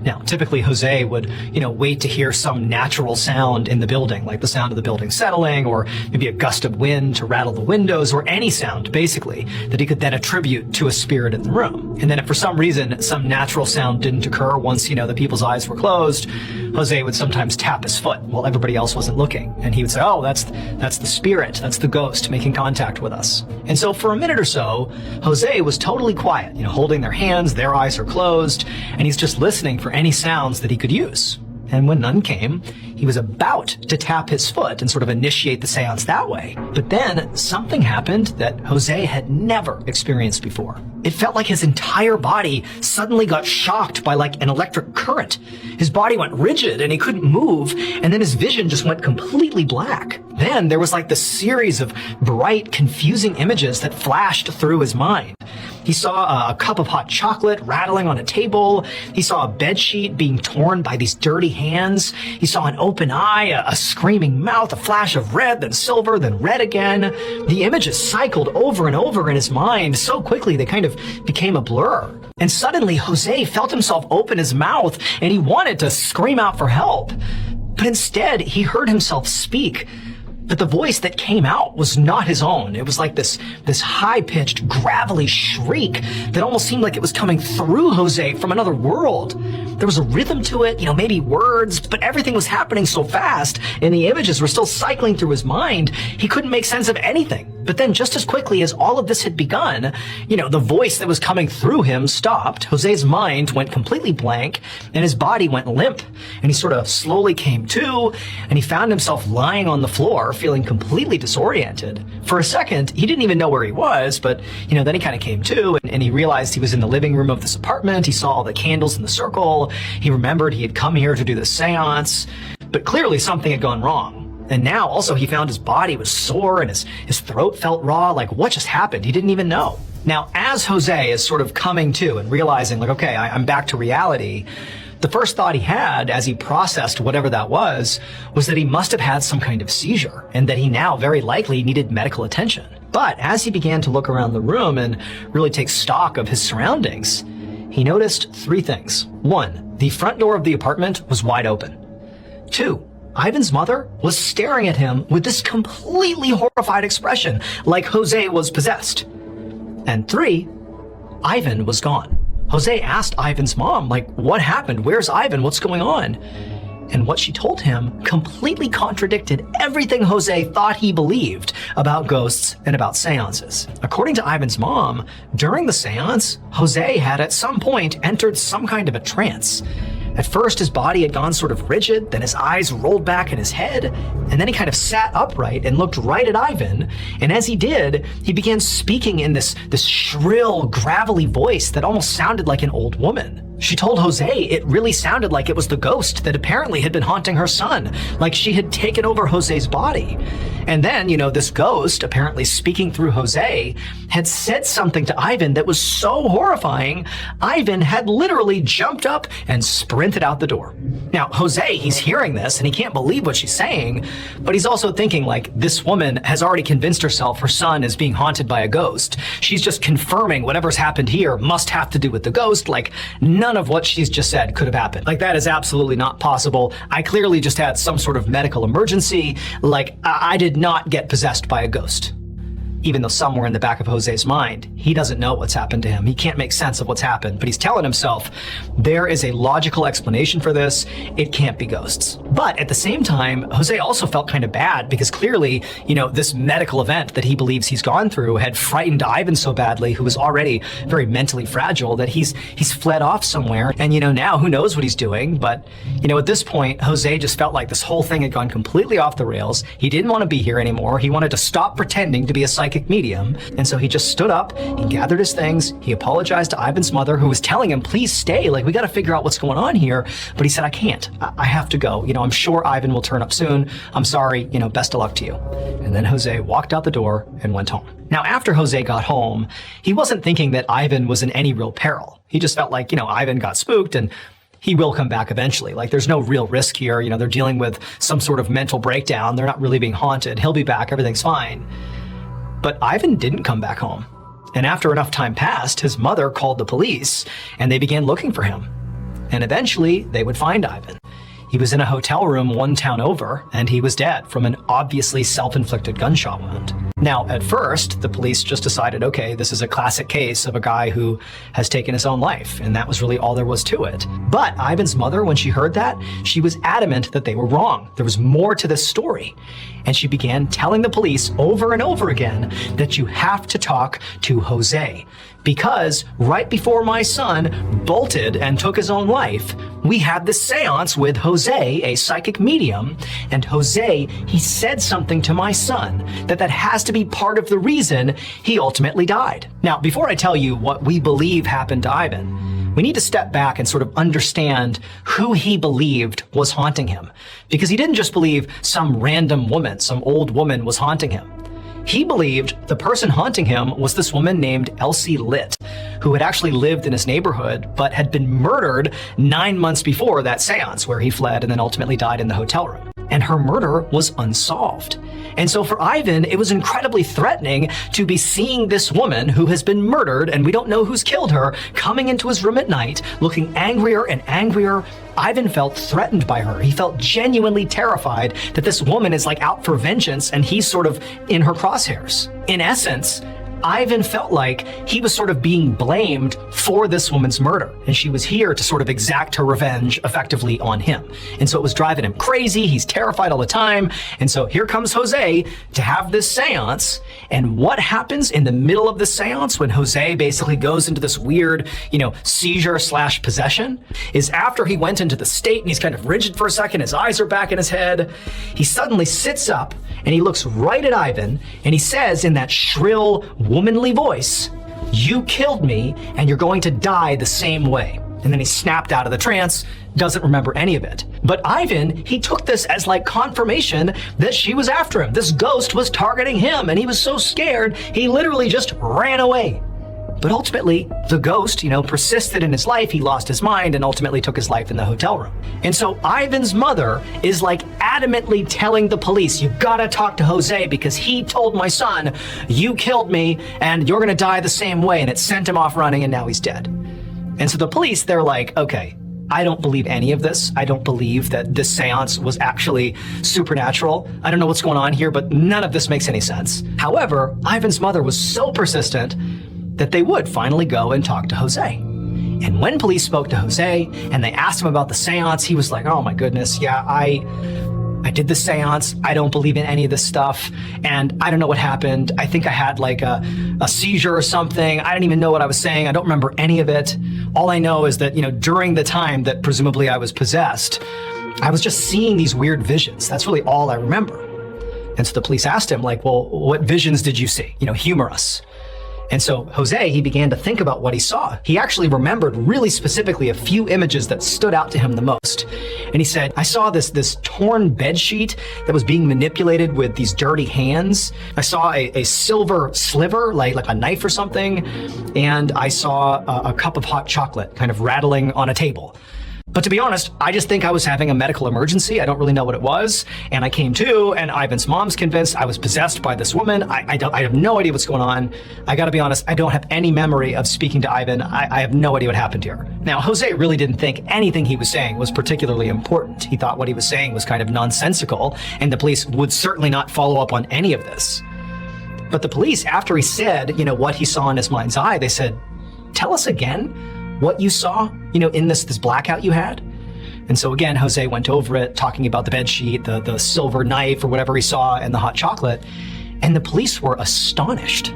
Now, typically Jose would, wait to hear some natural sound in the building, like the sound of the building settling, or maybe a gust of wind to rattle the windows, or any sound, basically, that he could then attribute to a spirit in the room. And then if for some reason some natural sound didn't occur once, the people's eyes were closed, Jose would sometimes tap his foot while everybody else wasn't looking. And he would say, oh, that's the spirit, that's the ghost making contact with us. And so for a minute or so, Jose was totally quiet, holding their hands, their eyes are closed, and he's just listening for any sounds that he could use. And when none came, he was about to tap his foot and sort of initiate the seance that way. But then something happened that Jose had never experienced before. It felt like his entire body suddenly got shocked by like an electric current. His body went rigid and he couldn't move, and then his vision just went completely black. Then there was like this series of bright, confusing images that flashed through his mind. He saw a cup of hot chocolate rattling on a table. He saw a bedsheet being torn by these dirty hands. He saw an open eye, a screaming mouth, a flash of red, then silver, then red again. The images cycled over and over in his mind so quickly they kind of became a blur. And suddenly Jose felt himself open his mouth and he wanted to scream out for help. But instead he heard himself speak. But the voice that came out was not his own. It was like this high-pitched, gravelly shriek that almost seemed like it was coming through Jose from another world. There was a rhythm to it, maybe words, but everything was happening so fast, and the images were still cycling through his mind, he couldn't make sense of anything. But then just as quickly as all of this had begun, the voice that was coming through him stopped, Jose's mind went completely blank, and his body went limp, and he sort of slowly came to, and he found himself lying on the floor, feeling completely disoriented. For a second, he didn't even know where he was, but, then he kind of came to, and he realized he was in the living room of this apartment. He saw all the candles in the circle. He remembered he had come here to do the seance, but clearly something had gone wrong. And now also he found his body was sore and his throat felt raw. Like, what just happened? He didn't even know. Now, as Jose is sort of coming to and realizing, like, okay, I'm back to reality, the first thought he had as he processed whatever that was that he must have had some kind of seizure and that he now very likely needed medical attention. But as he began to look around the room and really take stock of his surroundings, he noticed three things. 1, the front door of the apartment was wide open. 2, Ivan's mother was staring at him with this completely horrified expression, like Jose was possessed. And 3, Ivan was gone. Jose asked Ivan's mom, like, what happened? Where's Ivan? What's going on? And what she told him completely contradicted everything Jose thought he believed about ghosts and about seances. According to Ivan's mom, during the seance, Jose had at some point entered some kind of a trance. At first, his body had gone sort of rigid, then his eyes rolled back in his head, and then he kind of sat upright and looked right at Ivan. And as he did, he began speaking in this shrill, gravelly voice that almost sounded like an old woman. She told Jose it really sounded like it was the ghost that apparently had been haunting her son, like she had taken over Jose's body. And then, this ghost, apparently speaking through Jose, had said something to Ivan that was so horrifying, Ivan had literally jumped up and sprinted out the door. Now, Jose, he's hearing this and he can't believe what she's saying, but he's also thinking, like, this woman has already convinced herself her son is being haunted by a ghost. She's just confirming whatever's happened here must have to do with the ghost, like none of what she's just said could have happened. Like, that is absolutely not possible. I clearly just had some sort of medical emergency. Like, I did not get possessed by a ghost. even though somewhere in the back of Jose's mind, he doesn't know what's happened to him. He can't make sense of what's happened, but he's telling himself there is a logical explanation for this. It can't be ghosts. But at the same time, Jose also felt kind of bad because clearly, this medical event that he believes he's gone through had frightened Ivan so badly, who was already very mentally fragile, that he's fled off somewhere. And, now who knows what he's doing. But, at this point, Jose just felt like this whole thing had gone completely off the rails. He didn't want to be here anymore. He wanted to stop pretending to be a psychic medium. And so he just stood up, he gathered his things, he apologized to Ivan's mother, who was telling him, please stay, we got to figure out what's going on here. But he said, I can't. I have to go. I'm sure Ivan will turn up soon. I'm sorry, best of luck to you. And then Jose walked out the door and went home. Now, after Jose got home, he wasn't thinking that Ivan was in any real peril. He just felt like, Ivan got spooked and he will come back eventually. There's no real risk here. They're dealing with some sort of mental breakdown. They're not really being haunted. He'll be back. Everything's fine. But Ivan didn't come back home. And after enough time passed, his mother called the police and they began looking for him. And eventually they would find Ivan. He was in a hotel room one town over, and he was dead from an obviously self-inflicted gunshot wound. Now, at first, the police just decided, okay, this is a classic case of a guy who has taken his own life, and that was really all there was to it. But Ivan's mother, when she heard that, she was adamant that they were wrong. There was more to this story. And she began telling the police over and over again that you have to talk to Jose. Because right before my son bolted and took his own life, we had this seance with Jose, a psychic medium, and Jose, he said something to my son that has to be part of the reason he ultimately died. Now, before I tell you what we believe happened to Ivan, we need to step back and sort of understand who he believed was haunting him. Because he didn't just believe some random woman, some old woman was haunting him. He believed the person haunting him was this woman named Elsie Litt, who had actually lived in his neighborhood, but had been murdered 9 months before that seance where he fled and then ultimately died in the hotel room. And her murder was unsolved. And so for Ivan, it was incredibly threatening to be seeing this woman who has been murdered, and we don't know who's killed her, coming into his room at night, looking angrier and angrier. Ivan felt threatened by her. He felt genuinely terrified that this woman is out for vengeance and he's sort of in her crosshairs. In essence, Ivan felt like he was sort of being blamed for this woman's murder, and she was here to sort of exact her revenge effectively on him. And so it was driving him crazy. He's terrified all the time. And so here comes Jose to have this seance. And what happens in the middle of the seance when Jose basically goes into this weird, seizure/possession is after he went into the state and he's kind of rigid for a second, his eyes are back in his head, he suddenly sits up and he looks right at Ivan and he says in that shrill, womanly voice, "You killed me and you're going to die the same way." And then he snapped out of the trance, doesn't remember any of it. But Ivan, he took this as confirmation that she was after him. This ghost was targeting him and he was so scared, he literally just ran away. But ultimately, the ghost, persisted in his life. He lost his mind and ultimately took his life in the hotel room. And so Ivan's mother is adamantly telling the police, you gotta talk to Jose because he told my son, you killed me and you're gonna die the same way. And it sent him off running and now he's dead. And so the police, they're like, okay, I don't believe any of this. I don't believe that this seance was actually supernatural. I don't know what's going on here, but none of this makes any sense. However, Ivan's mother was so persistent that they would finally go and talk to Jose. And when police spoke to Jose and they asked him about the seance, he was like, oh my goodness, yeah, I did the seance. I don't believe in any of this stuff. And I don't know what happened. I think I had a seizure or something. I didn't even know what I was saying. I don't remember any of it. All I know is that, during the time that presumably I was possessed, I was just seeing these weird visions. That's really all I remember. And so the police asked him well, what visions did you see? Humor us. And so Jose, he began to think about what he saw. He actually remembered really specifically a few images that stood out to him the most. And he said, I saw this torn bed sheet that was being manipulated with these dirty hands. I saw a silver sliver, like a knife or something. And I saw a cup of hot chocolate kind of rattling on a table. But to be honest, I just think I was having a medical emergency. I don't really know what it was. And I came to, and Ivan's mom's convinced I was possessed by this woman. I have no idea what's going on. I gotta be honest, I don't have any memory of speaking to Ivan. I have no idea what happened here. Now, Jose really didn't think anything he was saying was particularly important. He thought what he was saying was kind of nonsensical, and the police would certainly not follow up on any of this. But the police, after he said, what he saw in his mind's eye, they said, tell us again what you saw, in this blackout you had. And so again, Jose went over it, talking about the bed sheet, the silver knife or whatever he saw, and the hot chocolate. And the police were astonished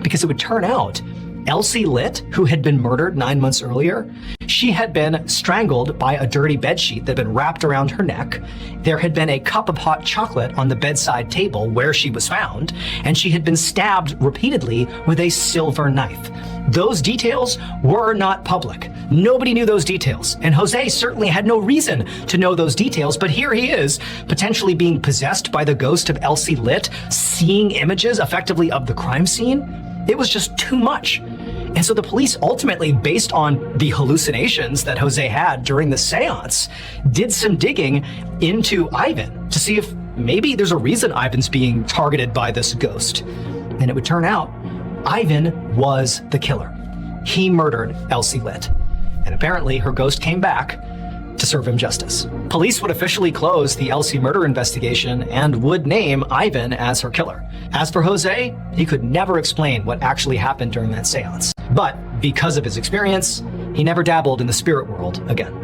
because it would turn out Elsie Litt, who had been murdered 9 months earlier, she had been strangled by a dirty bedsheet that had been wrapped around her neck. There had been a cup of hot chocolate on the bedside table where she was found, and she had been stabbed repeatedly with a silver knife. Those details were not public. Nobody knew those details, and Jose certainly had no reason to know those details, but here he is, potentially being possessed by the ghost of Elsie Litt, seeing images effectively of the crime scene. It was just too much. And so the police ultimately, based on the hallucinations that Jose had during the seance, did some digging into Ivan to see if maybe there's a reason Ivan's being targeted by this ghost. And it would turn out Ivan was the killer. He murdered Elsie Litt. And apparently her ghost came back to serve him justice. Police would officially close the Elsie murder investigation and would name Ivan as her killer. As for Jose, he could never explain what actually happened during that seance. But because of his experience, he never dabbled in the spirit world again.